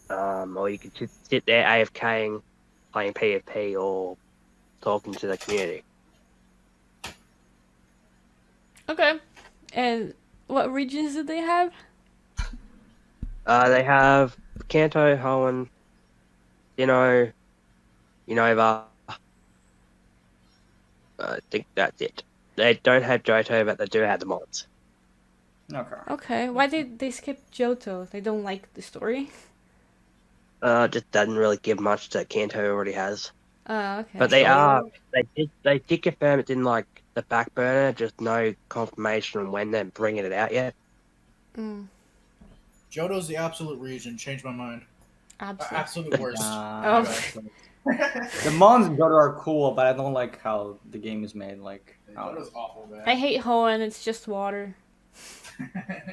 Or you can just sit there AFKing, playing PvP or talking to the community. Okay. And what regions do they have? They have Kanto, Hoenn, Unova. I think that's it. They don't have Johto, but they do have the mods. Okay. Okay. Why did they skip Johto? They don't like the story? Just doesn't really give much that Kanto already has. Okay. But they did confirm it's in like the back burner, just no confirmation on when they're bringing it out yet. Mm. Johto's the absolute region. Changed my mind. Absolutely. Absolute worst. Nah, Oh. the mons in Johto are cool, but I don't like how the game is made. Like, Johto's awful, man. I hate Hoenn. It's just water.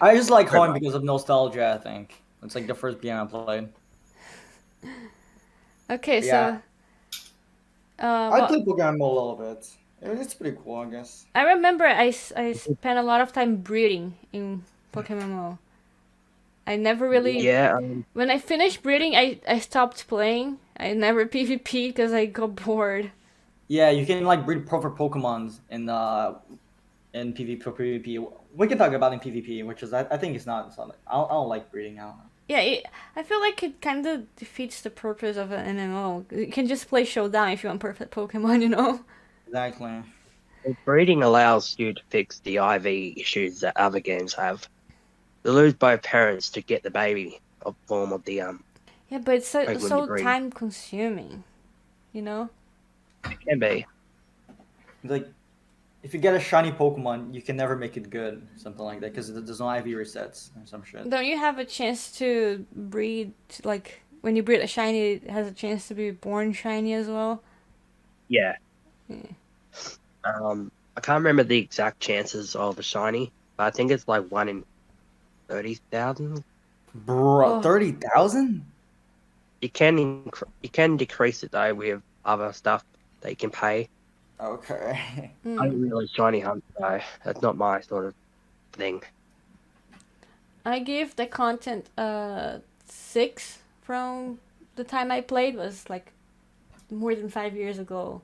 I just like Hoenn because of nostalgia. I think it's like the first game I played. Okay, Yeah. I well, played Pokémon a little bit. It's pretty cool, I guess. I remember I spent a lot of time breeding in PokeMMO. I never really. Yeah, When I finished breeding, I stopped playing. I never PvP because I got bored. Yeah, you can like breed proper Pokemons in PvP. We can talk about in PvP, which is I think it's not I don't like breeding. I don't know. Yeah, I feel like it kind of defeats the purpose of an MMO. You can just play Showdown if you want perfect Pokemon, you know? Exactly. breeding allows you to fix the IV issues that other games have. They lose both parents to get the baby of form of the Yeah, but it's Like when you so breed. time consuming, you know? It can be. Like, if you get a shiny Pokemon, you can never make it good, something like that, because there's no IV resets or some shit. Don't you have a chance to breed, like, when you breed a shiny, it has a chance to be born shiny as well? Yeah. Yeah. I can't remember the exact chances of a shiny, but I think it's like 1 in 30,000. Bro, Oh. 30,000? You can decrease it though with other stuff that you can pay. Okay. I don't really shiny hunt though. That's not my sort of thing. I give the content 6 from the time I played was like more than 5 years ago.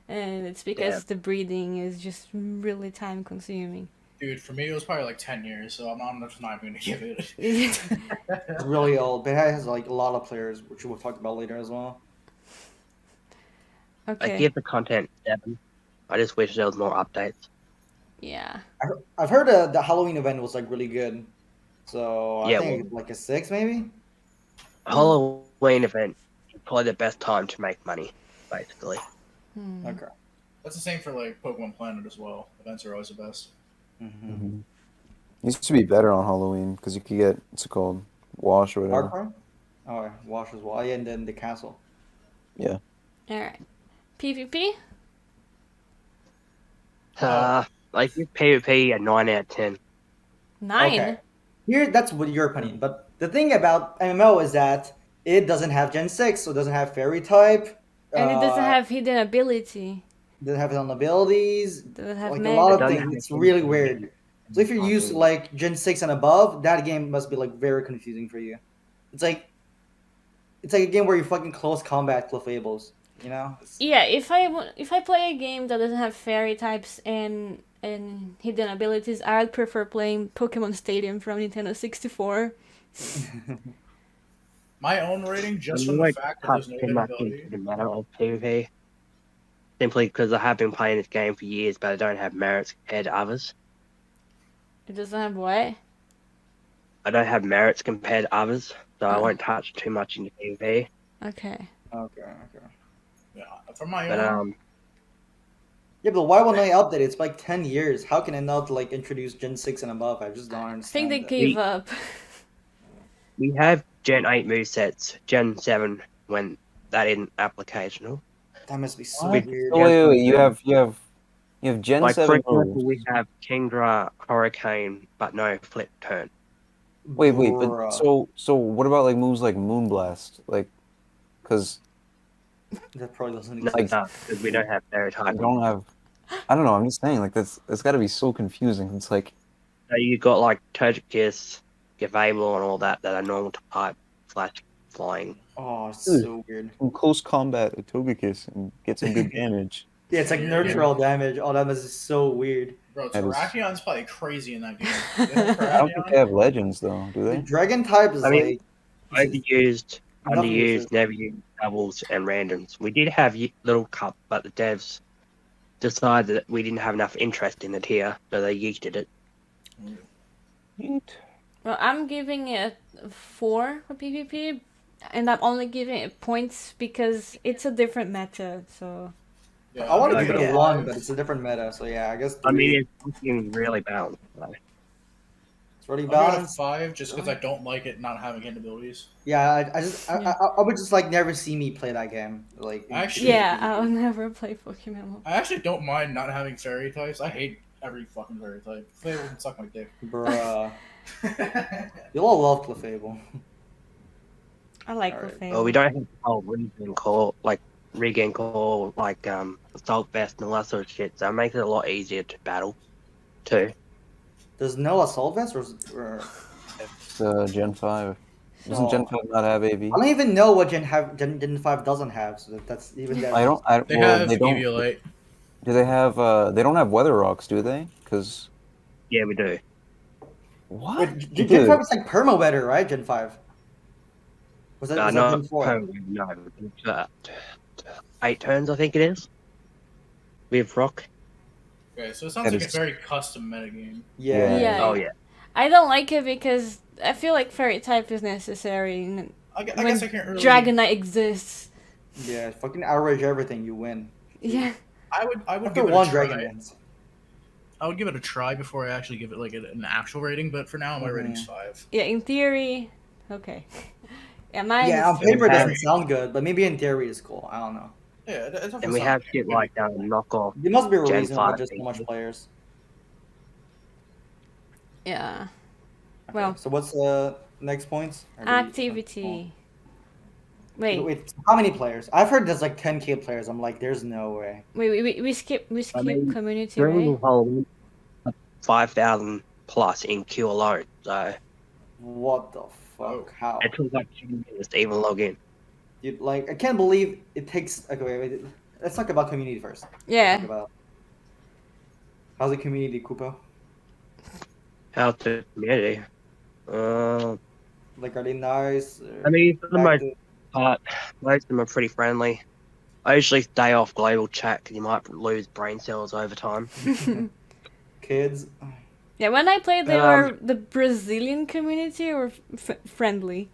And it's because the breeding is just really time consuming. Dude, for me it was probably like 10 years, so I'm just not even gonna give it. It's really old, but it has like a lot of players, which we'll talk about later as well. Okay. I give the content 7. I just wish there was more updates. Yeah. I've heard the Halloween event was like really good, so I Yeah, think it's like a 6 maybe. Halloween event is probably the best time to make money, basically. Okay. That's the same for like Pokemon Planet as well. Events are always the best. Mm-hmm. Used to be better on Halloween because you could get what's it called, wash or whatever. Dark Oh, yeah. Wash as well. Yeah, and then the castle. Yeah. Alright. PvP? I give PvP a 9 out of 10. 9? Okay. Here, that's what your opinion. But the thing about MMO is that it doesn't have Gen 6, so it doesn't have Fairy type. And it doesn't have hidden ability. Doesn't have its own abilities. Doesn't have Like a mega. lot It of doesn't things. have It's any really ability. weird. So if you're used to like Gen 6 and above, that game must be like very confusing for you. It's like a game where you fucking close combat Clefables, you know? Yeah, if I play a game that doesn't have fairy types and hidden abilities, I would prefer playing Pokemon Stadium from Nintendo 64. My own rating, just I from the won't fact that touch there's no too hidden much ability. into the matter of PvP. Simply because I have been playing this game for years, but I don't have merits compared to others. It doesn't have what? I don't have merits compared to others, so I Oh. won't touch too much into PvP. Okay. Okay. Yeah, for my But own. Yeah, but why won't they update it? It's like 10 years. How can it not like introduce Gen 6 and above? I just don't I understand. think they that. gave up. We have Gen 8 movesets, Gen 7 when that isn't applicational. That must be so What? weird. Oh, wait. You have Gen Like, for 7 example, moves. we have Kingdra, Hurricane, but no Flip Turn. Wait, but Bruh. so what about like moves like Moonblast? Like, because That probably doesn't No, exist. because we don't have fairy I type. don't have. I don't know. I'm just saying, like that's got to be so confusing. It's like So you got like Togekiss, Gavable, and all that are normal type / flying. Oh, it's Dude. so weird. in close combat a Togekiss and get some good damage. Yeah, it's like neutral damage. Oh, that must be so weird. Bro, That is- Terrakion's probably crazy in that game. They have I don't think Terrakion? they have legends though, do The they? dragon type is I mean, like Overused, Nothing underused, exists. never used doubles and randoms. We did have Little Cup, but the devs decided that we didn't have enough interest in it here, so they yeeted it. Yeet. Well, I'm giving it 4 for PvP, and I'm only giving it points because it's a different meta. So Yeah, I want to I'm give gonna it a go 1, five. but it's a different meta. So yeah, I guess I mean, 3. it's looking really balanced. Though. It's really I'll give it a balanced. 5 just because I don't like it not having hidden abilities. Yeah, I just Yeah. I would just like never see me play that game. Like Actually- Yeah, I'll never play PokeMMO. I actually don't mind not having fairy types. I hate every fucking fairy type. Fable can suck my dick. bruh, you'll all love Clefable. I like Alright. Clefable. Well, we don't have the whole regain call, assault vest and all that sort of shit. So it makes it a lot easier to battle, too. There's no assault vest or It's Gen 5. Doesn't Oh. Gen 5 not have AV? I don't even know what Gen 5 doesn't have. So that's even better. I don't. They well, have they don't. Eviolite. Do they have? They don't have weather rocks, do they? Because Yeah, we do. what? Wait, Gen 5 is like perma weather, right? Gen 5. Was that Not Gen 4? no. 8 turns, I think it is. With rock. Okay, so it sounds That like is- a very custom metagame. Yeah. Yeah. Oh yeah. I don't like it because I feel like fairy type is necessary I when guess I can't really. Dragonite exists. Yeah, fucking average everything, you win. Yeah. I would After give it one a try. dragon wins. I would give it a try before I actually give it like an actual rating. But for now, my Mhm. rating's 5. Yeah, in theory, okay. Yeah, mine Yeah, on is... paper it have- doesn't sound good, but maybe in theory it's cool. I don't know. Yeah, it definitely And we sounds have like shit it could like be cool. knockoff. There must be a Gen reason for 5 just so much thing. players. Yeah. Okay, Well, so what's next points? Or do we- activity. Wait, Wait, how many players? I've heard there's like 10K players. I'm like, there's no way. we skip mean, community, During the right? whole 5,000 plus in queue alone. So What the fuck? Oh. How? it took like 2 minutes to even log in. Dude, like, I can't believe it takes. Okay, wait. Let's talk about community first. Talk Yeah. about how's the community, Kupo? How to community? Like, are they nice? Or I mean, for the most active? part, most of them are pretty friendly. I usually stay off global chat because you might lose brain cells over time. Kids. Yeah, when I played, they Um, were the Brazilian community or friendly.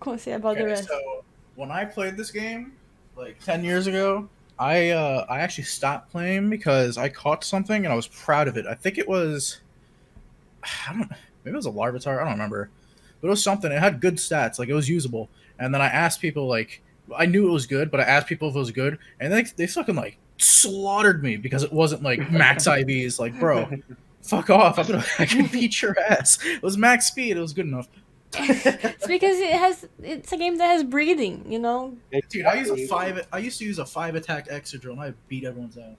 Can't say about the Okay, rest. so when I played this game, like 10 years ago, I actually stopped playing because I caught something and I was proud of it. I think it was, maybe it was a Larvitar. I don't remember, but it was something. It had good stats, like it was usable. And then I asked people, like, I knew it was good, but I asked people if it was good, and they fucking like slaughtered me because it wasn't like max IVs. Like, bro, fuck off! I can beat your ass. It was max speed. It was good enough. It's because it's a game that has breathing, you know? Dude, I used to use a 5 attack Exegil and I beat everyone's out.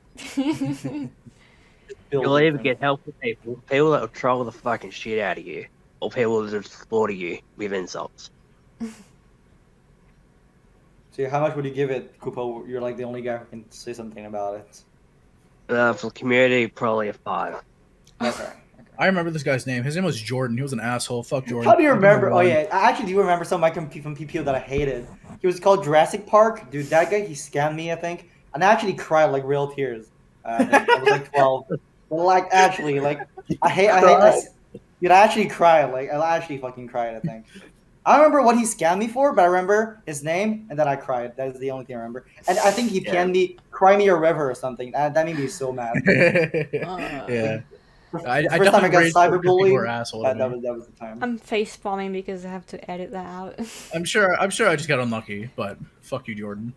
You'll either get help with people that will troll the fucking shit out of you, or people that will just slaughter you with insults. So how much would you give it, Kupo? You're like the only guy who can say something about it. For the community, probably a 5. Okay. I remember this guy's name. His name was Jordan. He was an asshole. Fuck Jordan. How do you Fuck remember? number Oh one. yeah, I actually do remember some of my from PPO that I hated. He was called Jurassic Park. Dude, that guy, he scammed me, I think, and I actually cried like real tears. I was like 12. But like actually, like I hate. Dude, I actually cried. Like I actually fucking cried. I think. I don't remember what he scammed me for, but I remember his name and then I cried. That is the only thing I remember. And I think he PM'd me, "Cry me a river" or something. That made me so mad. Yeah. I First time I got definitely rage quit 'cause people were cyberbullied. asshole That to me. was the time. I'm face palming because I have to edit that out. I'm sure I just got unlucky, but fuck you, Jordan.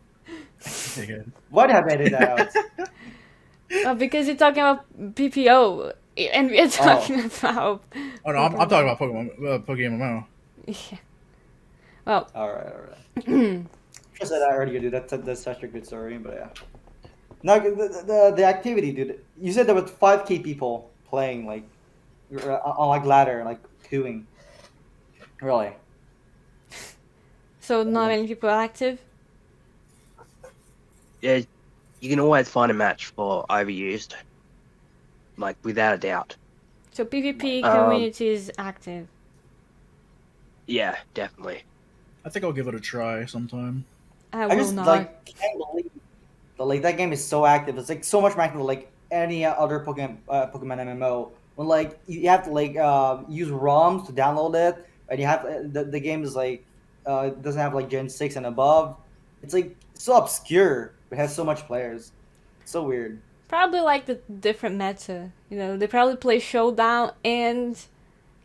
Dickhead. Why did I edit that out? Because you're talking about PPO, and we're talking about... Oh no, I'm talking about PokeMMO. Yeah. Well, All right. Just said I already do. That's such a good story, but yeah. No, the activity, dude. You said there was 5K people playing like on like ladder, like queuing. Really? so not many people are active? Yeah, you can always find a match for overused, like without a doubt. So PvP community is active. Yeah, definitely. I think I'll give it a try sometime. I I will just not. like can't believe that like that game is so active. It's like so much more active than like any other Pokemon MMO. When like you have to like use ROMs to download it, and you have the game is like doesn't have like Gen 6 and above. It's like so obscure, but has so much players. So weird. Probably like the different meta. You know, they probably play Showdown and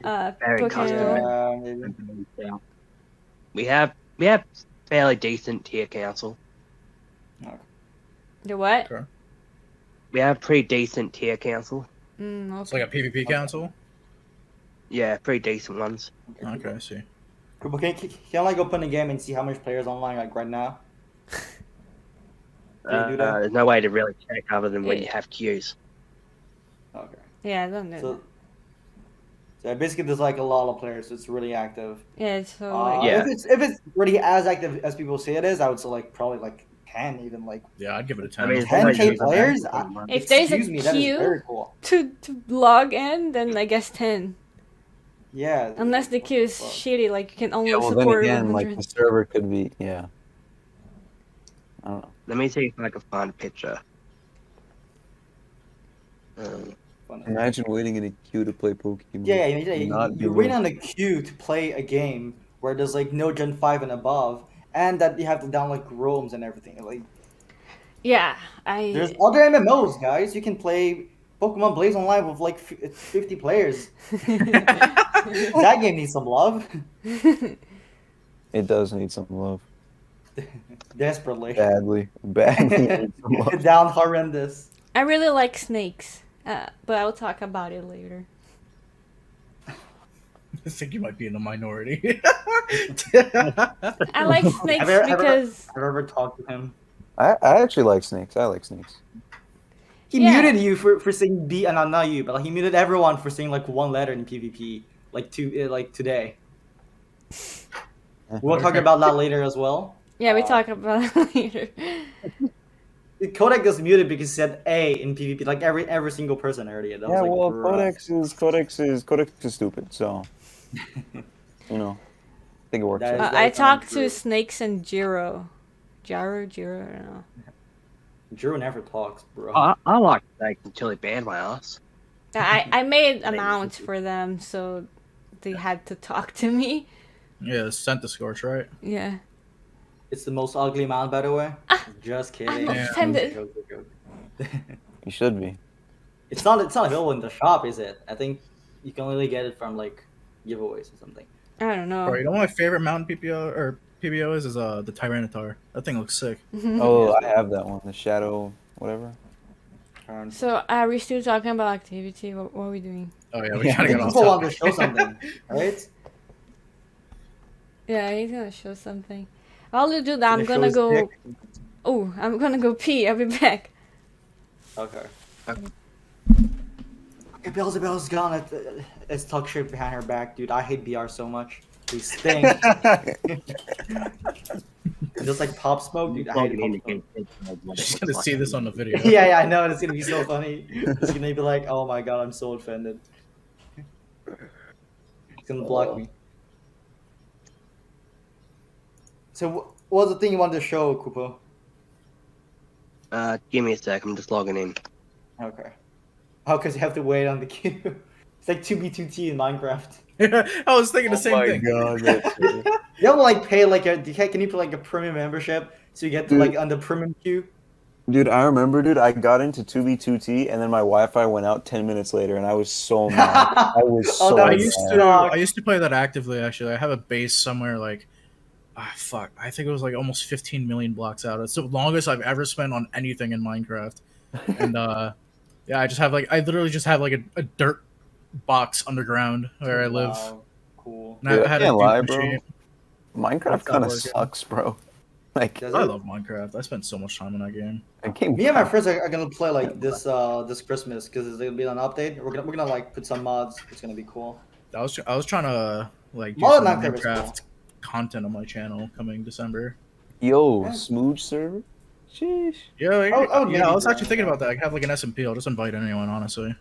Very custom. Pokemon. maybe. We have fairly decent tier council. The what? Okay. We have pretty decent tier council. Okay. It's like a PvP council. Yeah, pretty decent ones. Okay, I see. Kubo, can I like open the game and see how much players online like right now? Can you do that? There's no way to really check other than when you have queues. Okay. Yeah, I don't know. So basically, there's like a lot of players. So it's really active. Yeah, so Yeah. If it's really as active as people say it is, I would say like probably like 10, even like Yeah, I'd give it a 10. I mean, 10K players. if there's a Excuse me, that is queue very cool. to log in, then I guess 10. Yeah. Unless the queue is Well, shitty, like you can only Yeah, well, then support again, 100. like the server could be, yeah. I don't know. Let me see if I can find a picture. fun. Imagine waiting in a queue to play Pokemon. Yeah, Not you're be waiting moved. on the queue to play a game where there's like no Gen 5 and above, and that you have to download like ROMs and everything. Like, Yeah, there's I. other MMOs, guys. You can play Pokemon Blaze Online with like 50 players. That game needs some love. It does need some love. Desperately. Badly. Badly needs some love. Down horrendous. I really like snakes, but I'll talk about it later. I think you might be in the minority. I like snakes Have you because I've ever talked to him. I actually like snakes. I like snakes. He Yeah. muted you for saying B, and not you, but like, he muted everyone for saying like one letter in PvP, like today. We'll talk about that later as well. yeah, we talk about it later. Kodak was muted because he said A in PvP, like every single person heard it. That Yeah, was, like, well, rough. Codex is stupid. So, you know, I think it works. That out. is- I very talked true. to snakes and Jiro. Jiro, I don't know. Drew never talks, bro. I like snakes until he banned my ass. I made amounts for them, so they had to talk to me. Yeah, sent the scorch, right? Yeah. It's the most ugly mount, by the way. Just kidding. I'm Yeah. offended. Joke. You should be. It's not available in the shop, is it? I think you can only get it from like giveaways or something. I don't know. Bro, you know what my favorite mountain PBO is the Tyranitar. That thing looks sick. Oh, I have that one. The Shadow, whatever. So are we still talking about activity? What are we doing? Oh yeah, we Yeah, gotta I get think off people want topic. to show something, right? Yeah, he's gonna show something. While you do that, I'm Show gonna his go. dick? Oh, I'm gonna go pee. I'll be back. Okay. Okay, Beelzebub's gone. It's talk shit behind her back, dude. I hate BR so much. They stink. Just like Pop Smoke, dude. I hate Pop Smoke. Just gonna see this on the video. Yeah, I know. It's gonna be so funny. It's gonna be like, oh my god, I'm so offended. It's gonna block me. So, what was the thing you wanted to show, Kupo? Give me a sec. I'm just logging in. Okay. Oh, because you have to wait on the queue. It's like 2B2T in Minecraft. I was thinking the same my thing. God, that's silly. You have to like pay like can you put like a premium membership so you get to Dude. like on the premium queue? Dude, I remember, dude, I got into 2B2T and then my Wi-Fi went out 10 minutes later and I was so mad. I was Oh, so that I was used mad. to Suck. I used to play that actively actually. I have a base somewhere like fuck. I think it was like almost 15 million blocks out. It's the longest I've ever spent on anything in Minecraft. And yeah, I literally just have like a dirt box underground where I live. Wow, cool. And Dude, I had I can't lie, duplicate. bro. Minecraft That's kind not of working. sucks, bro. Like, Does I it? love Minecraft. I spent so much time in that game. I came. Me and my friends are gonna play like this Christmas because there'll be an update. We're gonna like put some mods. It's gonna be cool. I was trying to like do Modern some Minecraft is Minecraft content on my channel coming December. Yo, Yeah. Smooch server? Sheesh. Yeah, Oh, maybe I was join, actually thinking yeah. about that. I could have like an SMP. I'll just invite anyone, honestly.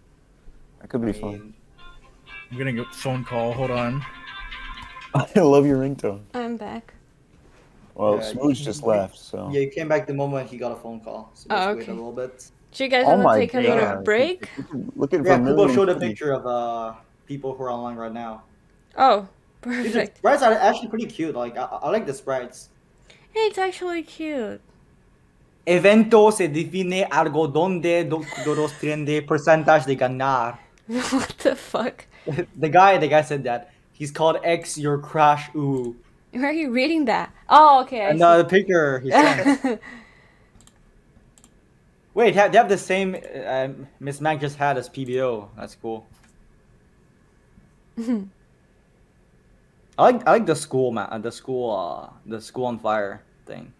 That could be I fun. mean, I'm getting a phone call. Hold on. I love your ringtone. I'm back. Well, Yeah, Smooch just left, so. yeah, he came back the moment he got a phone call. So Oh, just wait okay. a little bit. Do you guys Oh want to my take a little God. break? Looking Yeah, for Kubo million showed a kitties. picture of people who are online right now. Oh, Dude, the perfect. sprites are actually pretty cute. Like I like the sprites. Hey, it's actually cute. Evento se define algo donde corresponde porcentaje de ganar. What the fuck? The guy said that he's called X your crush. Ooh, Where are you reading that? Oh, okay. I and see. the picture he sent. Wait, they have the same Miss Mac just had as PBO. That's cool. I like the school the school on fire thing.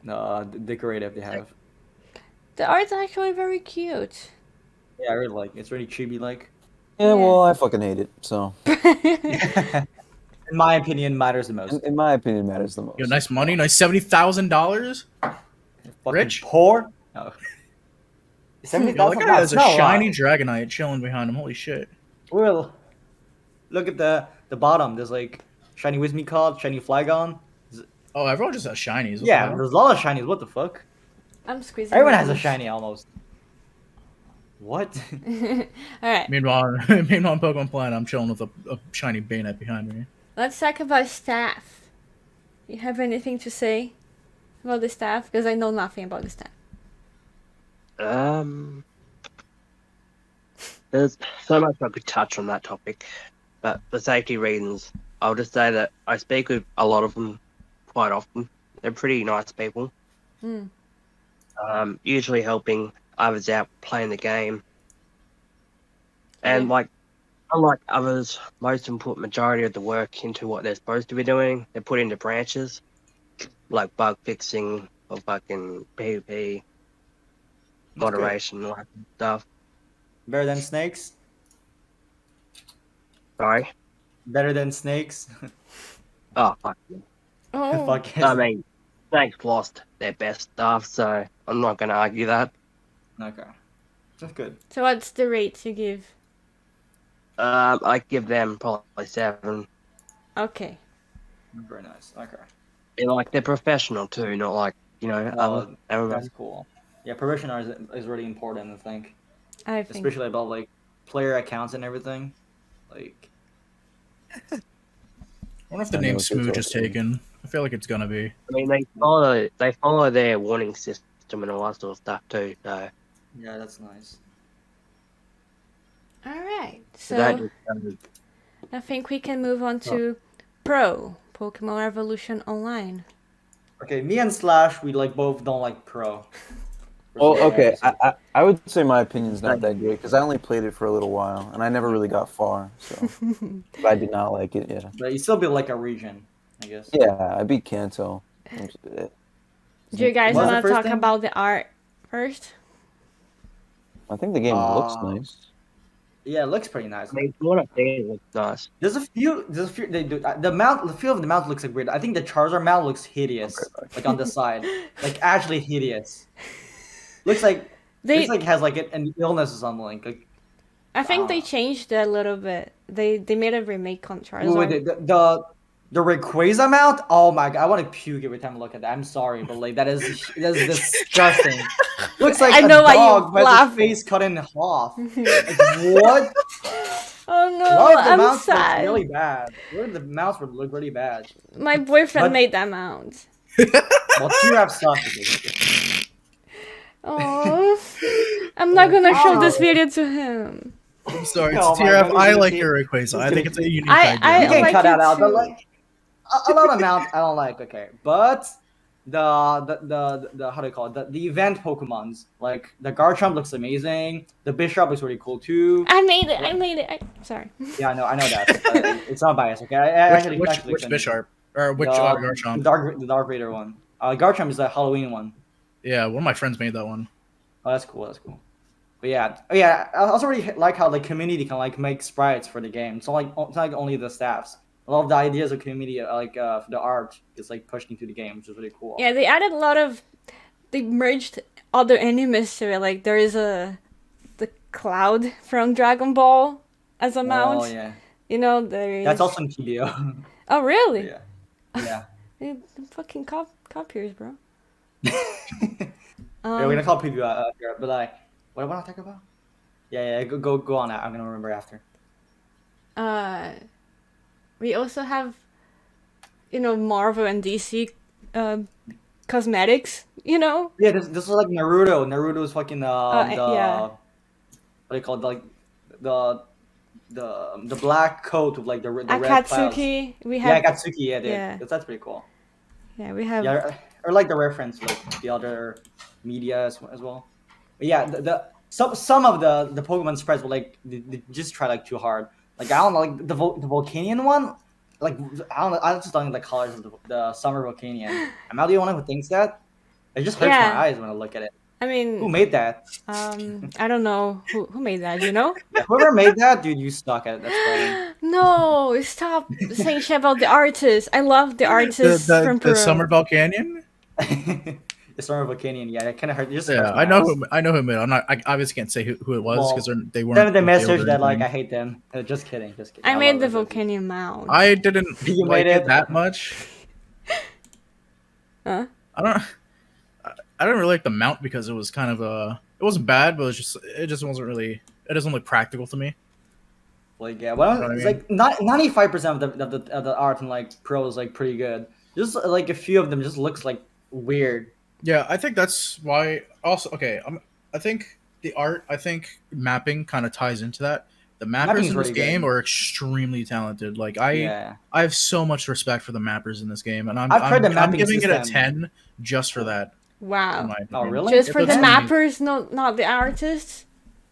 The decorative they have. The art's actually very cute. Yeah, I really like it. It's really chibi like. Yeah, well, I fucking hate it. So, In my opinion, matters the most. in my opinion, matters the most. Yo, nice money, nice $70,000. Fucking Rich? poor. No. Yo, 70,000 that guy has a that's not shiny lot. Dragonite chilling behind him. Holy shit! Well, look at the bottom. There's like shiny Whimsicott, shiny Flygon. Oh, everyone just has shinies. What the Yeah, hell? there's a lot of shinies. What the fuck? I'm squeezing. Everyone my has a knees. shiny almost. What? All right, Meanwhile, in Pokemon Planet, I'm chilling with a shiny Bayonet behind me. let's talk about staff. You have anything to say about the staff? Because I know nothing about the staff. There's so much I could touch on that topic, but for safety reasons, I'll just say that I speak with a lot of them quite often. They're pretty nice people. Hmm. Usually helping others out playing the game. And like, unlike others, most of them put majority of the work into what they're supposed to be doing. They put into branches, like bug fixing or fucking PvP, moderation, all that stuff. Better than snakes? Sorry. Better than snakes? Oh, fuck. Oh, Fuck yes. I mean, Snakes lost their best stuff, so I'm not going to argue that. Okay. That's good. so what's the rate you give? I give them probably 7. Okay. Very nice. Okay. They're professional too, not like, Well, everybody. that's cool. Yeah, professional is really important, I think. I think. Especially about like player accounts and everything. Like I wonder if the I name know, it's Smooch is awesome. taken. I feel like it's gonna be. I mean, they follow their warning system and all that sort of stuff too, so yeah, that's nice. All right. that So just, I think we can move on to Pro Pokemon Evolution Online. Okay, me and Slash, we like both don't like Pro. Oh, okay. I would say my opinion's not that great because I only played it for a little while and I never really got far. So but I did not like it. Yeah. But you still be like a region, I guess. Yeah, I beat Kanto. Do you guys What's the want to first talk thing? about the art first? I think the game looks Uh, nice. Yeah, it looks pretty nice. I mean, what I think looks nice. There's a few. They do the feel of the mount looks like weird. I think the Charizard mount looks hideous, like on the side, like actually hideous. Looks like has like an illness or something. Like I think they changed it a little bit. They made a remake on Charizard. wait, the Rayquaza mount. Oh my god, I want to puke every time I look at that. I'm sorry, but like that is disgusting. Looks like I know a why you dog with laugh. his face cut in half. Like, what? Oh A no, lot of the I'm mounts look sad. really bad. A lot of the mounts would look really bad. My boyfriend But- made that mount. Well, T-Rap sucks. Oh, I'm not gonna show this video to him. I'm sorry, Oh my TRF. God, I he's like gonna your Rayquaza. I think it's a unique I idea. You can like cut it that out, but too. like a lot of mounts I don't like. Okay, but the how do you call it? The event Pokemons like the Garchomp looks amazing. The Bishop looks really cool too. I made it. Sorry. Yeah, I know that. It's not biased. Okay, I actually Which sent it. Bisharp? Or which The Garchomp? the Dark Vader one. Garchomp is the Halloween one. Yeah, one of my friends made that one. Oh, that's cool. That's cool. But yeah. I also really like how the community can like make sprites for the game. It's not like only the staffs. A lot of the ideas of community, like for the art, is like pushed into the game, which is really cool. Yeah, they added a lot of. They merged other animes to it. Like there is the Cloud from Dragon Ball as a mount. Oh yeah. You know there is. That's also in TBO. Oh really? Yeah. Yeah. They're fucking copiers, bro. Yeah, we're gonna call preview after, but like, what do I want to talk about? Yeah. Go on. I'm gonna remember after. We also have, Marvel and DC cosmetics. Yeah, this is like Naruto. Naruto's fucking yeah. what do you call it? Like the black coat with like the red clouds. Akatsuki. We Yeah, have. Akatsuki. Yeah, dude. Yeah. That's pretty cool. Yeah, we have. Yeah, or like the reference, like the other media as well. But yeah, some of the Pokemon spreads were like they just try like too hard. Like I don't know, like the Volcanion one. Like I don't know, I just don't like the colors of the Summer Volcanion. Am I the only one who thinks that? It just hurts Yeah. my eyes when I look at it. I mean, Who made that? I don't know who made that. You know? Yeah, whoever made that, dude, you suck at that spelling. No, stop saying shit about the artist. I love the artist from Peru. The Summer Volcanion. The Summer Volcanion, yeah, it kind of hurt. It just Yeah, hurts my I know eyes. I know who made it. I obviously can't say who it was Well, because they weren't. Send the revealed message or that like anything. I hate them. Just kidding, just kidding. I made the love it. Volcanion Mound. I didn't You like made it it? that much. Huh? I didn't really like the mount because it was kind of it wasn't bad, but it just wasn't really. It doesn't look practical to me. Like yeah, well, You know what I it's mean? like 95% of the art in like Pro is like pretty good. Just like a few of them just looks like weird. Yeah, I think that's why. Also, okay, I think the art, I think mapping kind of ties into that. The mappers Mapping's in this really game good. are extremely talented. Like Yeah, I have so much respect for the mappers in this game, and I've heard the I'm mapping giving it a system. 10 just for that. In Wow. my Oh, opinion. really? Just It for the looks amazing. mappers, not the artists.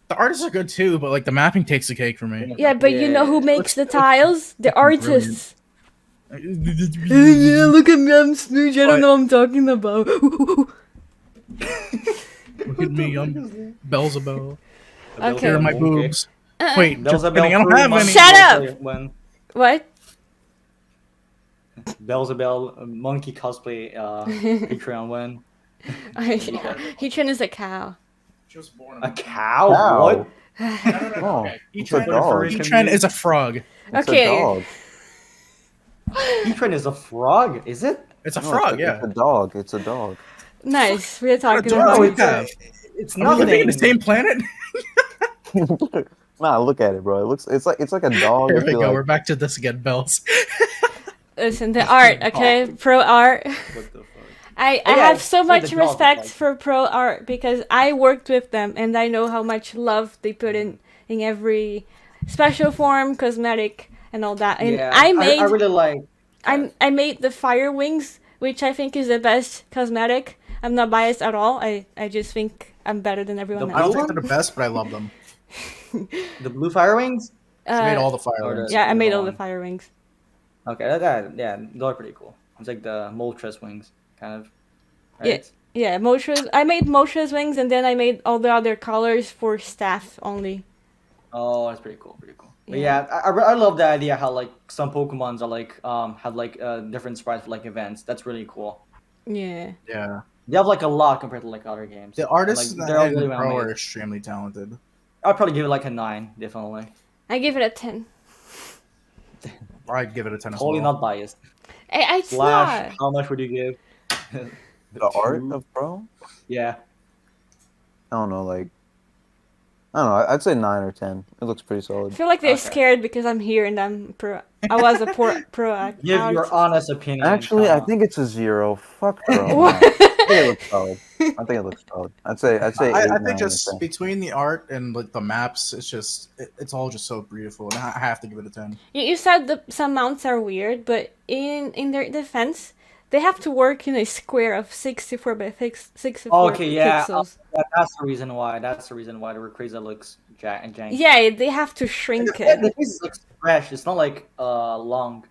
The artists are good too, but like the mapping takes the cake for me. Yeah, but you know who Yeah, makes the looks- tiles? The brilliant. artists. Look Yeah, look at me, I'm Snooge. I don't know what I'm talking about. at me, I'm Beelzebub. Okay. Here are my boobs. Wait, just Beelzebub kidding, I don't threw have money any. Shut up! When What? Beelzebub monkey cosplay Patreon when Heatran is a cow. She was born a cow. Cow. What? Oh, Okay. it's a dog. furry Heatran is a frog. It's Okay. a dog. Heatran is a frog. Is it? It's a No, frog, it's yeah. a dog. It's a dog. Nice. We're talking What about do No, we it. have? It's Are we living nothing. in the same planet? Nah, look at it, bro. It looks. It's like a dog. Here with we the, go. like- We're back to this again, Bells. Listen, the art, okay? Pro art. What the fuck? I Yeah, have so it's like much the dog, respect like- for pro art because I worked with them and I know how much love they put in every special form, cosmetic, and all that. And Yeah, I made I really like. I made the fire wings, which I think is the best cosmetic. I'm not biased at all. I just think I'm better than everyone The I don't else. blue think they're the best, but I love them. The blue fire wings. She made all Uh, the fireworks. yeah, I made all one. the fire wings. Okay, yeah, those are pretty cool. It's like the Moltres wings, kind of. Yeah. Right? Yeah, Motra's. I made Motra's wings, and then I made all the other colors for staff only. Oh, that's pretty cool. Pretty cool. But Yeah. yeah, I love the idea how like some Pokemons are like have like different sprites for like events. That's really cool. Yeah. Yeah. They have like a lot compared to like other games. The artists Like, they're all in really well Pro made. are extremely talented. I'd probably give it like a 9, definitely. I give it a 10. I'd give it a 10 as Totally well. not biased. It's Slash, not. how much would you give? the art two? of Pro. Yeah. I don't know. Like, I don't know. I'd say 9 or 10. It looks pretty I solid. feel like they're Okay. scared because I'm here and I'm pro. I was a pro. Give your honest opinion. Actually, come I on. think it's a 0. Fuck Pro. What? I think it looks solid. I think it looks solid. I'd say. I 8, think 9, just or 10. between the art and like the maps, it's all just so beautiful, and I have to give it a 10. You said some mounts are weird, but in their defense, they have to work in a square of 64 by 64 Okay, yeah. pixels. That's the reason why. That's the reason why the Rayquaza looks janky. Yeah, they have to shrink The it. face looks fresh. It's not like long.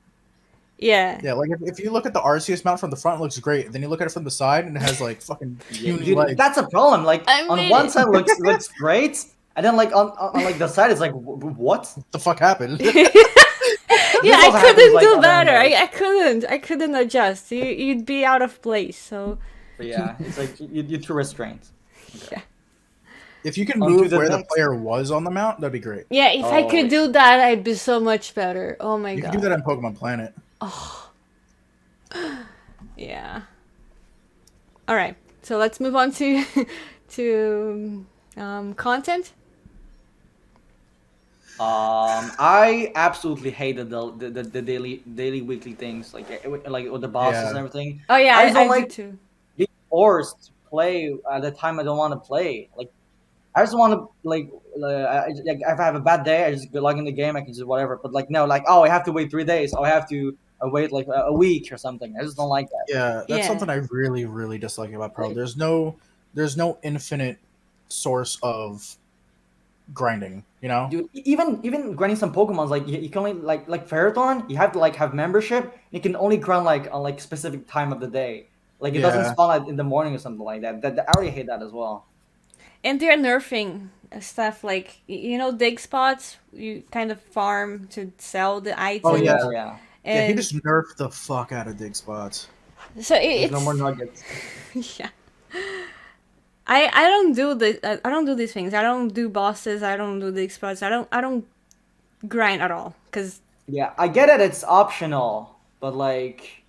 Yeah. Yeah, like if you look at the Arceus mount from the front, it looks great. Then you look at it from the side, and it has like fucking puny Dude, legs. that's a problem. Like I on mean- one side looks great, and then like on like the side it's like what? What the fuck happened? Yeah, This I also happens, couldn't like, do on better. MMOs. I couldn't adjust. You'd be out of place. So But yeah, it's like you're too restrained. If you can Onto move the where the next. player was on the mount, that'd be great. yeah, if I Oh, could wait. do that, I'd be so much better. Oh my You god. can do that on Pokemon Planet. Yeah. All right. So let's move on to to content. I absolutely hated the daily weekly things like with the bosses Yeah. and everything. Oh yeah, I just don't I do like- too. Being forced to play at the time I don't want to play. Like I just want to like if I have a bad day, I just go log in the game. I can just whatever. But like no, like oh, I have to wait 3 days. Oh, I have to wait like a week or something. I just don't like that. Yeah, that's Yeah. something I really, really dislike about Pro. There's no infinite source of grinding. You know? Dude, even grinding some Pokemons, like you can only like Ferrothorn, you have to like have membership. You can only grind like on like specific time of the day. Like it doesn't Yeah. spawn like in the morning or something like that. I already hate that as well. And they're nerfing stuff like dig spots. You kind of farm to sell the Oh items. yeah. Yeah. Yeah, he And just nerfed the fuck out of dig spots. so There's it's no more nuggets. yeah. I don't do I don't do these things. I don't do bosses. I don't do the spots. I don't grind at all because Yeah, I get it. It's optional, but like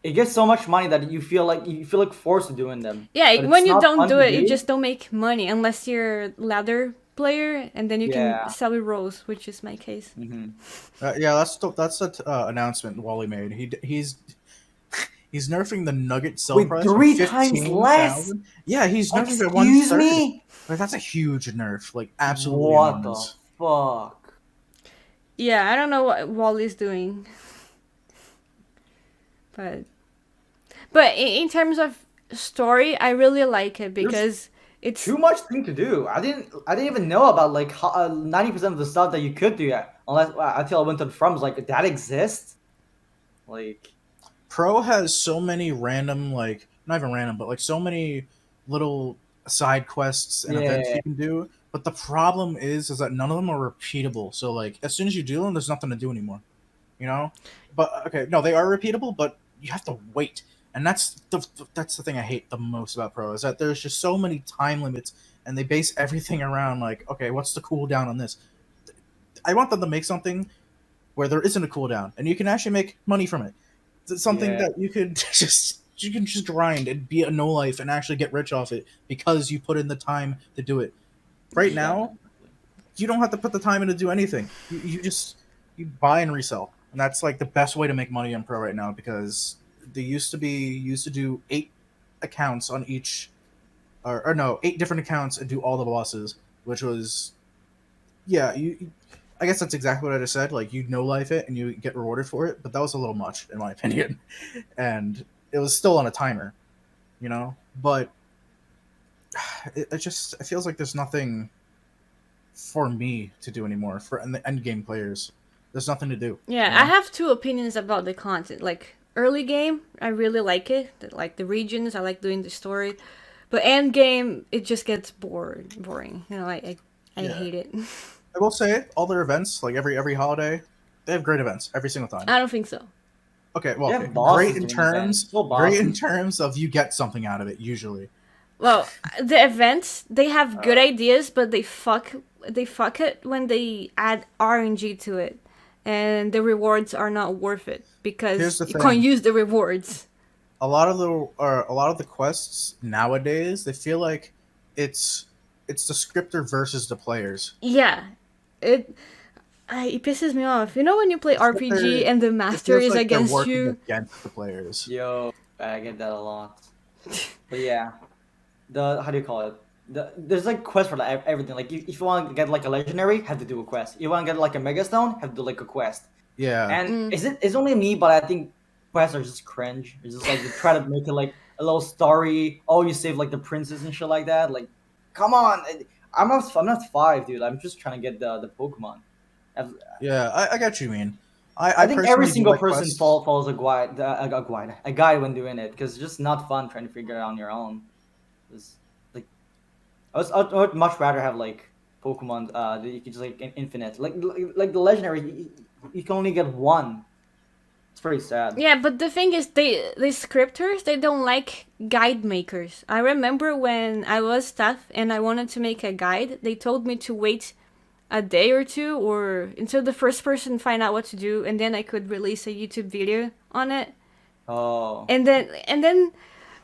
it gets so much money that you feel like forced to doing them. yeah, But it's when you not don't fun do to it, you do. just don't make money unless you're a ladder player, and then you can Yeah. sell your rolls, which is my case. Hmm. Yeah, that's the announcement Wally made. He's nerfing the nugget sell Wait, price from 3 times less? 15,000. Yeah, he's nerfing it Excuse 1/3. me? Like that's a huge nerf, like absolutely What the enormous. fuck? Yeah, I don't know what Wally's doing, but in terms of story, I really like it because it's Too much thing to do. I didn't even know about like 90% of the stuff that you could do unless until I went to the forums. Like that exists. Like Pro has so many random, like not even random, but like so many little side quests and events yeah, you can do. But the problem is that none of them are repeatable. So like as soon as you do them, there's nothing to do anymore. You know? But okay, no, they are repeatable, but you have to wait. And that's the thing I hate the most about Pro is that there's just so many time limits, and they base everything around like, okay, what's the cooldown on this? I want them to make something where there isn't a cooldown, and you can actually make money from it. It's something Yeah. that you can just grind and be a no life and actually get rich off it because you put in the time to do it. Right now, you don't have to put the time in to do anything. You buy and resell, and that's like the best way to make money on Pro right now because they used to do 8 accounts on each, or no, 8 different accounts and do all the bosses, which was yeah. I guess that's exactly what I just said. Like you no life it and you get rewarded for it, but that was a little much in my opinion, and it was still on a timer, you know. But it feels like there's nothing for me to do anymore for the end game players. There's nothing to do. yeah. you know? I have two opinions about the content. Like early game, I really like it. Like the regions, I like doing the story. But end game, it just gets boring. I Yeah. hate it. I will say all their events, like every holiday, they have great events every single time. I don't think so. Okay, well, They have okay, bosses great in doing events. terms, Full great in bosses. terms of you get something out of it usually. Well, the events they have good ideas, but they fuck it when they add RNG to it, and the rewards are not worth it because Here's the you thing. can't use the rewards. A lot of the quests nowadays, they feel like it's the scripter versus the players. Yeah, it it pisses me off. You know when you play It's like RPG they're- and the It master feels is like they're against working you. against the players. Yo, I get that a lot. But yeah, how do you call it? There's like quests for like everything. Like if you want to get like a legendary, have to do a quest. You want to get like a mega stone, have to do like a quest. Yeah, And it's only me, but I think quests are just cringe. It's just like you try to make it like a little story. Oh, you save like the princess and shit like that. Like, come on, I'm not 5, dude. I'm just trying to get the Pokemon. yeah, I got what you mean. I think every personally do single like person quests. follows a guide when doing it because it's just not fun trying to figure it out on your own. It's, like I would much rather have like Pokemon that you can just like infinite like the legendary you can only get one. It's pretty sad. Yeah, but the thing is, the scripters they don't like guide makers. I remember when I was staff and I wanted to make a guide, they told me to wait a day or two or until the first person find out what to do, and then I could release a YouTube video on it. Oh. And then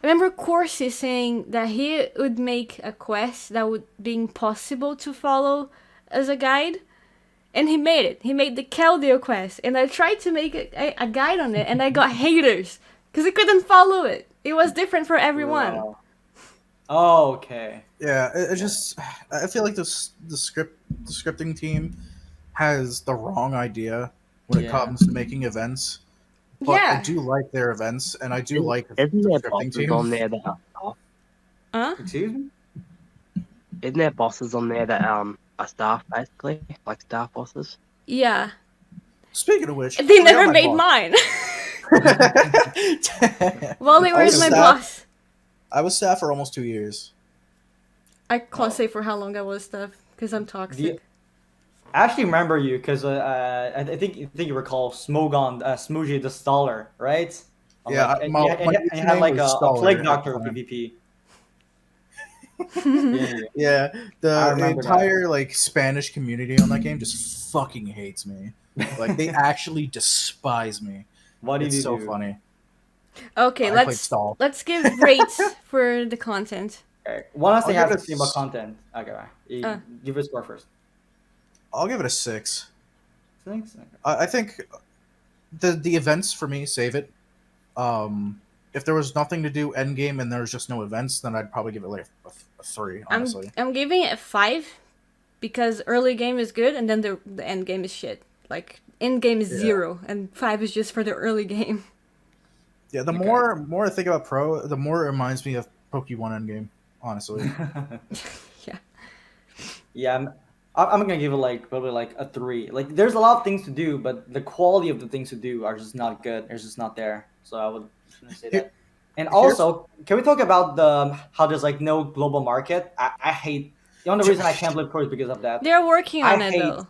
remember Corsi saying that he would make a quest that would be impossible to follow as a guide. And he made it. He made the Keldeo quest. And I tried to make a guide on it, and I got haters. Because I couldn't follow it. It was different for everyone. Wow. Oh, okay. Yeah, it just I feel like the scripting team has the wrong idea when it Yeah. comes to making events. But I Yeah. do like their events, and I do Isn't, like isn't the there scripting bosses team. on there that are staff? Huh? Excuse me. Isn't there bosses on there that are staff basically, like staff bosses? Yeah. Speaking of which, They I got never my made boss. mine. Wally, I where's was my staff. boss? I was staff for almost 2 years. I can't Oh. say for how long I was stuff because I'm toxic. I actually remember you because I think you recall Smogon, Smoogie the Staller, right? On Yeah, like and my you had username like was a plague Staller at doctor the time. PvP. Yeah, Yeah, I the remember entire like Spanish community on that game just fucking hates me. Like they actually despise me. What did It's you so do? funny. Okay, I played stall. let's give rates for the content. Okay. One last I'll thing I give have it to say a about s- content. Okay, Uh. give it a score first. I'll give it a 6. Thanks. Okay. I think the events for me save it. If there was nothing to do end game and there was just no events, then I'd probably give it like a 3. Honestly, I'm giving it a 5 because early game is good and then the end game is shit. Like end game is Yeah. 0 and 5 is just for the early game. yeah. The Okay. more I think about Pro, the more it reminds me of Pokémon Endgame. Honestly, Yeah. Yeah, I'm gonna give it like probably like a 3. Like there's a lot of things to do, but the quality of the things to do are just not good. It's just not there. So I would just gonna say Here- that. And here's- also, can we talk about the how there's like no global market? I hate the only reason I can't play Pro is because of that. They're working on I it hate though.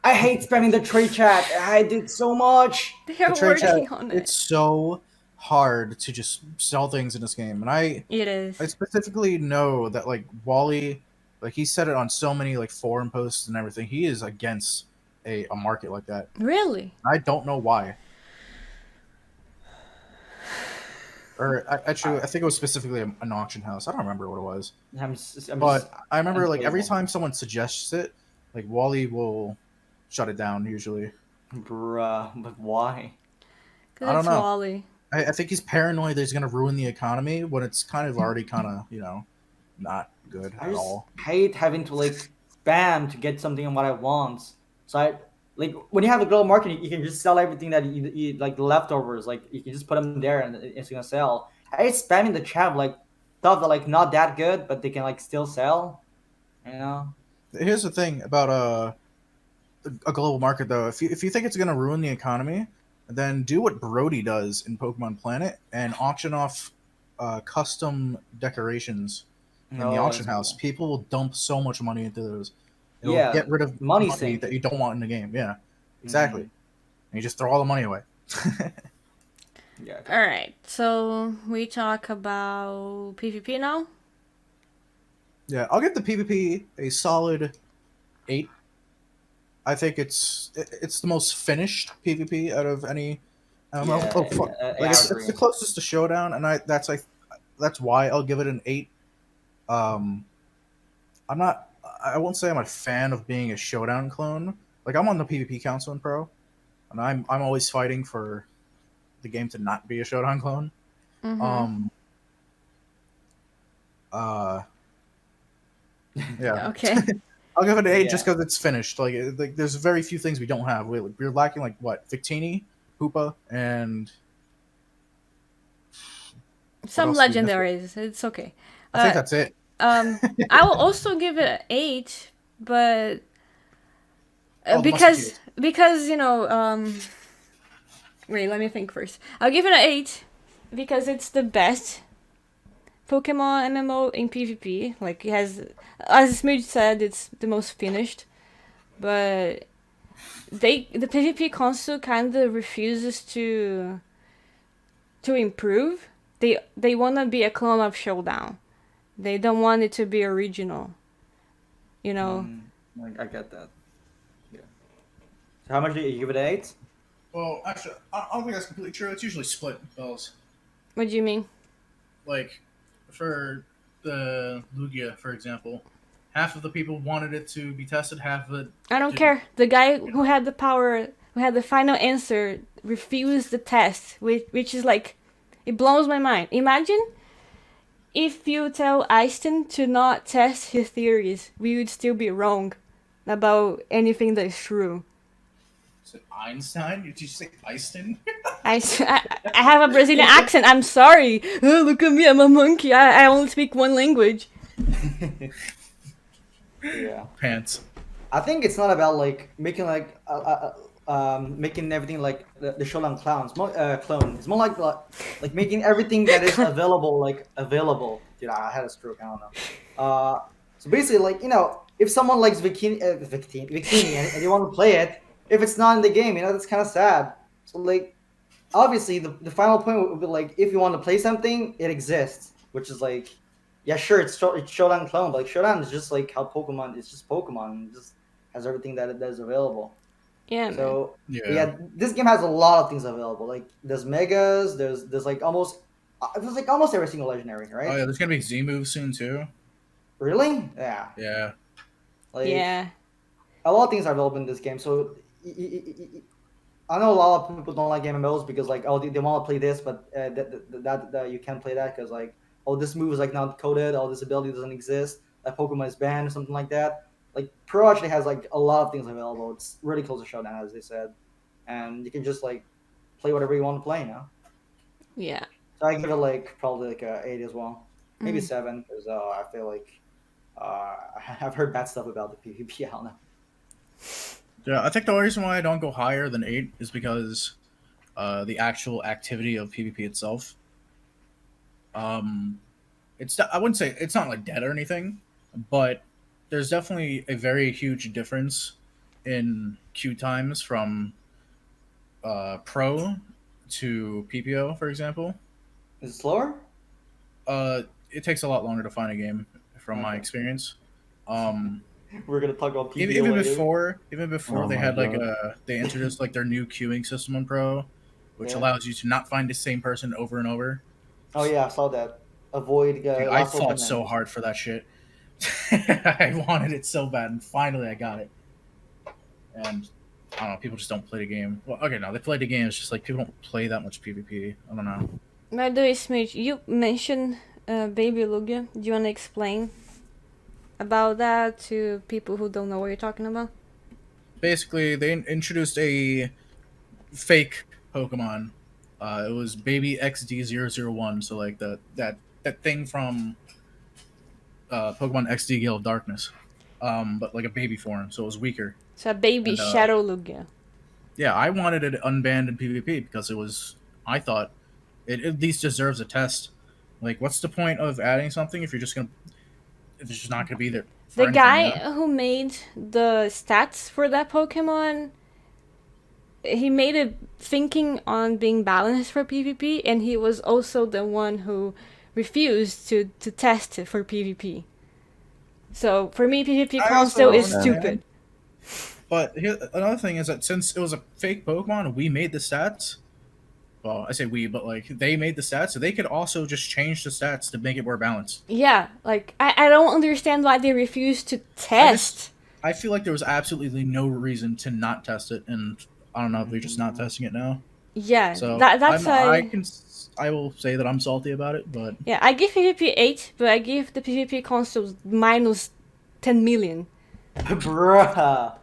I hate spamming the trade chat. I did so much. They're the trade chat, working on it. it's so hard to just sell things in this game, and I It is. specifically know that like Wally, like he said it on so many like forum posts and everything. He is against a market like that. Really? I don't know why. Or actually, I think it was specifically an auction house. I don't remember what it was, but I remember like every unplayable. time someone suggests it, like Wally will shut it down usually. Bruh, but why? Because I don't it's know. Wally. I think he's paranoid that he's gonna ruin the economy when it's kind of already kind of not good I at just all. hate having to like spam to get something on what I want. So I like when you have a global market, you can just sell everything that you like the leftovers. Like you can just put them there and it's gonna sell. I hate spamming the chat like stuff that like not that good, but they can like still sell. You know? Here's the thing about a global market though. If you think it's gonna ruin the economy, then do what Brody does in Pokemon Planet and auction off custom decorations in the Oh, auction that's house. cool. People will dump so much money into those. It'll Yeah, get rid of money money sink. that you don't want in the game. Yeah, exactly. Mhm. And you just throw all the money away. Yeah. Okay. All right. So we talk about PvP now. Yeah, I'll give the PvP a solid 8. I think it's the most finished PvP out of any MMO. Yeah, Oh fuck! I It's agree. the closest to Showdown, and that's why I'll give it an 8. I'm not. I won't say I'm a fan of being a Showdown clone. Like I'm on the PvP Council in Pro, and I'm always fighting for the game to not be a Showdown clone. Mm-hmm. Yeah. Okay. I'll give it an 8 Yeah. just because it's finished. Like there's very few things we don't have. We're lacking like what? Victini, Hoopa, and Some else do we miss? legendaries. It's okay. I think that's it. I will also give it an 8, but Oh, the because wait, let me think first. I'll give it an 8 because it's the best Pokemon MMO in PvP. Like it has, as Smooch said, it's the most finished. But the PvP console kind of refuses to improve. They want to be a clone of Showdown. They don't want it to be original. You know. Like I get that. Yeah. So how much do you give it? 8? Well, actually, I don't think that's completely true. It's usually split, fellas. What do you mean? Like, for the Lugia, for example, half of the people wanted it to be tested, half of it... I don't didn't. care. The guy who had the power, who had the final answer, refused the test, which is like, it blows my mind. Imagine if you tell Einstein to not test his theories, we would still be wrong about anything that is true. Is it Einstein? Did you say Einstein? I have a Brazilian accent. I'm sorry. Oh, look at me. I'm a monkey. I only speak one language. Yeah. Pants. I think it's not about like making like making everything like the Shodan clone. It's more like making everything that is available like available. Dude, I had a stroke. I don't know. So basically, like if someone likes Bikini and you want to play it, if it's not in the game, that's kind of sad. So like, obviously, the final point would be like if you want to play something, it exists, which is like, yeah, sure, it's Shodan clone, but like Shodan is just like how Pokemon. It's just Pokemon. It just has everything that is available. Yeah, man. So Yeah. this game has a lot of things available. Like there's megas, there's like almost every single legendary, right? Oh yeah, there's gonna be Z moves soon too. Really? Yeah. Yeah. Like Yeah. a lot of things are available in this game. So I know a lot of people don't like MMOs because like they want to play this, but that you can't play that because like this move is like not coded, this ability doesn't exist, that Pokemon is banned or something like that. Like Pro actually has like a lot of things available. It's really close to Showdown, as they said, and you can just like play whatever you want to play now. Yeah. So I give it like probably like a 8 as well, maybe 7 because I feel like I've heard bad stuff about the PvP. I don't know. Yeah, I think the only reason why I don't go higher than 8 is because the actual activity of PvP itself. I wouldn't say it's not like dead or anything, but there's definitely a very huge difference in queue times from Pro to PPO, for example. Is it slower? It takes a lot longer to find a game, from my Okay. experience. We're gonna talk about PvP Even later. before Oh they my had like God. they introduced like their new queuing system on Pro, which Yeah. allows you to not find the same person over and over. Oh yeah, I saw that. Avoid. Dude, I last fought open so end. hard for that shit. I wanted it so bad, and finally I got it. And I don't know, people just don't play the game. Well, okay, no, they play the game. It's just like people don't play that much PvP. I don't know. By the way, Smidge, you mentioned Baby Lugia. Do you want to explain about that to people who don't know what you're talking about? Basically, they introduced a fake Pokemon. It was Baby XD001, so like that thing from Pokemon XD Gale of Darkness, but like a baby form, so it was weaker. So a baby And, Shadow Lugia. Yeah, I wanted it unbanned in PvP because it was. I thought it at least deserves a test. Like, what's the point of adding something if it's just not gonna be there? The for anything, guy you know? who made the stats for that Pokemon, he made it thinking on being balanced for PvP, and he was also the one who refused to test it for PvP. So for me, PvP I console also is understand. stupid. But here, another thing is that since it was a fake Pokemon, we made the stats. Well, I say we, but like they made the stats, so they could also just change the stats to make it more balanced. Yeah, like I don't understand why they refuse to test. I feel like there was absolutely no reason to not test it, and I don't know if they're just not testing it now. Yeah, So that's I will say that I'm salty about it, but yeah, I give PvP 8, but I give the PvP consoles minus 10 million. Bruh.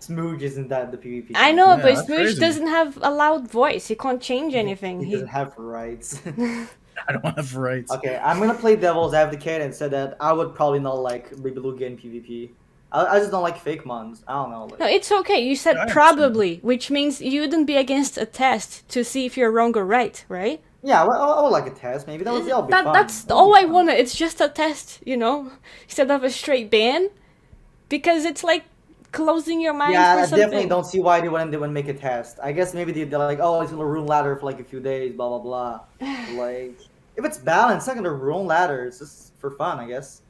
Smooge isn't that the PvP? I know, Yeah, but that's Smooch crazy. doesn't have a loud voice. He can't change anything. He doesn't have rights. I don't have rights. Okay, I'm gonna play devil's advocate and say that I would probably not like Baby Lugia in PvP. I just don't like fake mons. I don't know. Like, No, it's okay. You said Yeah, I understand. probably, which means you wouldn't be against a test to see if you're wrong or right, right? yeah, I would like a test. Maybe that'll be fun. That's That'll all be I fun. want. It's just a test, instead of a straight ban, because it's like closing your mind Yeah, for I something. definitely don't see why they wouldn't make a test. I guess maybe they're like, oh, it's gonna ruin ladder for like a few days, blah blah blah. Like, if it's balanced, it's not gonna ruin ladder. It's just for fun, I guess.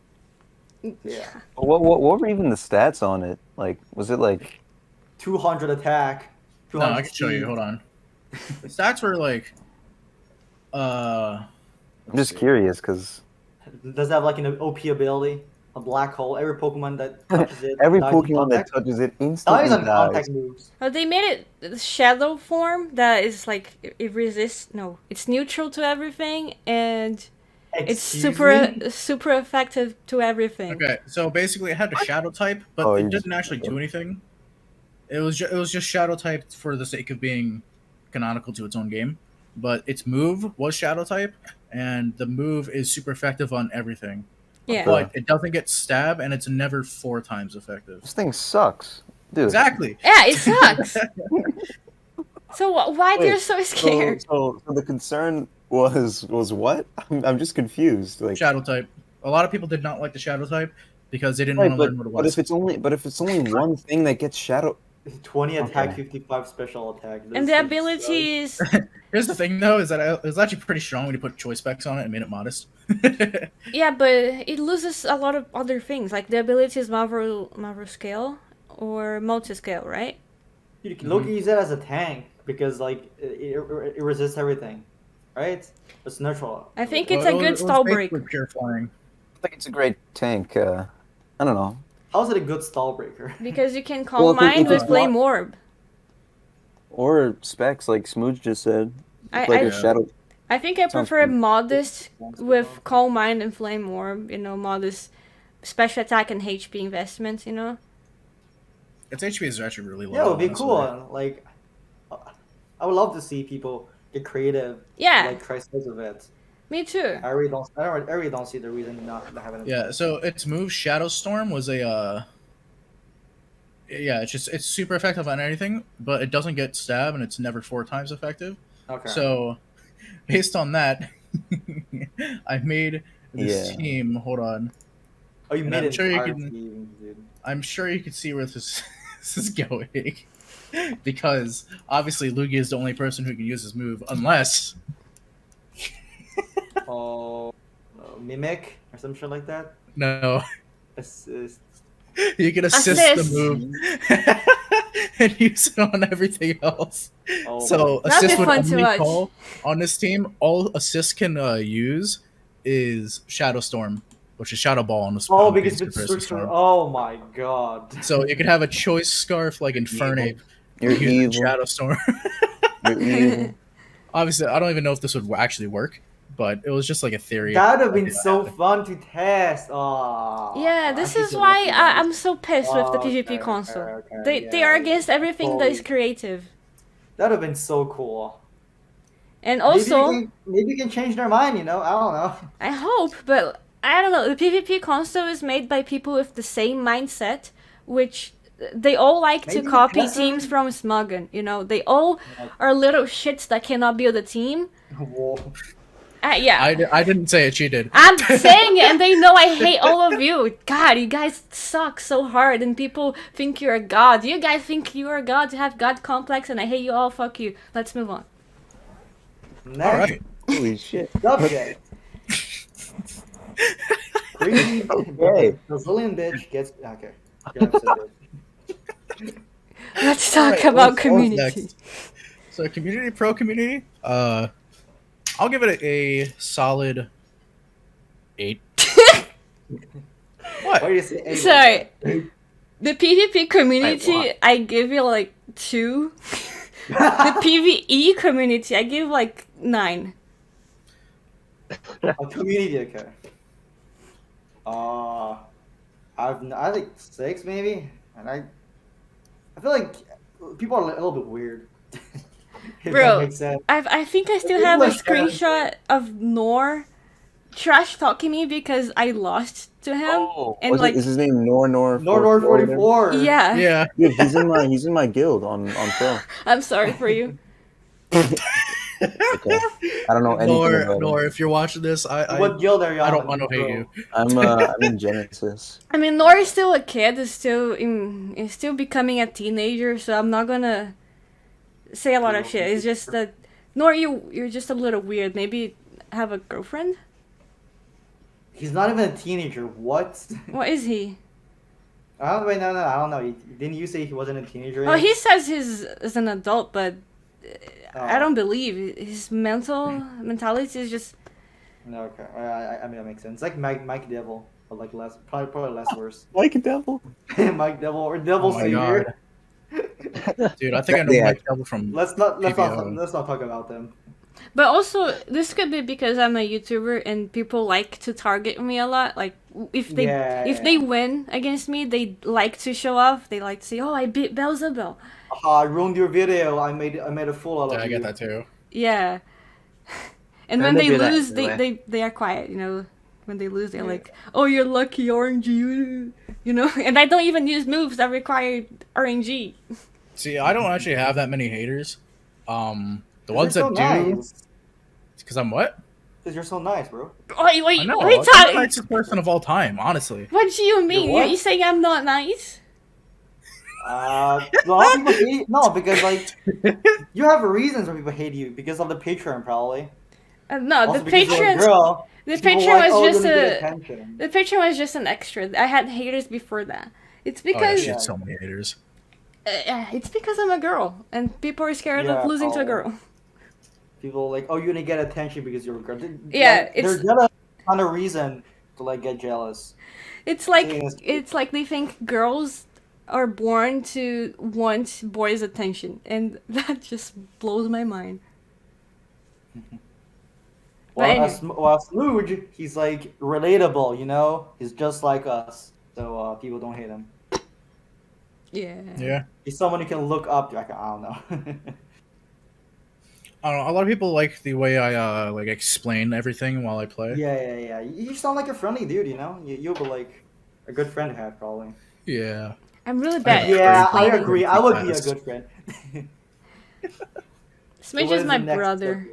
Yeah, What were even the stats on it? Like, was it like 200 attack. No, 200 I can show you. speed. Hold on. The stats were like, I'm let's just see. curious because Does it have like an OP ability? A black hole. Every Pokemon that touches it. every dies in Pokemon that contact. touches it Dies instantly on dies. contact moves. They made it shadow form that is like it resists. No, it's neutral to everything, and It's Excuse super me? super effective to everything. Okay, so basically it had a shadow type, but Oh, it you didn't just- actually do anything. It was just shadow typed for the sake of being canonical to its own game. But its move was shadow type, and the move is super effective on everything. Yeah. But it doesn't get stab, and it's never 4 times effective. This thing sucks, dude. Exactly. Yeah, it sucks. So why they're Wait, so scared? So the concern was what? I'm just confused. Like, Shadow type. A lot of people did not like the shadow type because they didn't right, want to learn what it but was. if it's only one thing that gets shadow, 20 attack, Okay. 55 special attack. And This the is abilities. Here's the thing, though, is that it was actually pretty strong when you put choice specs on it and made it modest. Yeah, but it loses a lot of other things. Like the ability is Marvel scale or multi scale, right? You can look at use it as a tank because like it resists everything, right? It's neutral. I think Well, it's a it was- good it was stall basically break. pure flying. I think it's a great tank. I don't know. How's it a good stall breaker? Because you can Well, calm if it- mind if with it's Flame not- Orb. Or specs like Smooch just said, I- like I- a shadow. I think I Sounds prefer good. modest with Calm Mind and Flame Orb. You know, modest special attack and HP investments. You know. Its HP is actually really low. Yeah, it would be honestly. cool. Like, I would love to see people get creative. Yeah, Like try styles of it. me too. I really don't see the reason not having it. Yeah, so its move Shadow Storm was a yeah, it's super effective on anything, but it doesn't get stab and it's never 4 times effective. Okay. So based on that, I made this Yeah. team. Hold on. oh, you and made I'm it sure you entire can- team, dude. I'm sure you can see where this this is going. Because obviously Lugia is the only person who can use his move unless Oh, mimic or some shit like that. no, Assist. you can assist Assist. the move and use it on everything else. Oh, So That'd be assist would fun to only watch. call on this team. All assist can use is Shadow Storm, which is Shadow Ball on the oh, on because base it's comparison switched. storm. Oh my god. So you could have a choice scarf like Infernape You're using evil. Shadow Storm. You're evil. Obviously, I don't even know if this would actually work, but it was just like a theory. That would have been Yeah. so fun to test. Oh. Yeah, this is why I'm so pissed with the PvP console. They are against everything that is creative. That would have been so cool. And also, maybe you can change their mind. You know, I don't know. I hope, but I don't know. The PvP console is made by people with the same mindset, which they all like to Maybe copy that's teams it. from Smuggin. You know, they all are little shits that cannot build a team. Whoa. Yeah. I didn't say it. She did. I'm saying it, and they know I hate all of you. God, you guys suck so hard, and people think you're a god. You guys think you're a god, you have god complex, and I hate you all. Fuck you. Let's move on. Next All right. Holy shit. subject. Crazy Okay. Brazilian bitch gets okay. Go ahead, say it. Let's talk Alright, about what's community. next? So community, pro community. I'll give it a solid 8. What? Why do you say eight? Sorry. The PvP community, what? I give you like 2. The PvE community, I give like 9. A community, okay. I think 6 maybe, and I feel like people are a little bit weird. If Bro, that makes sense. I think I still People have a are sharing- screenshot of Nor trash talking me because I lost to him. Oh, and like, is his name Nor Nordor 44. yeah, Yeah. Dude, he's in my guild on Pro. I'm sorry for you. Okay. I don't know anything about him. Nor, if you're watching this, I What guild are you on? I don't want to hate you. I'm in Genesis. I mean, Nor is still a kid, is still becoming a teenager, so I'm not gonna say a lot of shit. It's just that Nor, you're just a little weird. Maybe have a girlfriend. He's not even a teenager. What? What is he? I don't wait. No, I don't know. Didn't you say he wasn't a teenager? Oh, yet? he says he's is an adult, but I Oh. don't believe his mentality is just. No, okay. I mean that makes sense. It's like Mike Devil, but like less, probably less worse. Like a devil. Mike Devil or Devil Oh my Savior. Dude, I think I know Yeah. Mike Devil from Let's not PBO. let's not talk about them. But also, this could be because I'm a YouTuber and people like to target me a lot. Like, if they if they win against me, they like to show off. They like to say, "Oh, I beat Beelzebub." I ruined your video. I made a fool out of Yeah, I you. get that too. Yeah. And And when they they do that lose, everywhere. they are quiet. You know, when they lose, they're like, "Oh, you're lucky, RNG." You know, and I don't even use moves that require RNG. See, I don't actually have that many haters. The You're ones so that do, nice. because I'm what? Because you're so nice, bro. Wait, I know. wait, I'm the Tyler. nicest person of all time, honestly. What do you mean? what? You saying I'm not nice? A lot of people hate you. No, because like you have reasons why people hate you because of the Patreon, probably. No, Also the because you're a Patreon. girl. The people Patreon like, was oh, just you're gonna get a. attention. The Patreon was just an extra. I had haters before that. It's Oh, yeah, because shit, so many haters. it's because I'm a girl and people are scared of Yeah, losing to a girl. People like, oh, you're gonna get attention because you're a girl. Yeah, Like, they're it's jealous. Not a reason to like get jealous. it's like Saying this- it's like they think girls are born to want boys' attention, and that just blows my mind. Well, anyway. Slooge, he's like relatable, you know. He's just like us, so people don't hate him. Yeah. Yeah. He's someone you can look up to. I don't know. I don't know. A lot of people like the way I like explain everything while I play. Yeah. You sound like a friendly dude, you know. You'll be like a good friend to have, probably. Yeah. I'm really bad. Yeah, at Yeah, I explaining. agree. I would be a Fast. good friend. Smidge What is my the next brother. subject?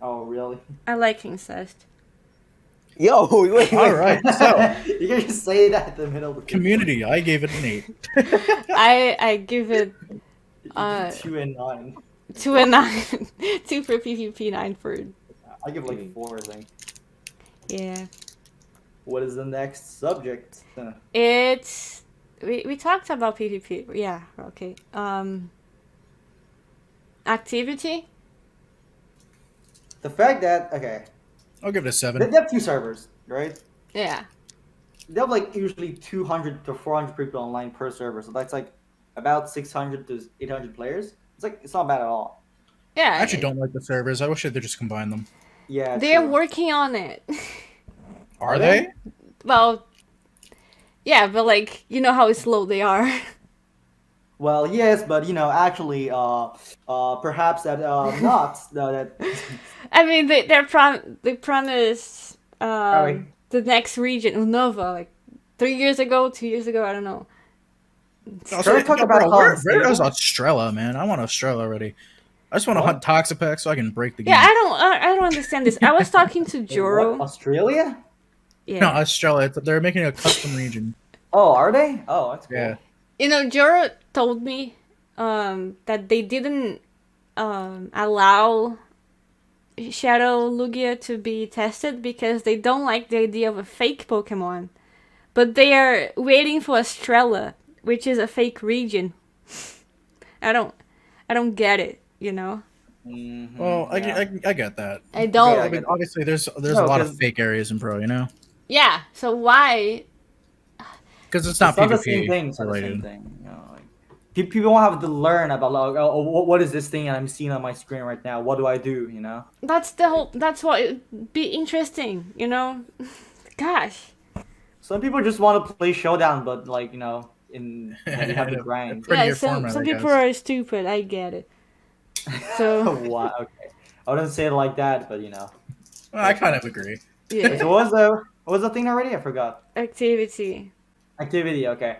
Oh, really? I like incest. Yo, wait. All right. So, You can just say that in the middle of the Community, I gave it an 8. I give it 2 and 9. 2 and 9. 2 for PvP, 9 for I give like 4, I think. yeah. What is the next subject? It's we talked about PvP. Yeah, okay. Activity? The fact that okay, I'll give it a they 7. have 2 servers, right? Yeah. They have like usually 200 to 400 people online per server, so that's like about 600 to 800 players. It's not bad at all. Yeah. I actually don't like the servers. I wish they'd just combine them. Yeah, They're true. working on it. Are they? Well, yeah, but like you know how slow they are. Well, yes, but you know, actually, perhaps that not that. I mean, they promised Alright. the next region, Unova, like 3 years ago, 2 years ago, I don't know. Can we talk about how where unstable- is Australia, man? I want Australia already. I just want to hunt Toxapex so I can break the game. Yeah, I don't understand this. I was talking to What, Joro. Australia? Yeah. No, Australia. They're making a custom region. Oh, are they? Oh, that's cool. Yeah. You know, Joro told me that they didn't allow Shadow Lugia to be tested because they don't like the idea of a fake Pokemon. But they are waiting for Estrella, which is a fake region. I don't get it, you know? Mhm, Well, yeah. I get that. I don't. Yeah, I mean, obviously, there's No, a lot of 'cause- fake areas in Pro, you know, Yeah, so why? because it's not It's not the PvP same thing. It's not the same related. thing. You know, like, people won't have to learn about like, oh, what is this thing I'm seeing on my screen right now? What do I do? You know. That's what it'd be interesting, you know? Gosh. Some people just want to play Showdown, but like you know, you have to Yeah, grind. pretty Yeah, good format, some I people guess. are stupid, I get it. So Wow. Okay. I wouldn't say it like that, but you know. Well, I kind of agree. yeah. So what was the thing already? I forgot. Activity. Activity. Okay.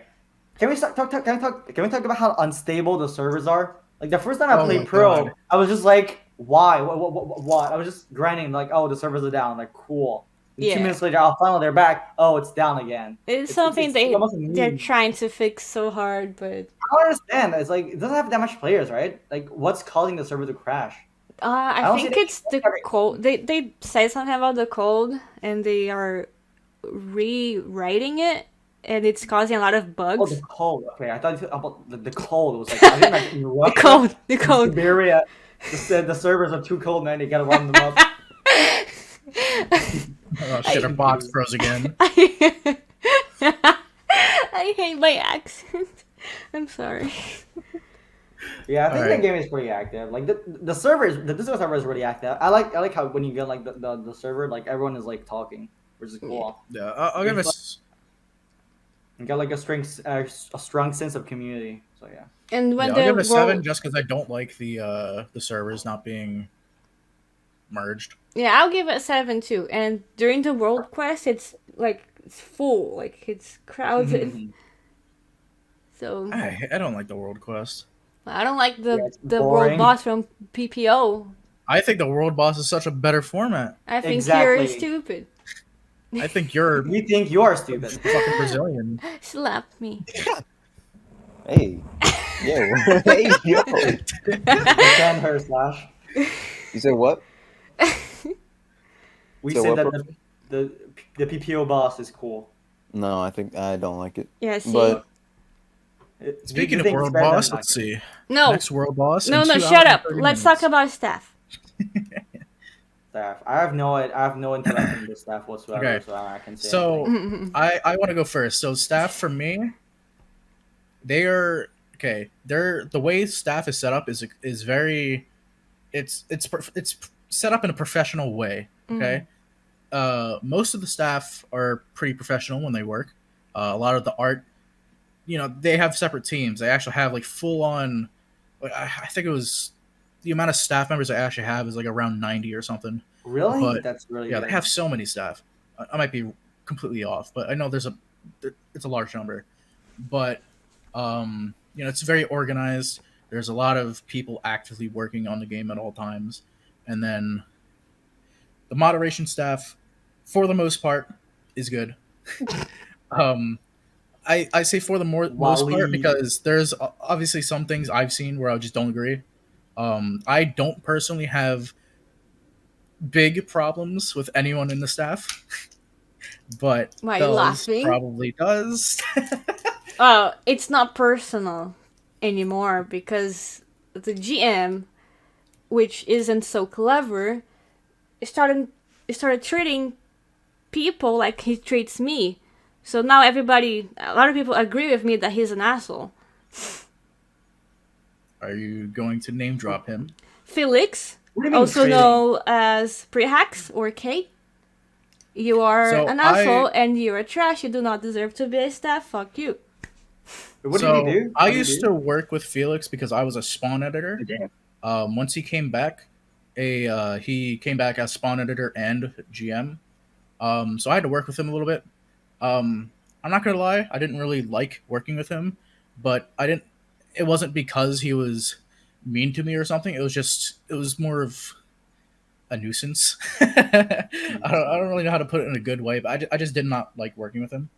Can we talk about how unstable the servers are? Like the first time I Oh played my Pro, God. I was just like, why? What? I was just grinding like, oh, the servers are down. Like, cool. And Yeah. 2 minutes later, oh, finally they're back. Oh, it's down again. It's something it's almost a they're meme. trying to fix so hard, but I don't understand. It's like it doesn't have that much players, right? Like, what's causing the server to crash? I don't think see it's the code. They said something about the code, and they are rewriting it, and it's causing a lot of Oh, bugs. the cold. Okay, I thought about the cold. It was like I think like in Russia, The in code. Siberia, the servers are too cold, man. They gotta warm them up. Oh shit, our box froze again. I hate my accent. I'm sorry. Yeah, I think the Alright. game is pretty active. Like the Discord server is really active. I like how when you get like the server, like everyone is like talking, which is cool. Yeah, I'll give It's like, us. you got like a strong sense of community. So yeah. And Yeah, when I'll the give it a 7 world, just because I don't like the servers not being merged. yeah, I'll give it a 7 too. And during the world quest, it's like it's full, like it's crowded. So I don't like the world quest. I don't like Yeah, it's the world boring. boss from PPO. I think the world boss is such a better format. I think you're Exactly. stupid. I think you're We think you are stupid. fucking Brazilian. Slap me. Hey, yo, hey, yo. Defend her, Slash. You said what? We So said what, that the PPO boss is cool. No, I don't like it. Yeah, see? But Speaking You of think it's world better than boss, that. let's see. No. Next world boss. No, in no, 2 shut hours up. and 30 Let's minutes. talk about staff. Staff. I have no interaction with staff whatsoever, Okay. so I can say So anything. I want to go first. So staff for me, they are okay. They're the way staff is set up is very, it's set up in a professional way. Okay, most of the staff are pretty professional when they work. A lot of the art, they have separate teams. They actually have like full on. Like, I think it was the amount of staff members I actually have is like around 90 or something. Really? But That's really yeah, good. they have so many staff. I might be completely off, but I know it's a large number. But it's very organized. There's a lot of people actively working on the game at all times, and then the moderation staff, for the most part, is good. um, I say for the most part Wally. because there's obviously some things I've seen where I just don't agree. I don't personally have big problems with anyone in the staff, but Why are you Bells laughing? probably does. It's not personal anymore because the GM, which isn't so clever, started treating people like he treats me. So now a lot of people agree with me that he's an asshole. Are you going to name drop him? Felix, What do you mean also trading? known as Prehax or Kate, you are So an asshole and you're a trash. You do not deserve to be a staff. Fuck you. What did he do? I used to work with Felix because I was a spawn editor. Once he came back, he came back as spawn editor and GM. So I had to work with him a little bit. I'm not gonna lie, I didn't really like working with him, but it wasn't because he was mean to me or something. It was more of a nuisance. I don't really know how to put it in a good way, but I just did not like working with him.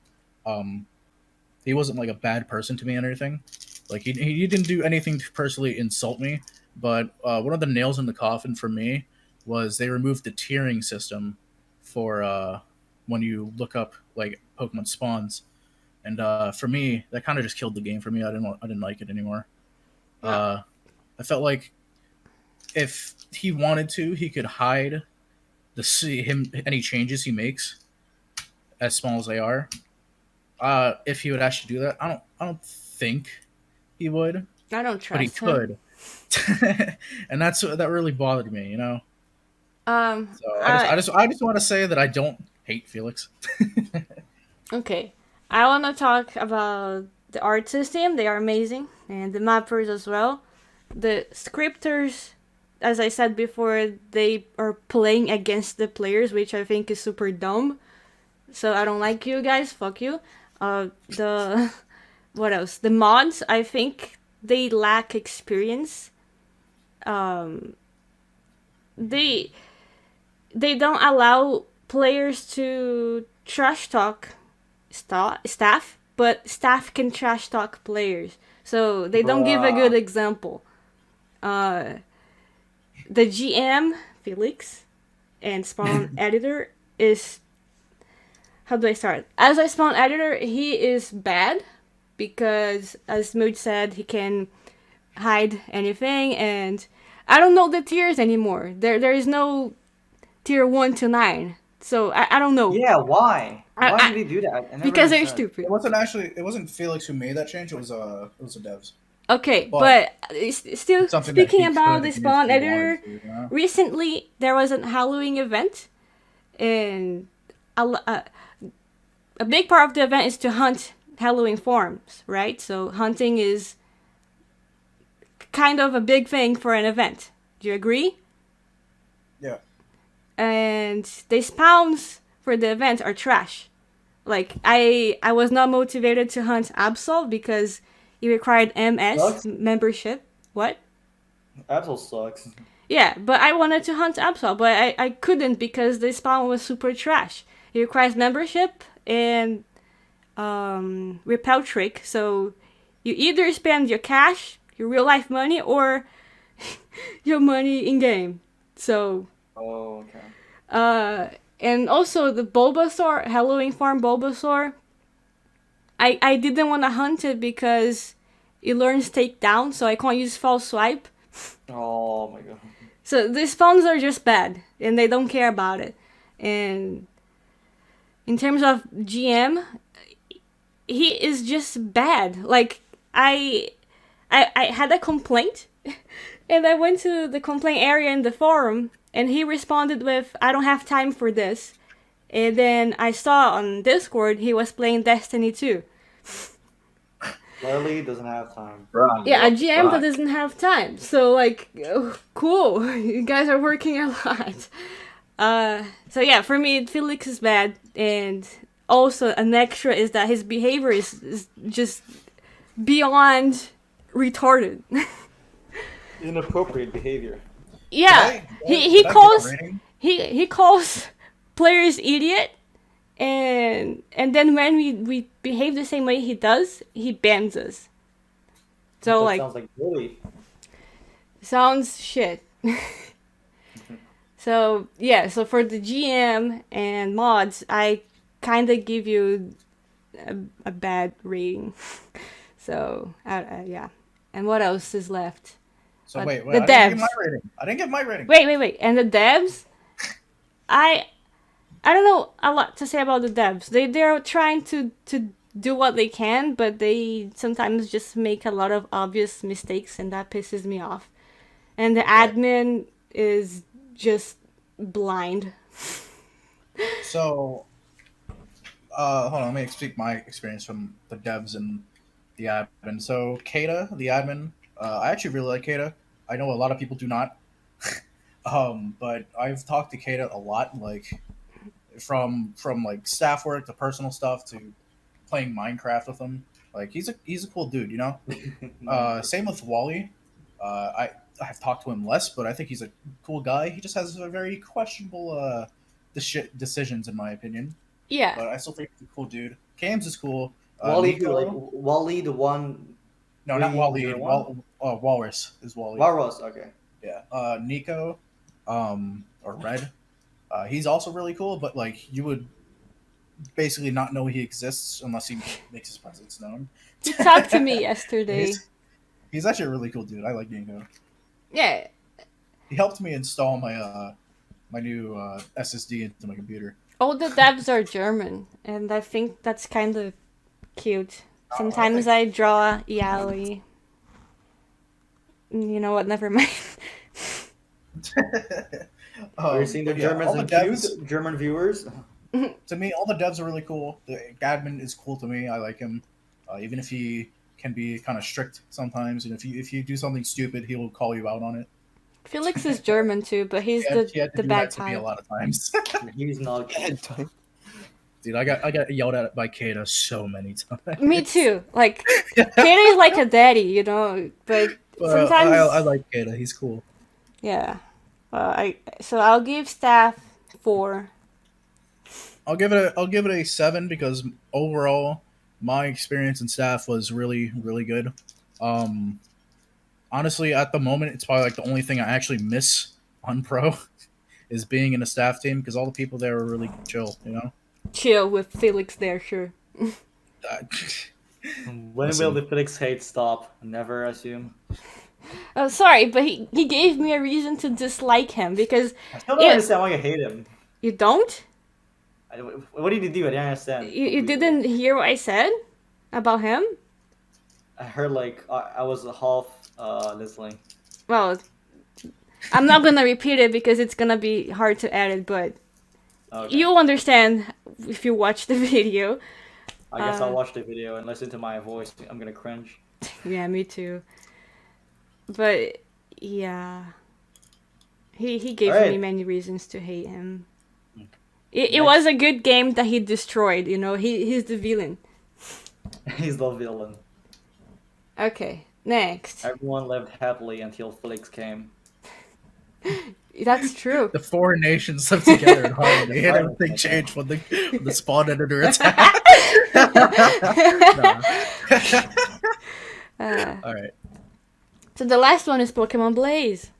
He wasn't like a bad person to me or anything. Like he didn't do anything to personally insult me. But one of the nails in the coffin for me was they removed the tiering system for when you look up like Pokemon spawns, and for me that kind of just killed the game for me. I didn't like it anymore. I felt like if he wanted to, he could hide any changes he makes, as small as they are. If he would actually do that, I don't think he would, I don't but he trust him. could. And that really bothered me, So I just want to say that I don't hate Felix. Okay. I want to talk about the art system. They are amazing. And the mappers as well. The scripters, as I said before, they are playing against the players, which I think is super dumb. So I don't like you guys. Fuck you. What else? The mods, I think they lack experience. They don't allow players to trash talk staff, but staff can trash talk players. So they don't give a good example. The GM, Felix, and spawn editor is... How do I start? As a spawn editor, he is bad because, as Mood said, he can hide anything, and I don't know the tiers anymore. There is no tier 1 to 9. So I don't know. Yeah, why? Why did he do that? I never Because they're understood. stupid. It wasn't Felix who made that change. It was the devs. Okay, But but still something that speaking he about could the use if spawn he editor, wanted to, you know? recently there was a Halloween event, and a big part of the event is to hunt Halloween forms, right? So hunting is kind of a big thing for an event. Do you agree? Yeah. And the spawns for the event are trash. Like I was not motivated to hunt Absol because it required MS Sucks. membership. What? Absol sucks. Yeah, but I wanted to hunt Absol, but I couldn't because the spawn was super trash. It requires membership and repel trick. So you either spend your cash, your real life money, or your money in game. So Oh, okay. and also the Bulbasaur, Halloween farm Bulbasaur, I didn't want to hunt it because it learns takedown, so I can't use false swipe. Oh my god. So the spawns are just bad, and they don't care about it. And in terms of GM, he is just bad. Like I had a complaint, and I went to the complaint area in the forum, and he responded with, "I don't have time for this." And then I saw on Discord he was playing Destiny 2. Literally doesn't have time. Right. Yeah, a GM that Fuck. doesn't have time. So like, cool, you guys are working a lot. So yeah, for me, Felix is bad, and also an extra is that his behavior is just beyond retarded. Inappropriate behavior. Yeah, he calls he calls players idiot, and then when we behave the same way he does, he bans us. So That like, sounds like bully. sounds shit. So yeah, so for the GM and mods, I kind of give you a bad rating. So yeah, and what else is left? So wait, the I didn't give devs. my rating. I didn't give my rating. Wait, and the devs? I don't know a lot to say about the devs. They're trying to do what they can, but they sometimes just make a lot of obvious mistakes, and that pisses me off. And the admin is just blind. So, hold on, let me speak my experience from the devs and the admin. So, Kata, the admin, I actually really like Kata. I know a lot of people do not. But I've talked to Kata a lot, like from like staff work to personal stuff to playing Minecraft with him. Like he's a cool dude, you know. Same with Wally. I've talked to him less, but I think he's a cool guy. He just has a very questionable decisions, in my opinion. Yeah. But I still think he's a cool dude. Cams is cool. Wally, Nico, like Wally, the one. no, not Wally. 301? Walrus is Wally. Walrus, okay. Yeah. Nico, or Red. He's also really cool, but like you would basically not know he exists unless he makes his presence known. He talked to me yesterday. He's actually a really cool dude. I like Nico. Yeah. He helped me install my my new SSD into my computer. All the devs are German, and I think that's kind of cute. Sometimes I draw yaoi. You know what? Never mind. Are you seeing the Germans and cute German viewers? To me, all the devs are really cool. The admin is cool to me. I like him, even if he can be kind of strict sometimes. And if you do something stupid, he will call you out on it. Felix is German too, but he's the bad type. A lot of times. He's not Bad type. Dude, I got yelled at by Kata so many times. Me too. Like Kata is like a daddy, you know. But sometimes I like Kata. He's cool. Yeah. So I'll give staff 4. I'll give it a 7 because overall my experience in staff was really good. Honestly, at the moment, it's probably like the only thing I actually miss on pro is being in a staff team because all the people there are really chill, you know. Chill with Felix there, sure. When will the Felix hate stop? Never assume. Oh, sorry, but he gave me a reason to dislike him because I still don't understand why you hate him. You don't? What did he do? I didn't understand. You didn't hear what I said about him? I heard like I was half listening. Well, I'm not gonna repeat it because it's gonna be hard to edit, but Okay. you'll understand if you watch the video. I guess I'll watch the video and listen to my voice. I'm gonna cringe. Yeah, me too. But yeah, he gave Alright. me many reasons to hate him. It was a good game that he destroyed. You know, he's the villain. He's the villain. Okay, next. Everyone lived happily until Felix came. That's true. The four nations lived together in harmony, and everything changed when the spawn editor attacked. All right. So the last one is Pokemon Blaze.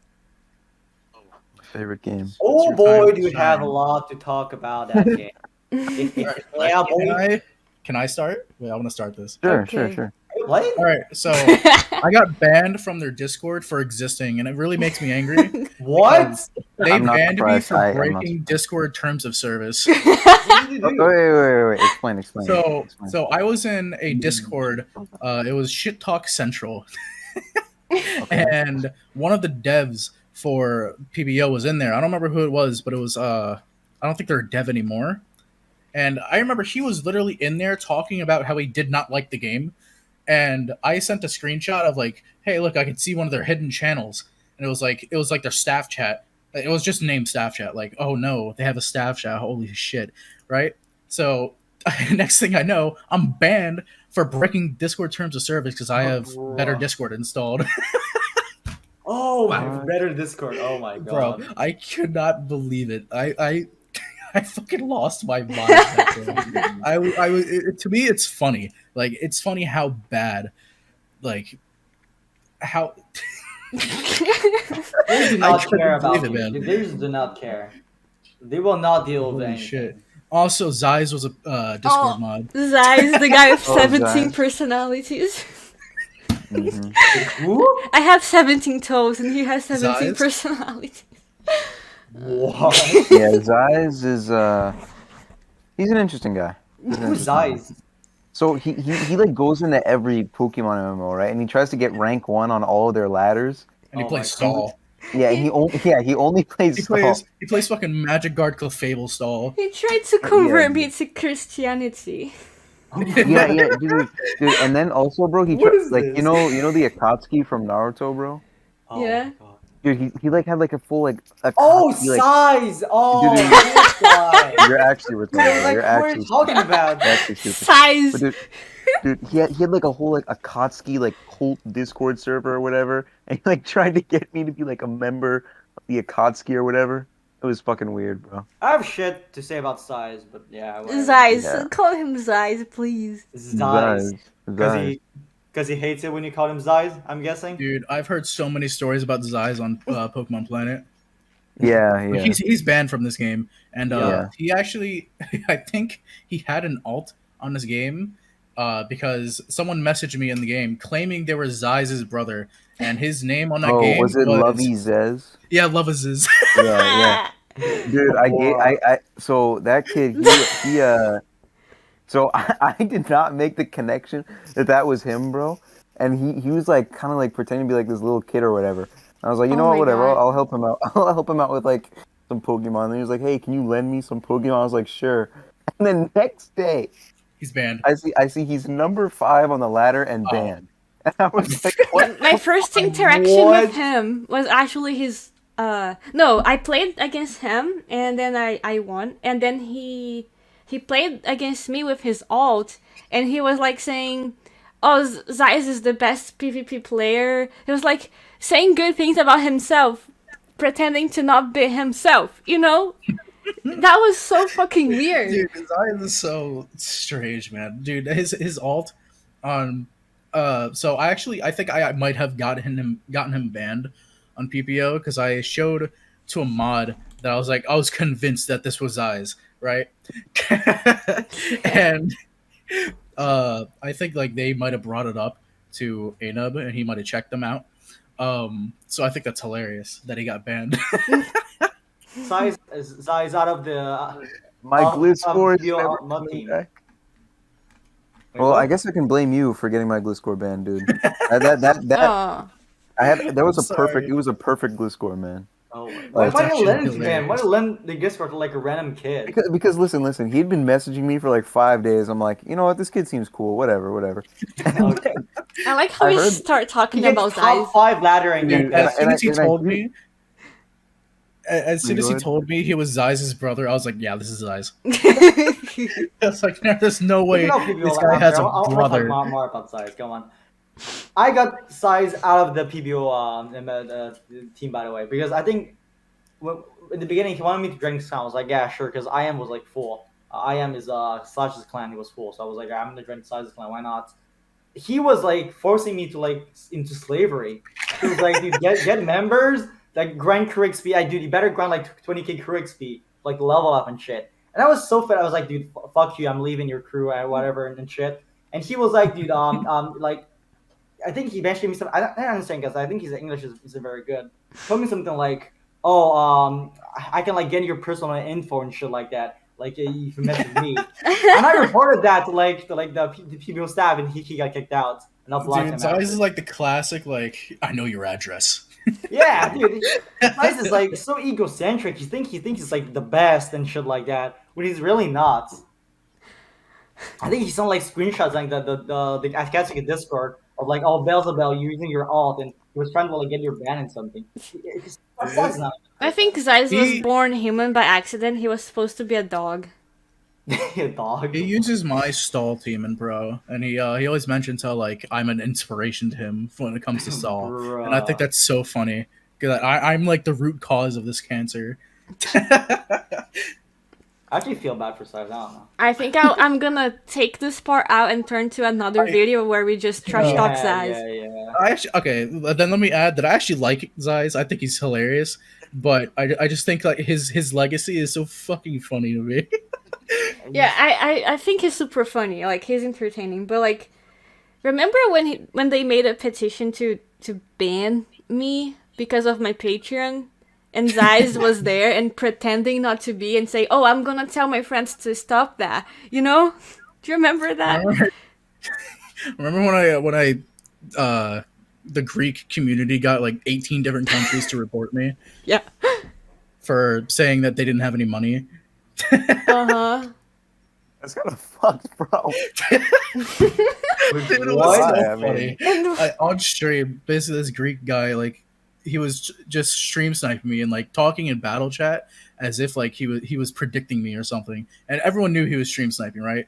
Favorite game. Oh your boy, time do to we have a shine. lot to talk about that game. Yeah, boy. Can I start? Wait, I want to start this. Sure, Okay. sure. Are you playing? All right, so I got banned from their Discord for existing, and it really makes me angry. What? They I'm not banned me surprised. for I am not breaking Discord terms of service. What did you do? Wait. Explain. So Explain. I was in a Discord. It was Shit Talk Central, and one of the devs for PBO was in there. I don't remember who it was, but it was I don't think they're a dev anymore. And I remember he was literally in there talking about how he did not like the game. And I sent a screenshot of like, hey, look, I can see one of their hidden channels. And it was like their staff chat. It was just named staff chat. Like, oh no, they have a staff chat. Holy shit. Right? So next thing I know, I'm banned for breaking Discord terms of service because I have better Discord installed. Oh my, better Discord. Oh my god. Bro, I could not believe it. I fucking lost my mind. That day. To me, it's funny. Like, it's funny how bad, like, how. They do I not couldn't care about believe you. it, man. They just do not care. They will not deal with Holy anything. shit. Also, Zeiss was a Discord mod. Zeiss, the guy with Oh, 17 Zeiss. personalities. Mm-hmm. Who? I have 17 toes and he has 17 Zeiss? personalities. What? Yeah, Zeiss is he's an interesting guy. Who's Zeiss? So he like goes into every Pokemon MMO, right? And he tries to get rank 1 on all of their ladders. And he Oh plays my God. Stall. Yeah, he only plays He Stall. plays fucking Magic Guard Clefable Stall. He tried to convert me to Christianity. Yeah, dude. And then also, bro, he What is like this? you know the Akatsuki from Naruto, bro. Oh Yeah. my God. Dude, he like had like a full like Akatsuki, Oh, like, size! Oh, Dude. this guy. you're actually Like, retarded. You're what are actually you talking about? you're actually stupid. Size. But dude, he had like a whole like Akatsuki like cult Discord server or whatever, and he like tried to get me to be like a member of the Akatsuki or whatever. It was fucking weird, bro. I have shit to say about size, but yeah. whatever. Zeiss. Yeah. Call him Zeiss, please. Zeiss. Zeiss. Because he hates it when you call him Zeiss, I'm guessing. Dude, I've heard so many stories about Zeiss on Pokemon Planet. Yeah. But he's banned from this game, and Yeah. he actually, I think he had an alt on this game because someone messaged me in the game claiming they were Zeiss' brother, and his name on that game was it Lovey Zez? Yeah, Lovaz's. Yeah. Dude, I so that kid he so I did not make the connection that was him, bro. And he was like kind of like pretending to be like this little kid or whatever. And I was like, you know Oh what, my whatever. God. I'll help him out. I'll help him out with like some Pokemon. And he was like, hey, can you lend me some Pokemon? I was like, sure. And then next day, He's banned. I see he's number 5 on the ladder and banned. And I was like, what? My first interaction What? with him was actually his. No, I played against him and then I won. And then he played against me with his alt. And he was like saying, oh, Zeiss is the best PvP player. He was like saying good things about himself, pretending to not be himself, you know? That was so fucking weird. Dude, Zeiss is so strange, man. Dude, his alt on so I think I might have gotten him banned on PPO because I showed to a mod that I was convinced that this was Zeiss, right? And I think like they might have brought it up to Anub and he might have checked them out. So I think that's hilarious that he got banned. Size out of the My Glitz score is video never mod coming team. back. Wait, Well, what? I guess I can blame you for getting my Gliscor banned, dude. That Oh, I had that was I'm a perfect. sorry. It was a perfect Gliscor, man. Oh, why, Like, That's why did actually Len man? Why hilarious. did Len the Discord to like a random kid? because listen, he'd been messaging me for like 5 days. I'm like, you know what, this kid seems cool. Whatever. And Okay. I like how I you heard, start He talking gets about top Zeiss. 5 ladder and dude, get As soon as he and I told do. me, as soon Go as he ahead. told me he was Zeiss' brother, I was like, yeah, this is Zeiss. I was like, there's no Speaking way of PBO this guy after, has I a want to brother. talk more about size. Come on. I got size out of the PBO the team, by the way, because I think in the beginning he wanted me to drink some. I was like, yeah, sure, because IM was like full. IM is Slash's clan. He was full, so I was like, I'm gonna drink Slash's clan. Why not? He was like forcing me to like into slavery. He was like, dude, get members, like grind crew XP. I dude, you better grind like 20k crew XP, like level up and shit. And I was so fed. I was like, dude, fuck you. I'm leaving your crew and whatever and shit. And he was like, dude, like I think he mentioned me something. I don't understand, guys. I think his English isn't very good. He told me something like, "Oh, I can like get your personal info and shit like that. Like if you message me." And I reported that to the PBO staff, and he got kicked out, and I blocked Dude, him Zeiss after. is like the classic, like, I know your address. Yeah, dude. Bryce is like so egocentric. He thinks he's like the best and shit like that, when he's really not. I think he sent like screenshots like the Akatsuki Discord of like, oh, Beelzebub, you're using your alt, and he was trying to like get your ban and something. It's Uh, not I think Zeiss was He- born human by accident. He was supposed to be a dog. a dog. He uses my stall team in Pro, and he always mentions how like I'm an inspiration to him when it comes to stall, and I think Bruh. that's so funny because I'm like the root cause of this cancer. I actually feel bad for Size. I don't know. I think I'm gonna take this part out and turn to another video where we just trash talk Zeiss. Yeah. I actually okay. Then let me add that I actually like Zeiss. I think he's hilarious, but I just think like his legacy is so fucking funny to me. Yeah, I think he's super funny. Like he's entertaining. But like, remember when they made a petition to ban me because of my Patreon, and Zeiss was there and pretending not to be and say, "Oh, I'm gonna tell my friends to stop that." You know? Do you remember that? Remember when I the Greek community got like 18 different countries to report me Yeah. for saying that they didn't have any money. Uh-huh. That's kind of fucked, bro. Dude, it was What? so I mean- funny. On stream, basically this Greek guy, like, he was just stream sniping me and like talking in battle chat as if like he was predicting me or something, and everyone knew he was stream sniping, right?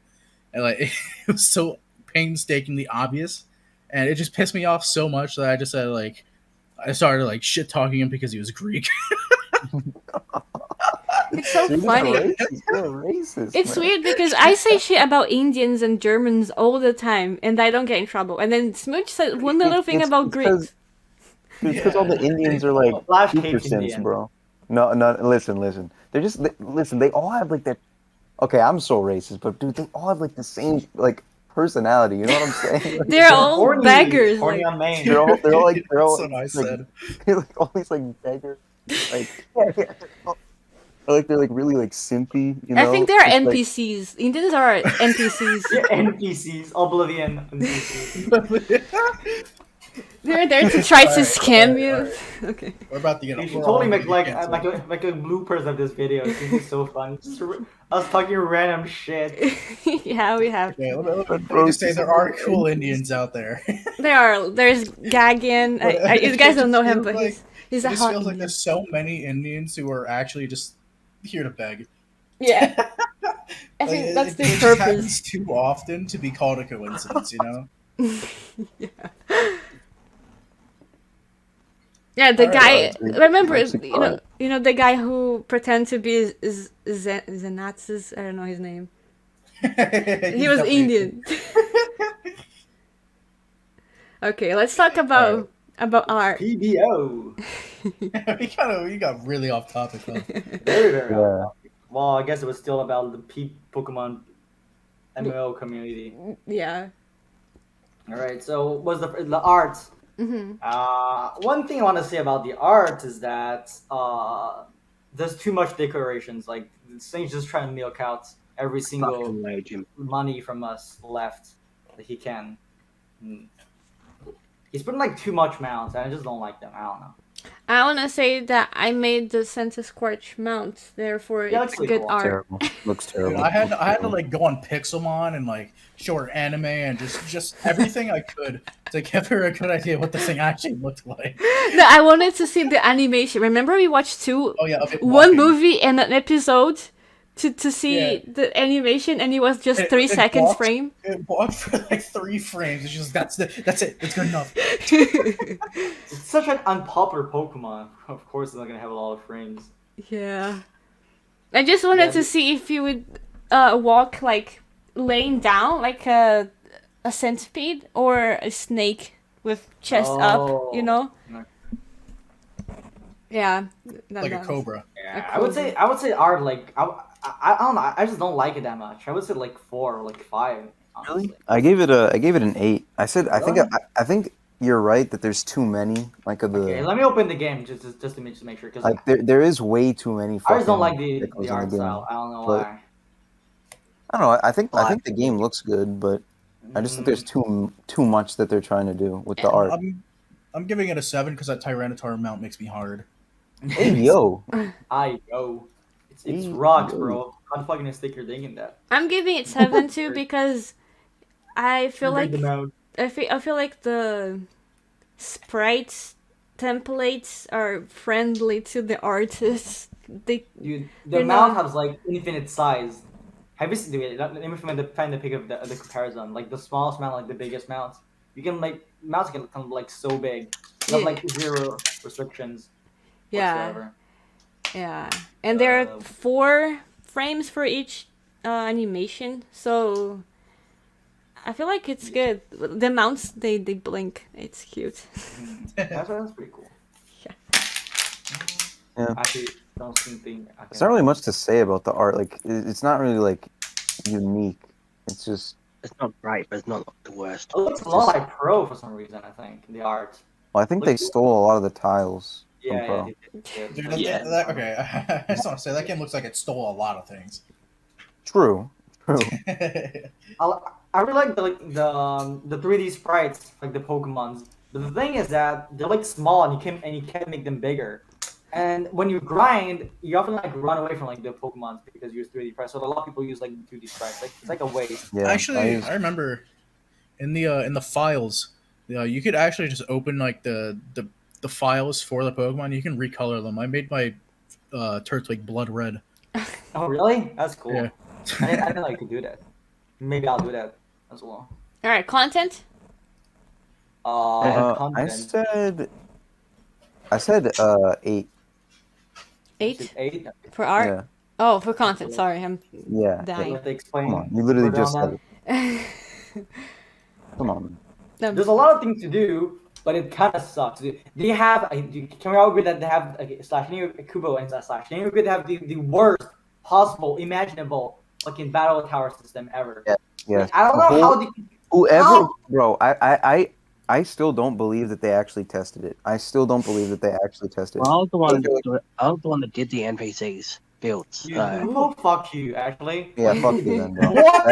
And like it was so painstakingly obvious, and it just pissed me off so much that I just said like I started like shit talking him because he was Greek. It's so You're funny. racist. You're a racist. It's man. weird because I say shit about Indians and Germans all the time, and I don't get in trouble. And then Smooch said one little thing It's- about it's Greeks. 'cause- It's because all the Indians are like Flash super hates simps, Indian. bro. No, listen. They're just listen. They all have like that. Okay, I'm so racist, but dude, they all have like the same like personality. You know what I'm saying? They're all Horny, beggars. horny Like, on main. they're all like That's what I like, said. they're like all these like beggars, like or, like they're like really like simpy. You know? I think they're Just, like, NPCs. Indians are NPCs. Yeah, NPCs, Oblivion NPCs. They're there to try to Alright, scam you. alright. Okay. We're about to get. You should we're totally all make gonna like get like a bloopers of this video. It's gonna be so fun. I was talking random shit. Yeah, we have. Okay, let me just say there are cool Indians out there. There are. There's Gagan. You guys don't know him, but he's It a just hot feels like Indian. there's so many Indians who are actually just here to beg. Yeah. I Like, think that's the it just purpose. happens too often to be called a coincidence, you know? Yeah, the Alright, guy. alright. Remember, Mexico. you know the guy who pretend to be Zenatsis. I don't know his name. He was Indian. Okay, let's talk about art. PBO. we got really off topic though. Very Yeah. well. I guess it was still about the Pokemon MMO community. Yeah. All right. So was the art? Hmm. One thing I want to say about the art is that there's too much decorations. Like this thing's just trying to milk out every single Fucking raging. money from us left. that he can. Mm. He's putting like too much mounts, and I just don't like them. I don't know. I want to say that I made the Scentisquarch mount, therefore Yeah, it's looks pretty good cool. art. Terrible. Looks Dude, terrible. I had to like go on Pixelmon and like show her anime and just everything I could to give her a good idea what this thing actually looked like. No, I wanted to see the animation. Remember we watched Oh yeah, of it one walking. movie and an episode to see Yeah. the animation, and it was just It- 3 it seconds walked- frame. It walked for like 3 frames. It's just that's it. It's good enough. It's such an unpopular Pokemon. Of course, it's not gonna have a lot of frames. Yeah. I just wanted Yeah, to see if you would walk like laying down like a centipede or a snake with chest up, you know? No. Yeah. Like a cobra. Yeah, A I would say art like I don't know. I just don't like it that much. I would say like 4 or like 5. Honestly. Really? I gave it an 8. I said I think you're right that there's too many like of the Okay, let me open the game just to make sure because like there is way too many. I just don't like fucking the pickles in art game. style. I don't know but- why. I don't know. I think the game looks good, but I just think there's too much that they're trying to do with the art. I'm giving it a 7 because that Tyranitar mount makes me hard. Hey yo, I go. It's Hey, rocks, yo. bro. How the fuck gonna stick your thing in that? I'm giving it 7 too because I feel like Bring them out. I feel like the sprites templates are friendly to the artists. They Dude, They're the mount not- has like infinite size. Have you seen it? Let me find the pic of the comparison. Like the smallest mount, like the biggest mounts. You can like mounts can come like so big. You have Yeah. like 0 restrictions. yeah. Whatsoever. Yeah, and there are Uh, 4 frames for each animation, so I feel like it's good. The mounts they blink. It's cute. That's pretty cool. Yeah. Actually, don't think. there's not really much to say about the art. Like it's not really like unique. It's just It's not great, but it's not the worst. It looks a lot like Pro for some reason. I think the art. well, I think they stole a lot of the tiles from Yeah, Pro. yeah, they Dude, did. Yeah. okay. I just want to say that game looks like it stole a lot of things. True. I really like the 3D sprites, like the Pokemons. But the thing is that they're like small, and you can't make them bigger. And when you grind, you often like run away from like the Pokemons because you use 3D sprites. So a lot of people use like 2D sprites. Like it's like a waste. Yeah. Actually, I remember in the files, you could actually just open like the files for the Pokemon. You can recolor them. I made my Turtwig blood red. Oh really? That's cool. Yeah. I didn't know you could do that. Maybe I'll do that as well. All right, content. I Content. said 8. 8 8. for art. Yeah. Oh, for content. Sorry, I'm Yeah. dying. Let me explain. Come on. You literally further just on said that. it. Come on. There's a lot of things to do, but it kind of sucks. They have. Can we all agree that they have Slash Kubo and Slash? Can you agree they have the worst possible, imaginable fucking battle tower system ever? Yeah. Like, I don't know how they. Whoever, How? bro, I still don't believe that they actually tested it. I still don't believe that they actually tested it. Well, I was the one that did the NPCs builds. Dude, So. Kubo, fuck you, actually. Yeah, fuck you then, bro. What?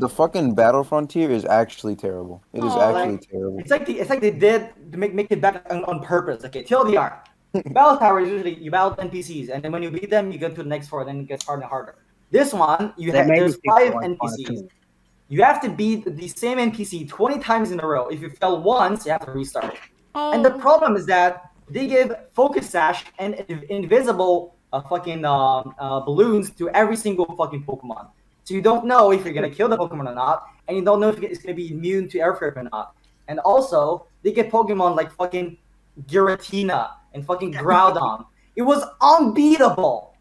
The fucking Battle Frontier is actually terrible. It is Aw. actually terrible. It's like they did to make it better on purpose. Okay, TLDR. Battle tower is usually you battle NPCs, and then when you beat them, you go to the next floor, then it gets harder and harder. This one, there's 5 NPCs. You have to beat the same NPC 20 times in a row. If you fail once, you have to restart. Oh. And the problem is that they give Focus Sash and invisible fucking balloons to every single fucking Pokemon. So you don't know if you're gonna kill the Pokemon or not, and you don't know if it's gonna be immune to air therapy or not. And also, they get Pokemon like fucking Giratina and fucking Groudon. It was unbeatable.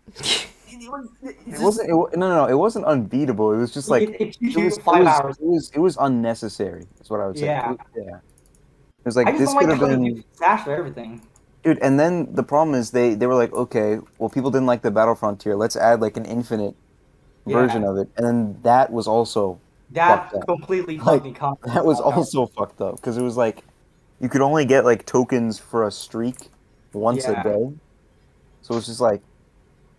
It wasn't. It wasn't unbeatable. It was just like it took you 5 hours. It was unnecessary. That's what I would say. Yeah. It was like I just this don't could like have how they been. use Sash for everything. Dude, and then the problem is they were like, okay, well, people didn't like the Battle Frontier. Let's add like an infinite version of it, and then that was also That fucked up. completely Like, fucking comes. that was also fucked up because it was like you could only get like tokens for a streak once Yeah. a day, so it's just like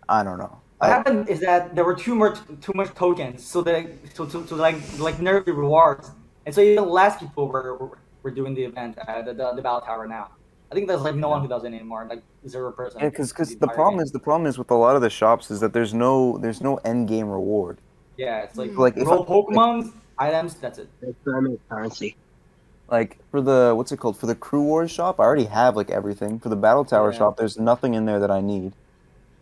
I don't know. What happened is that there were too much tokens, so like nerf the rewards, and so even less people were doing the event, the battle tower now. I think there's like no one who does it anymore, like 0%. Yeah, because the problem is with a lot of the shops is that there's no end game reward. Yeah, it's like Like if roll Pokemon items, that's it. There's so many currency. like for the what's it called, for the Crew Wars shop, I already have like everything. For the Battle Tower Yeah. shop, there's nothing in there that I need.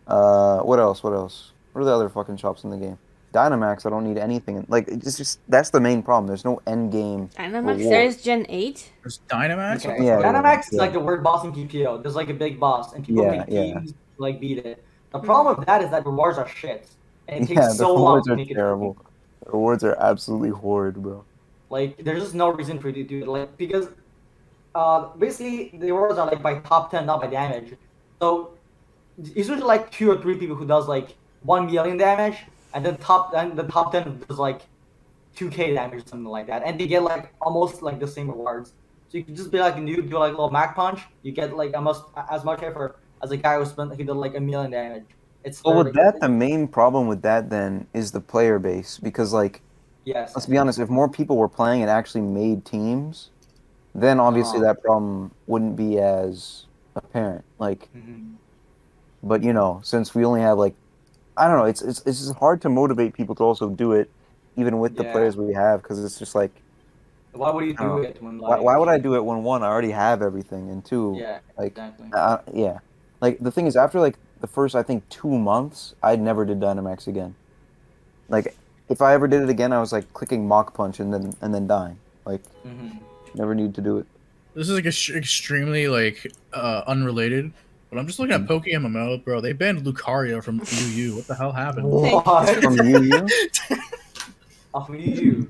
What else? What else? What are the other fucking shops in the game? Dynamax, I don't need anything. Like it's just that's the main problem. There's no end game. Dynamax, reward. there's Gen 8. There's Dynamax. Okay. What the Yeah, fuck? Dynamax is yeah. like the word boss in PPO. There's like a big boss, and people Yeah, make yeah. teams to like beat it. The problem with that is that rewards are shit, and it Yeah, takes the so long rewards to are make it. terrible. The rewards are absolutely horrid, bro. Like, there's just no reason for you to do it. Like, because basically the rewards are like by top 10, not by damage. So it's usually like 2 or 3 people who does like 1 million damage, and then the top 10 does like 2k damage or something like that, and they get like almost like the same rewards. So you can just be like, you do like a little Mac punch, you get like almost as much effort as a guy he did like 1 million damage. It's Well, with very- that, the main problem with that then is the player base, because like yes. let's be honest, if more people were playing and actually made teams, then obviously Uh-huh. that problem wouldn't be as apparent. Like, Mhm. but you know, since we only have like, I don't know, it's just hard to motivate people to also do it, even with the Yeah. players we have, because it's just like, Why would you I don't do know. it when like? why would I do it when one, I already have everything, and two, Yeah, like, exactly. yeah, like the thing is, after like the first, I think 2 months, I never did Dynamax again. Like, if I ever did it again, I was like clicking Mach Punch and then dying. Like, Mhm. never need to do it. This is like extremely like unrelated, but I'm just looking at PokeMMO, bro. They banned Lucario from UU. What the hell happened? What? From you? Off of you.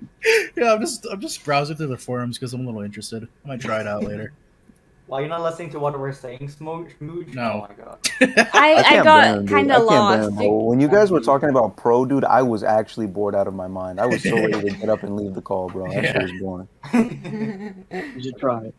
Yeah, I'm just browsing through the forums because I'm a little interested. I might try it out later. Why you're not listening to what we're saying, Smooch? No. Oh my god. I can't ban got him, dude. kind I of can't ban lost. him. When you guys were talking about pro, dude, I was actually bored out of my mind. I was so ready to get up and leave the call, bro. That shit was boring. You should try it.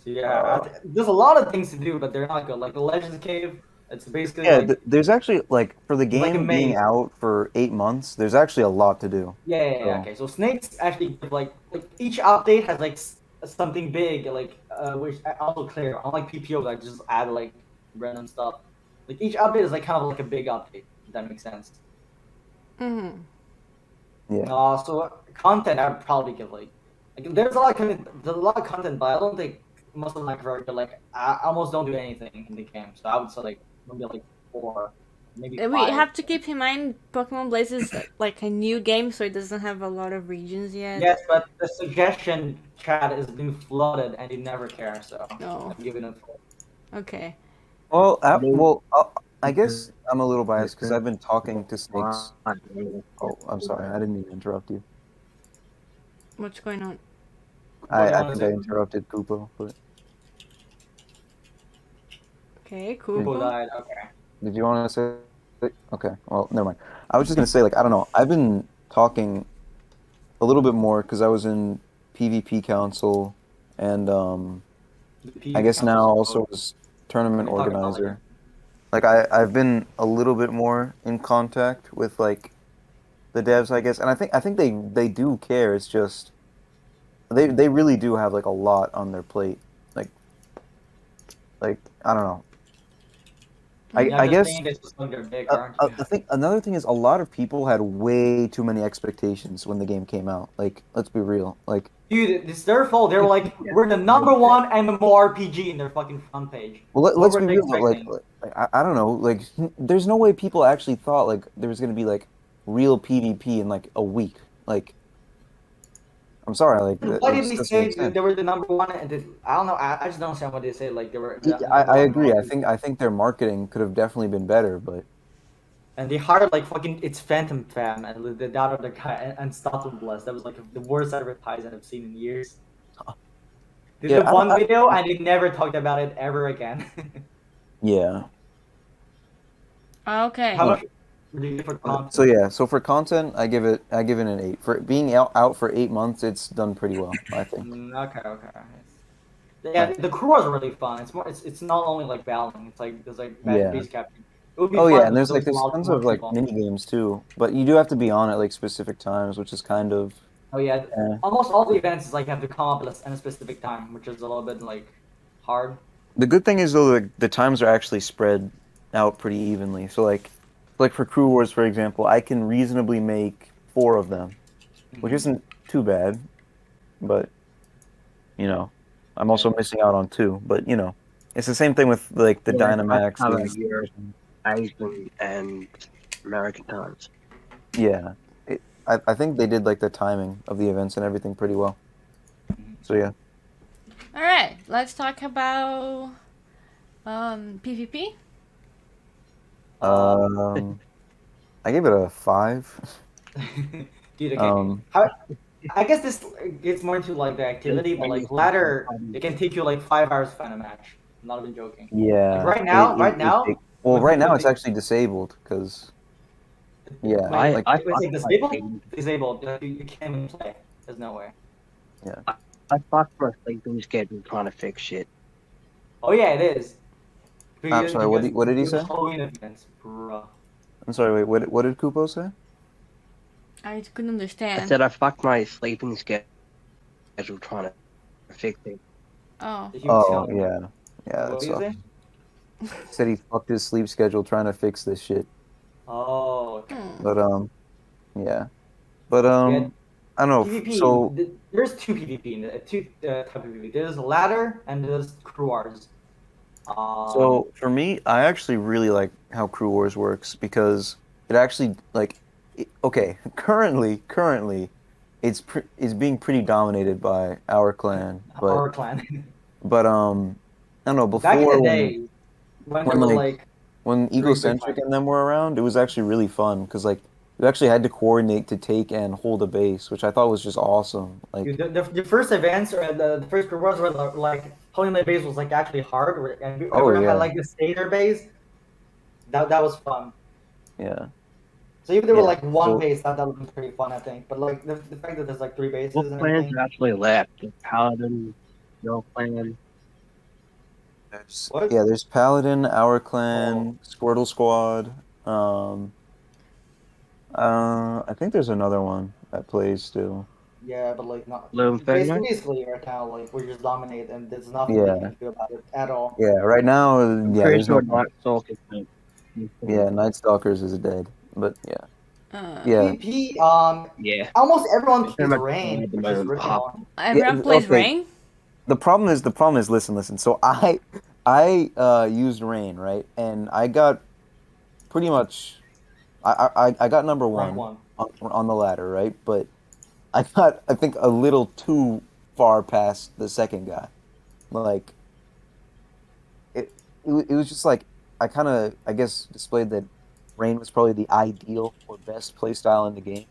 Yeah, there's a lot of things to do, but they're not good. Like the Legends Cave, it's basically Yeah, like there's actually, like, for the It's like a game being maze. out for 8 months, there's actually a lot to do. yeah. Okay, so snakes actually give, like each update has like something big, like which also clear. Unlike PPO, like just add like random stuff. Like each update is like kind of like a big update. If that makes sense. Mhm. Yeah. So content, I'd probably give like there's a lot of content, but I don't think most of them are very good. Like I almost don't do anything in the game, so I would say like maybe like 4, maybe 5. We have to keep in mind Pokemon Blaze is like a new game, so it doesn't have a lot of regions yet. Yes, but the suggestion chat is being flooded, and they never care. So No. I'm giving it 4. Okay. Well, I guess I'm a little biased because I've been talking to snakes. Oh, I'm sorry. I didn't mean to interrupt you. What's going on? I think I interrupted Kupo, but Okay, Who cool. died? Okay. did you want to say? Okay, well, never mind. I was just gonna say, like, I don't know. I've been talking a little bit more because I was in PvP Council, and I guess now also as tournament What are you talking about organizer. Like, I've been a little bit more in contact with like the devs, I guess, and I think they do care. It's just they really do have like a lot on their plate. Like I don't know. I guess another thing is a lot of people had way too many expectations when the game came out. Like, let's be real. Like, Dude, it's their fault. They were like, we're the #1 MMORPG in their fucking front page. well, let's be were they real. Like, expecting? I don't know. Like, there's no way people actually thought like there was gonna be like real PvP in like a week. Like, I'm sorry. Like, Why that did they doesn't say make sense. they were the #1? And I don't know. I just don't understand what they say. Like they were. I agree. I think their marketing could have definitely been better, but And they hired like fucking it's Phantom Fam and the that other guy and Statum Bless. That was like the worst advertisement I've seen in years. They did Yeah, one video and they never talked about it ever again. yeah. Okay. How much were you for content? So yeah, so for content, I give it an 8. For it being out for 8 months, it's done pretty well, I think. Okay. Yeah, the crew was really fun. It's not only like battling. It's like there's like Yeah. base captain. It would be Oh fun yeah, if and there there's was a lot tons more of like people. mini games too, but you do have to be on at like specific times, which is kind of Oh yeah, eh. almost all the events is like you have to come up at a specific time, which is a little bit like hard. The good thing is though the times are actually spread out pretty evenly. So like for Crew Wars, for example, I can reasonably make 4 of them, which Mhm. isn't too bad, but you know, I'm also missing out on 2. But you know, it's the same thing with like the Yeah, I cover Dynamaxes. Europe, Asian, and American times. Yeah, I think they did like the timing of the events and everything pretty well. So yeah, All right, let's talk about PvP. Um, I gave it a 5. dude, okay. Um, I guess this gets more into like the activity, but like ladder, it can take you like 5 hours to find a match. I'm not even joking. Like yeah, right now, well, right now with it's the actually disabled because yeah, wait, like I it's fucked like my disabled. sleeping. Disabled. You can't even play. There's no way. yeah. I fucked my sleeping schedule trying to fix shit. Oh yeah, it is. I'm sorry. What Because what did he the say? Halloween events, bruh. I'm sorry. Wait. What did Kupo say? I couldn't I understand. said I fucked my sleeping schedule trying to fix it. Oh. If you Oh tell me. yeah, yeah. What That do you sucks. say? He said he fucked his sleep schedule trying to fix this shit. Oh, okay. Hmm. But yeah. But Yeah, I don't know. So There's two PvP, two type of PvP. There's ladder and there's crew wars. for me, I actually really like how Crew Wars works because it actually okay. Currently, it's being pretty dominated by our clan, but Our clan. I don't know. Back in the Before day, when there when were like like when 3 big Egocentric fights. and them were around, it was actually really fun because like you actually had to coordinate to take and hold a base, which I thought was just awesome. Dude, Like, the first events or the first crew wars were like holding the base was like actually hard, and oh everyone had yeah, like to stay their base. That was fun. yeah, So even if there were yeah. like one So base, that would be pretty fun, I think. But like the fact that there's like 3 bases What and plans everything. are actually left? The Paladin, your plan. What? there's Paladin, our Oh, clan, Squirtle Squad. Um, I think there's another one that plays still. yeah, but like not Blue Inferno? basically right now like we just dominate and there's nothing they Yeah, can do about it at all. yeah. Right now, I'm yeah, pretty there's no. sure Night Stalker can. Yeah, Night Stalkers is dead, but yeah, Uh, yeah, PvP, Yeah. almost everyone It's pretty plays much rain, at the which is moment. really Pop. annoying. yeah. everyone plays Okay, Rain? the problem is listen. So I used Rain, right? And I got pretty much I got number Rank 1 one. on the ladder, right? But I got I think a little too far past the second guy. Like it was just like I kind of I guess displayed that Rain was probably the ideal or best play style in the game.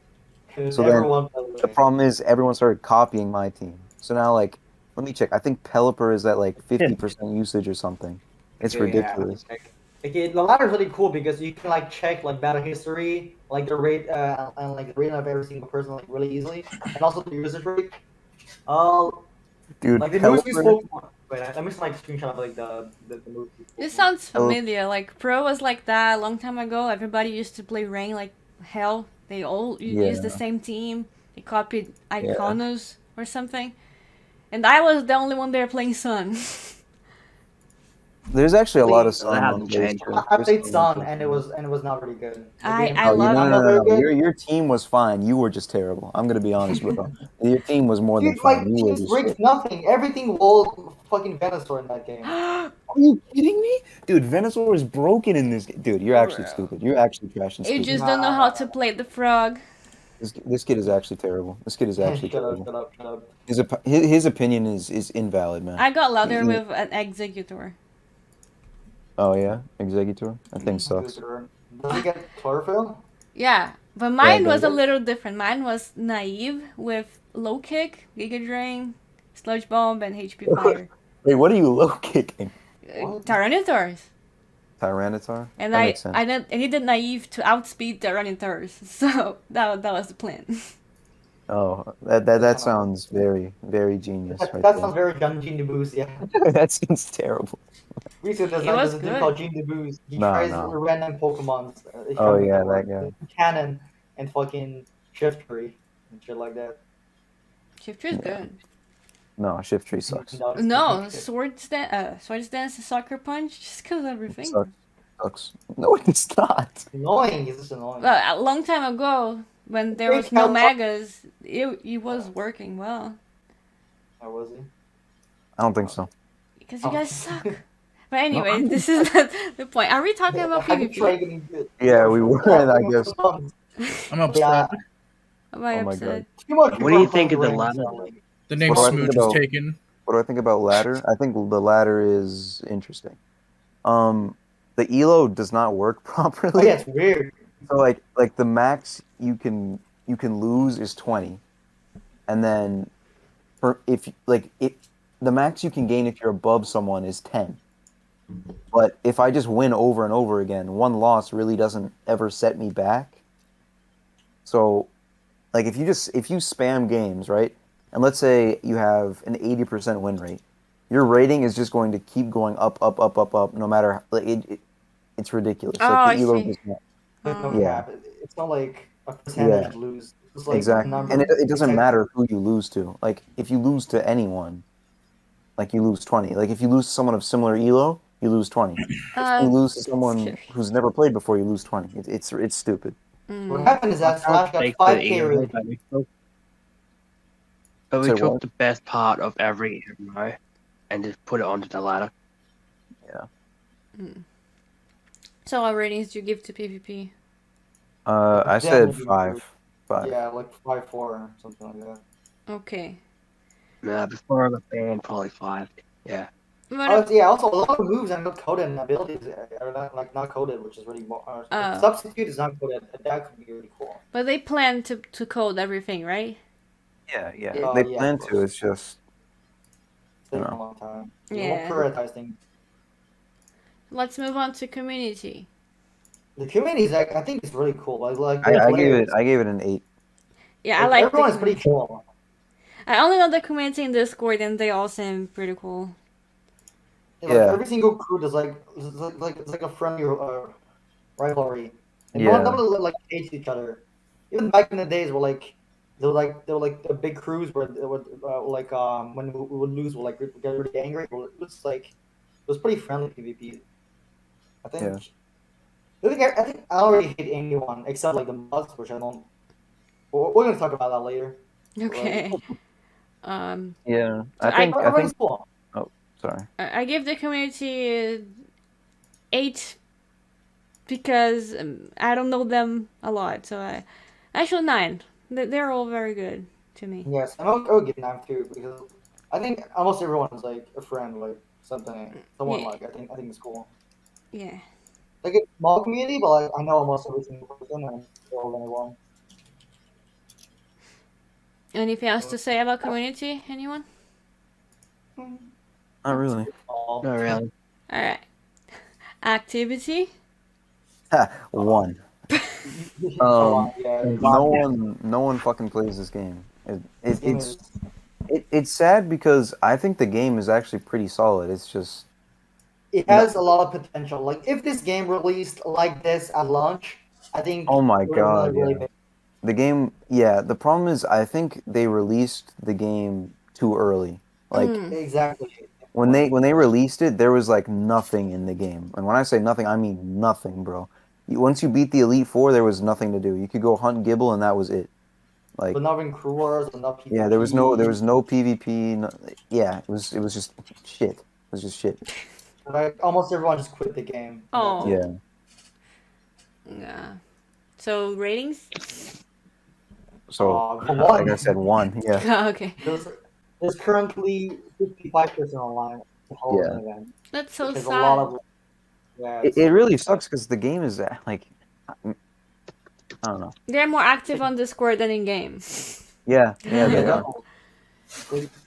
Because So then everyone plays the rain. problem is everyone started copying my team. So now like let me check. I think Pelipper is at like 50% usage or something. It's Okay, yeah, I have ridiculous. to check. Okay, the ladder is really cool because you can like check like battle history, like the rate and like the rating of every single person like really easily, and also the usage rate. Uh, Dude, like the moves you Pelipper, spoke. Wait, let me just like screenshot of like the moves you This spoke. sounds familiar. Like Pro was like that a long time ago. Everybody used to play Rain like hell. They all used the yeah, same team. They copied yeah. Iconos or something. And I was the only one there playing Sun. There's actually a lot of Wait, That sun on the hasn't base changed. too. I There's played sun on Sun base and too. it was not really good. The I game, I Oh, love I'm no, not no, it. no, very no. good. Your team was fine. You were just terrible. I'm gonna be honest, bro. Your team was more than Dude, fine. my You were team just breaks shit. nothing. Everything wall fucking Venusaur in that game. Are you kidding me? Dude, Venusaur is broken in this game. Dude, you're actually Bro. stupid. You're actually trash and You stupid. just don't know Nah, how nah, to nah, play the frog. This kid is actually terrible. This kid is nah. actually Shut up, terrible. shut up, shut up. His opinion is invalid, man. I got louder He- with an executor. oh yeah, Executor. That thing sucks. Does it get chlorophyll? Yeah, but Yeah, it mine was does. a little different. Mine was naive with low kick, Giga Drain, Sludge Bomb, and HP Fire. Wait, what are you low kicking? What? Tyranitar. Tyranitar? And That I, makes sense. I needed naive to outspeed Tyranitar. So that was the plan. Oh, that sounds very, very genius right That there. sounds very Gene the Boost, yeah. That seems terrible. Recently, It was there's a dude good. called Gene the Boost. He No, tries no. random Pokemons. He Oh can't make yeah, that work. that guy. Cannon and fucking Shiftry and shit like that. Shifter's Yeah. good. No, Shiftry sucks. No, it's No, not. Swords Dance, Sucker Punch, just kills everything. Sucks. Sucks. No, it's not. Annoying. It's just annoying. Well, a long time ago, when there was no megas, it was working well. How was he? I don't think so. Because you Oh. guys suck. But anyway, this is not the point. Are we talking about Have you tried PvP? getting good? Yeah, we were, Yeah, I guess. I'm upset. Yeah. Am I Oh my upset? Too much What do you people think of the playing ladder? rings, so, like, The name What do I think Smooch about- is taken. What do I think about ladder? I think the ladder is interesting. The elo does not work Oh properly. yeah, it's weird. So like the max you can lose is 20, and then the max you can gain if you're above someone is 10. But if I just win over and over again, one loss really doesn't ever set me back. So, like if you spam games, right? And let's say you have an 80% win rate, your rating is just going to keep going up, no matter it's ridiculous. Oh, Like I the elo see. does not. There's no Yeah. cap. It's not like a percentage lose. It's like Exactly, number. and it doesn't Exactly. matter who you lose to. Like, if you lose to anyone, like, you lose 20. Like, if you lose to someone of similar elo, you lose 20. If you lose to someone scary. who's never played before, you lose 20. It's stupid. What happened is that Slash got Take 5K EMO, rating. but we Say took what? the best part of every MMO and just put it onto the ladder. So what ratings do you give to PvP? I said 5. Yeah, like 5-4 or something like that. Okay. Before I was banned, probably 5. Yeah. What Yeah, also a lot of moves are not coded and abilities are not coded, which is really substitute is not coded. That could be really cool. but they plan to code everything, right? Yeah. Oh, They yeah, plan of to. course. It's just Take know. a long time. Yeah. You won't prioritize things. Let's move on to community. The community is I think it's really cool. Like I players. gave it an 8. Yeah, I like the everyone is pretty community. cool. I only know the community in Discord, and they all seem pretty cool. Like, Yeah. every single crew is it's like a friendly rivalry, and Yeah. no one like hates each other. Even back in the days, where they were like the big crews where they would when we would lose, we'll get really angry. Well, it was pretty friendly PvP. I think. Yeah. I think I don't really hate anyone except like the mods, which I don't. We're gonna talk about that later. Okay. Yeah. So I think Everybody's cool. sorry. I give the community 8 because I don't know them a lot. So actually 9. They're all very good to me. Yes, and I'll give them too because I think almost everyone is like a friend, like someone Yeah. like I think it's cool. Yeah. Like it's a small community, but like I know almost every single person and they're all getting along. Anything else to say about community? Anyone? Not really. All. Not really. All right. Activity. 1. Yeah, No one fucking plays this game. game is- It's sad because I think the game is actually pretty solid. It's just it has a lot of potential. Like if this game released like this at launch, I think. Oh my it would God, really yeah. big. the game. Yeah, the problem is I think they released the game too early. Like Exactly. when they released it, there was like nothing in the game. And when I say nothing, I mean nothing, bro. Once you beat the Elite Four, there was nothing to do. You could go hunt Gibble, and that was it. Like But not in crew wars, but not PvP. yeah, there was no PvP. Yeah, it was just shit. It was just shit. Like almost everyone just quit the game. Oh. Yeah. Yeah. So ratings? So For like one. I said, 1. Yeah. Okay. There's currently 55% online. Yeah. Event. That's so There's sad. a lot of. Yeah. It really sucks because the game is like I don't know. They're more active on Discord than in game. Yeah, they are.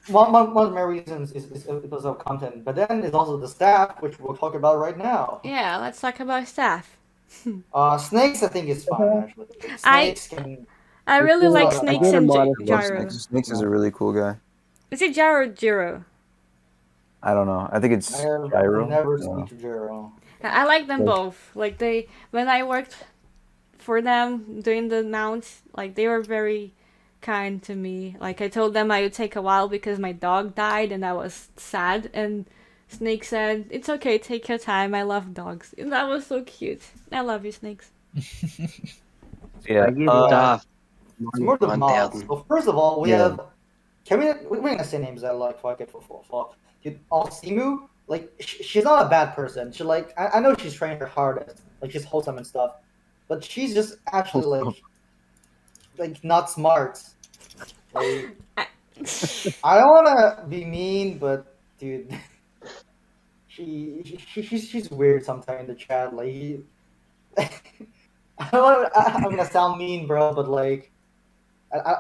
One of my reasons is because of content, but then it's also the staff, which we'll talk about right now. Yeah, let's talk about staff. Snakes, I think is fine actually. I- Snakes can. I really like I Snakes gave and him I love Gyro. Snakes. Snakes is a really cool guy. Is it Gyro or Jiro? I don't know. I think it's I've Gyro. never Yeah. speak to Jiro. I like them Like- both. Like when I worked for them doing the mounts, like they were very kind to me. Like I told them I would take a while because my dog died and I was sad. And Snake said, "It's okay, take your time. I love dogs." And that was so cute. I love you, Snakes. Yeah. I give uh, staff It's more the mods. 1,000. Well, first of all, we Yeah. have. Can we're gonna say names that like fuck it for. Dude, Simu, like she's not a bad person. She like I know she's trying her hardest, like she's wholesome and stuff, but she's just actually like not smart. Like I don't wanna be mean, but dude, she's weird sometimes in the chat. Like I'm gonna sound mean, bro, but like.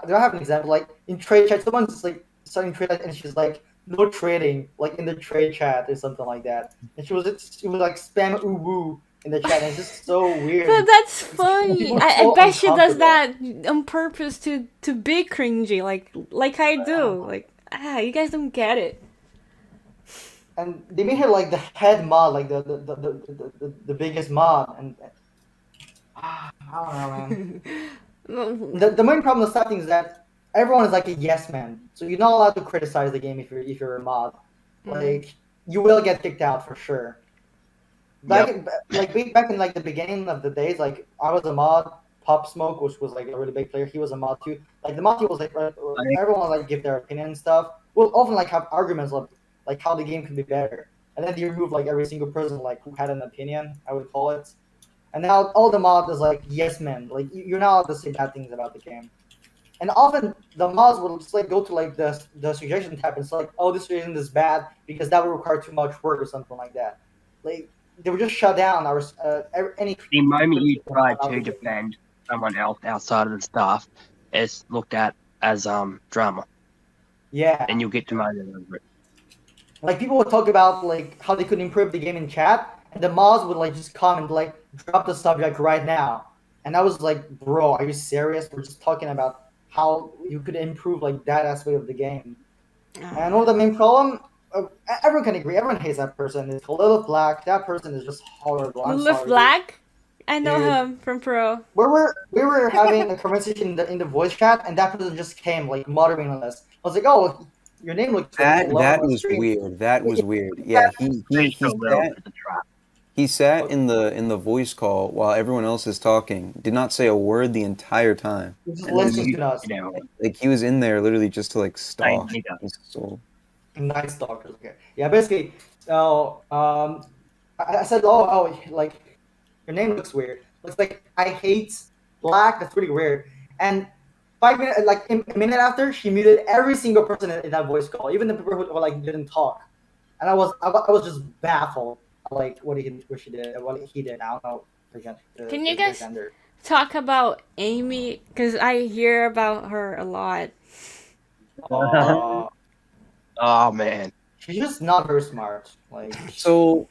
Do I have an example? Like in trade chat, someone's just like starting trade and she's like, "No trading," like in the trade chat or something like that. And she was like spam uwu in the chat, and it's just so weird. But that's funny. People I so bet she does that uncomfortable. on purpose to be cringy, like I do. Like you guys don't get it. And they made her like the head mod, like the biggest mod, and I don't know, man. The main problem with starting is that everyone is like a yes man, so you're not allowed to criticize the game if you're a mod. Like you will get kicked out for sure. Back in like the beginning of the days, like I was a mod. Pop Smoke, which was like a really big player, he was a mod too. Like the mod team was like everyone like give their opinion and stuff. We'll often like have arguments of like how the game could be better, and then you remove like every single person like who had an opinion, I would call it. And now all the mods is like yes men, like you're not allowed to say bad things about the game. And often the mods will just like go to like the suggestion tab and say like, oh, this suggestion is bad because that would require too much work or something like that. Like they would just shut down our any. The moment you try to defend someone else outside of the staff, it's looked at as drama, Yeah. and you'll get demoted over it. Like people would talk about like how they could improve the game in chat, and the mods would like just comment like drop the subject right now. And I was like, bro, are you serious? We're just talking about how you could improve like that aspect of the game. And what the main problem? Everyone can agree. Everyone hates that person. It's Lilith Black. That person is just horrible. I'm Lilith sorry, Black? I know Dude. him from Pro. We were having a conversation in the voice chat, and that person just came like moderating on us. I was like, oh, your name looks That low that on the was screen. weird. That was weird. Yeah, he sat in the voice call while everyone else is talking. Did not say a word the entire time. He just And then listens to us. Like he was in there literally just to like stalk. He does. his soul. Nice stalkers. Okay. Yeah. Basically, I said, like your name looks weird. Looks like I hate black. That's pretty weird. And 5 minutes, like a minute after, she muted every single person in that voice call, even the people who like didn't talk. And I was just baffled, like what he did. I don't know. Can you guys talk about Amy? Because I hear about her a lot. Oh man, She's just not very smart. Like So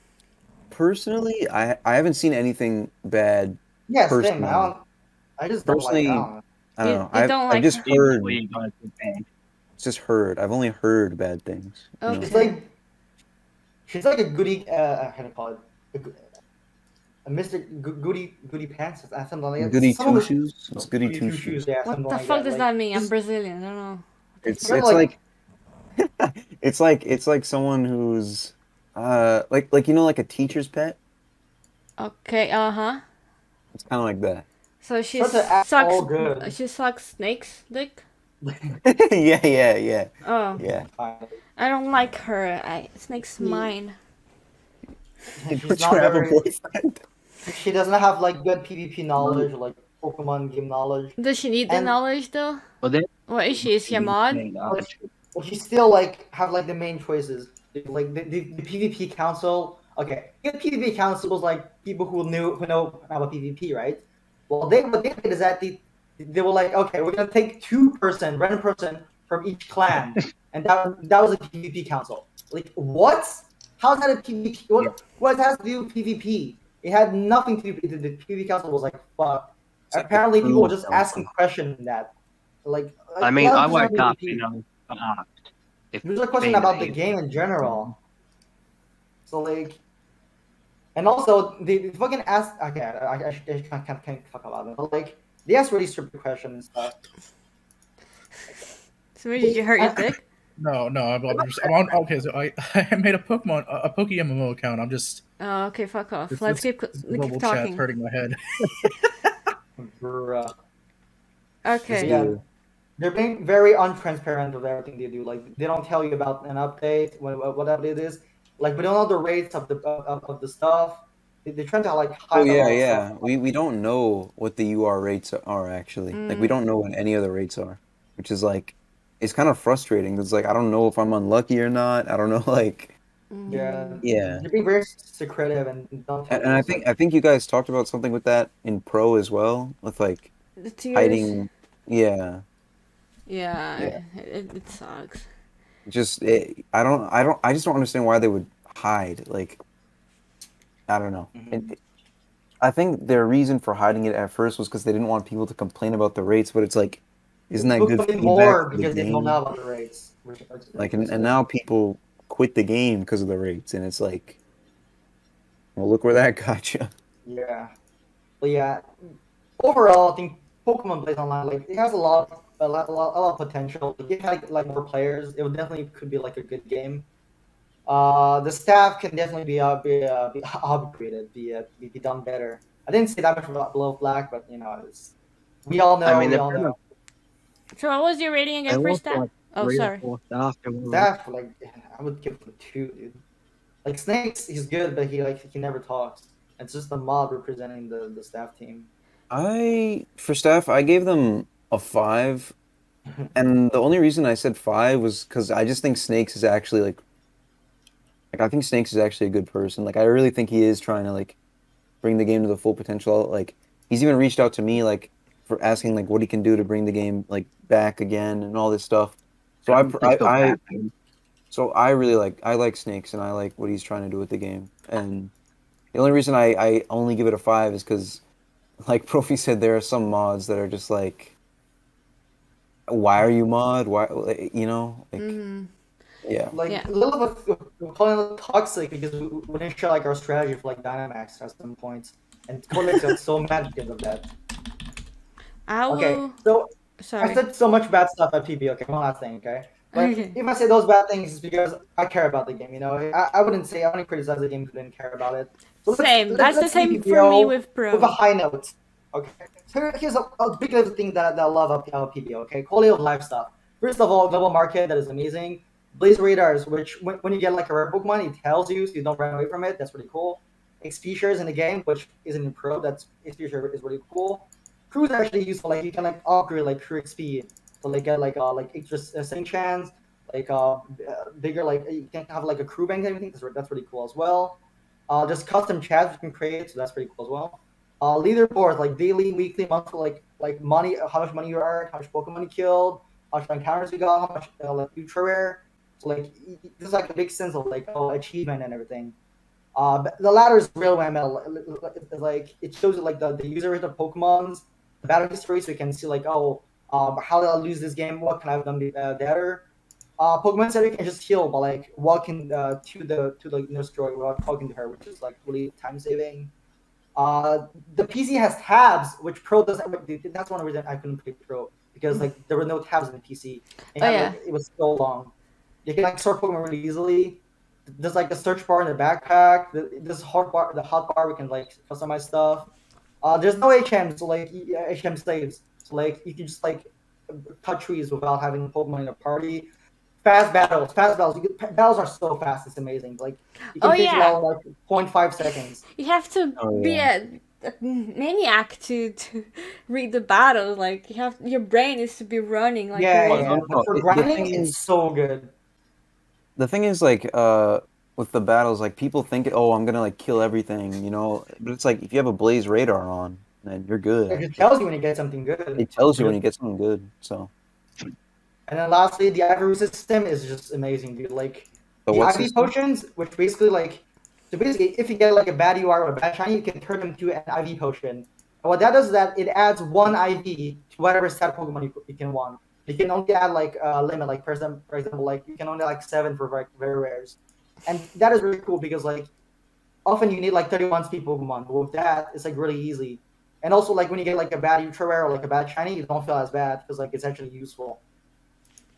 personally, I haven't seen anything bad. yeah, same. personally. I just don't like. Personally, I don't know. You don't like I've just her? heard. Before you go to bed. Just heard. I've only heard bad things. you know? Okay. She's like a goody. How do you call it? A Mr. Goody Pants, something like that. Goody Someone two with- shoes. It's goody two shoes. Yeah, What something the like fuck does like, that mean? I'm just- Brazilian. I don't know. It's Kinda like it's like someone who's like you know like a teacher's pet. Okay. It's kind of like that. So she Such an act all sucks. good. She sucks snakes' dick. yeah. Oh, Yeah. I don't like her. Snake's mine. She's Don't not you have a very- boyfriend? She doesn't have like good PvP knowledge or like Pokemon game knowledge. Does she need the And- knowledge though? Well, then What is she? Is she a mod? But she still like have like the main choices. Like the PvP council. Okay, the PvP council was like people who know about PvP, right? Well, what they did is that they were like, okay, we're gonna take random person from each clan, and that was a PvP council. Like what? How's that a PvP? What has to do with PvP? It had nothing to do with the PvP council. Was like fuck. apparently people were prove just asking something. questions in that. Like I a mean, lot I of people woke don't up repeat. asked if There's a question being about the a game in general. So like, and also they fucking ask. Okay, I can't talk about it. But like, they ask really stupid questions and stuff. So did you hurt your dick? No, I'm on. Okay, so I made a PokeMMO account. I'm just Oh, okay, fuck off. this Let's this, keep this keep global chat's talking. hurting my head. Bruh. This Okay. Yeah, dude. they're being very untransparent with everything they do. Like they don't tell you about an update, whatever it is. Like we don't know the rates of of the stuff. They're trying to like Oh hide a yeah, lot of stuff. yeah. We don't know what the UR rates are actually. Like we Mm, don't know what any of the rates are, which is like it's kind of frustrating. It's like I don't know if I'm unlucky or not. I don't know like Yeah, mm. yeah. they're being very secretive and don't tell And you. I It's think like I think you guys talked about something with that in Pro as well, with like The tiers. hiding. Yeah, Yeah, yeah. it sucks. I just don't understand why they would hide. Like I don't know. I think their reason for hiding it at first was because they didn't want people to complain about the rates, but it's like, isn't that people good complain feedback more for the because they don't know game? about the rates. Like, Which is and good. now people quit the game because of the rates, and it's like, well, look where that got you. Yeah, but yeah, overall, I think Pokemon Plays Online like it has a lot of potential. If it had like more players, it would definitely could be like a good game. The staff can definitely be upgraded, be done better. I didn't say that much about Below Black, but you know, it's I mean, we they've all kind know. of So what was your rating they again for lost staff? like Oh, 3 or sorry. 4 staff to one. Staff like I would give him 2, dude. Like Snakes, he's good, but he never talks. It's just the mod representing the staff team. For staff, I gave them a 5, and the only reason I said 5 was because I just think Snakes is actually like I think Snakes is actually a good person. Like I really think he is trying to like bring the game to the full potential. Like he's even reached out to me like for asking like what he can do to bring the game like back again and all this stuff. So I feel bad for him. so I like Snakes and I like what he's trying to do with the game. And the only reason I only give it a 5 is because like Profi said there are some mods that are just like why are you mod? Why you know like Mm-hmm. yeah. Like Yeah. a little bit, we're calling it toxic because we didn't share like our strategy for like Dynamax at some points, and Codex got so mad because of that. I Okay, will. so I Sorry. said so much bad stuff at PB. Okay, one last thing. Okay, but Okay. if I say those bad things, it's because I care about the game. You know, I wouldn't criticize the game if I didn't care about it. So Same. That's the let's leave same for me PBO with with a Pro. high note. Okay, so here's a big little thing that I love about PBO. Okay, quality of life stuff. First of all, global market that is amazing. Blaze radars, which when you get like a rare Pokemon, it tells you so you don't run away from it. That's pretty cool. XP shares in the game, which isn't in Pro. That's XP share is really cool. Crew is actually useful. Like you can like upgrade like crew XP, so like get like extra sing chance, like bigger like you can have like a crew bank and everything. That's really cool as well. Just custom chats you can create, so that's pretty cool as well. Leaderboards like daily, weekly, monthly, like money, how much money you earned, how much Pokemon you killed, how much encounters you got, how much like ultra rare. So like there's like a big sense of like achievement and everything. But the latter is real ML. Like it shows you like the user rate of Pokemon's the battle history, so you can see like how did I lose this game? What can I have done better? Pokemon Center can just heal by like walking to the nurse story without talking to her, which is like really time saving. The PC has tabs, which Pro doesn't. That's one reason I couldn't play Pro because like there were no tabs in the PC. It Oh had yeah. like it was so long. You can like sort Pokemon really easily. There's like a search bar in the backpack. This the hot bar we can like customize stuff. There's no HM, so like HM saves. So like you can just like cut trees without having Pokemon in a party. Fast battles. Battles are so fast. It's amazing. Like you Oh can finish yeah. battle in like 0.5 seconds. You have to Oh be yeah. a maniac to read the battles. Like you have your brain is to be running like Yeah, Well, crazy. no, yeah. no, But no. for The grinding, thing it's is, so good. like with the battles, like people think, oh, I'm gonna like kill everything, you know. But it's like if you have a Blaze Radar on, then you're good It just actually. tells you when you get something good. It tells you Or when just you get something good. So And then lastly, the IV system is just amazing, dude. Like the the what IV system? potions, which basically like so basically if you get like a bad UR or a bad shiny, you can turn them to an IV potion. What that does is that it adds one IV to whatever set Pokemon you can want. You can only add like a limit, like for example, like you can only like 7 for very rares, and that is really cool because like often you need like 31 speed Pokemon. But with that, it's like really easy. And also like when you get like a bad Ultra Rare or like a bad Shiny, you don't feel as bad because like it's actually useful.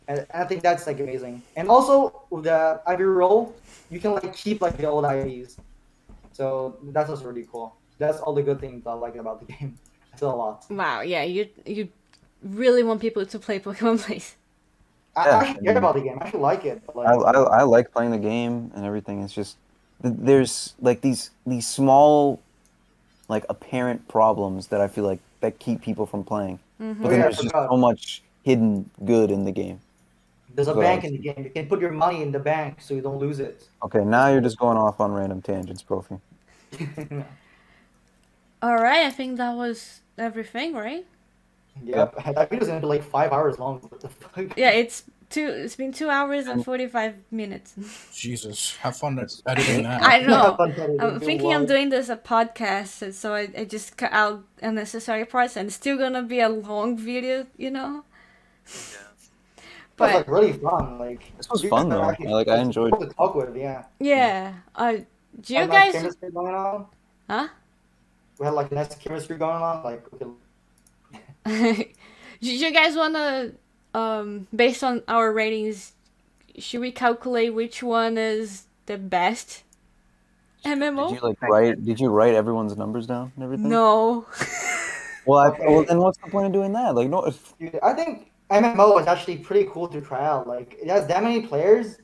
And I think that's like amazing. And also with the IV roll, you can like keep like the old IVs. So that's also really cool. That's all the good things I like about the game. I feel a lot. Wow, yeah, you really want people to play Pokemon Place. I Yeah, actually care about the game. I actually like it. But, I like playing the game and everything. It's just there's like these small like apparent problems that I feel like that keep people from playing. Mm-hmm. But then I there's just forgot. so much hidden good in the game. There's a That's what I bank would in the say. game. You can put your money in the bank so you don't lose it. Okay, now you're just going off on random tangents, Profi. All right, I think that was everything, right? Yep. That video's gonna be like 5 hours long. What the fuck? Yeah, it's been 2 hours and 45 minutes. Jesus, have fun editing that. I Have know. fun editing, I'm don't thinking I'm worry. doing this a podcast, so I just cut out unnecessary parts, and it's still gonna be a long video, you know. It was But like really fun. Like This was you fun guys are though. actually I enjoyed. cool to talk with. Yeah. yeah, do you Had nice guys? chemistry going on. Huh? We had like nice chemistry going on. Like okay. Do you guys wanna based on our ratings, should we calculate which one is the best MMO? Did you like write? Did you write everyone's numbers down and everything? No. Well, Okay. well, then what's the point of doing that? Like, no. Dude, I think MMO is actually pretty cool to try out. Like it has that many players.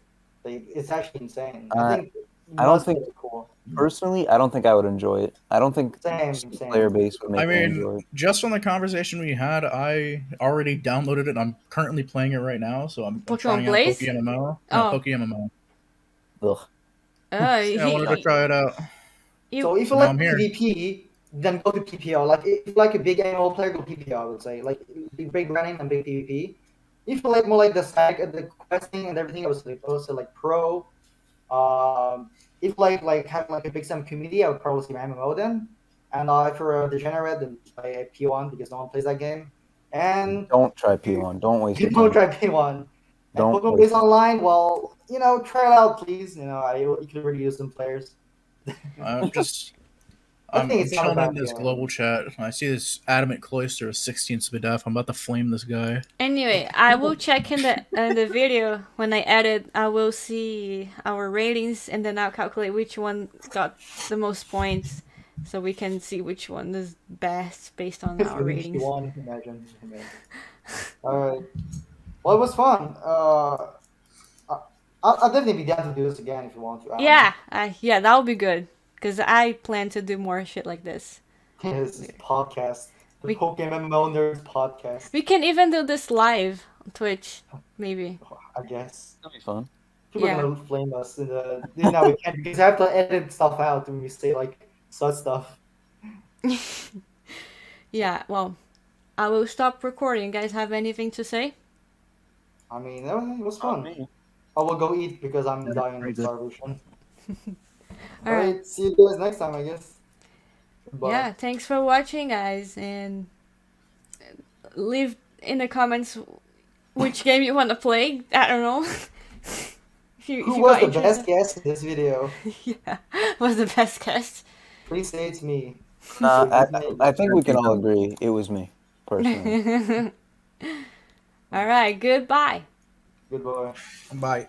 Like it's actually insane. I think I don't most think- of it's cool. Personally, I don't think I would enjoy it. I don't think Same. player base would make I me enjoy mean, it. just from the conversation we had, I already downloaded it. I'm currently playing it right now, so I'm Pokemon trying out Blaze? PokeMMO. No, Oh. PokeMMO. Ugh. Yeah, I wanted to try it out. So if you Now like I'm here. PvP, then go to PPO. Like if you like a big MMO player, go PPO. I would say like big running and big PvP. If you like more like the stack, the questing and everything, I would say like pro. If like having like a big Sam community, I would probably say MMO then. And if you're a degenerate, then play P1 because no one plays that game. And Don't try P1. Don't waste your don't time. try P1. And Don't Pokemon waste Blaze Online, well, try it out, please. You could really use some players. I'm I think it's not a chilling in bad this game. global chat. I see this adamant cloister of 16 speed def. I'm about to flame this guy. Anyway, I will check in the video when I edit. I will see our ratings, and then I'll calculate which one got the most points, so we can see which one is best based on It's our really ratings. P1, imagine. Alright. Well, it was fun. I'll definitely be down to do this again if you want to. Yeah, yeah, that would be good, because I plan to do more shit like this. This is podcast. The We- PokeMMO Nerds podcast, We can even do this live on Twitch, maybe. I guess. That'd be fun. People Yeah. are gonna flame us in the. We can't because I have to edit stuff out when we say like such stuff. Yeah, well, I will stop recording. You guys have anything to say? I mean, it was fun. Me. I will go eat because I'm Yeah, dying very of good. starvation. All right. Alright, see you guys next time, I guess. Goodbye. Yeah, thanks for watching, guys, and leave in the comments which game you want to play. I don't know. Who was the best guest in this video? Yeah, was the best guest. Please say it's me. I think we can all agree it was me, personally. All right, goodbye. Goodbye. Bye.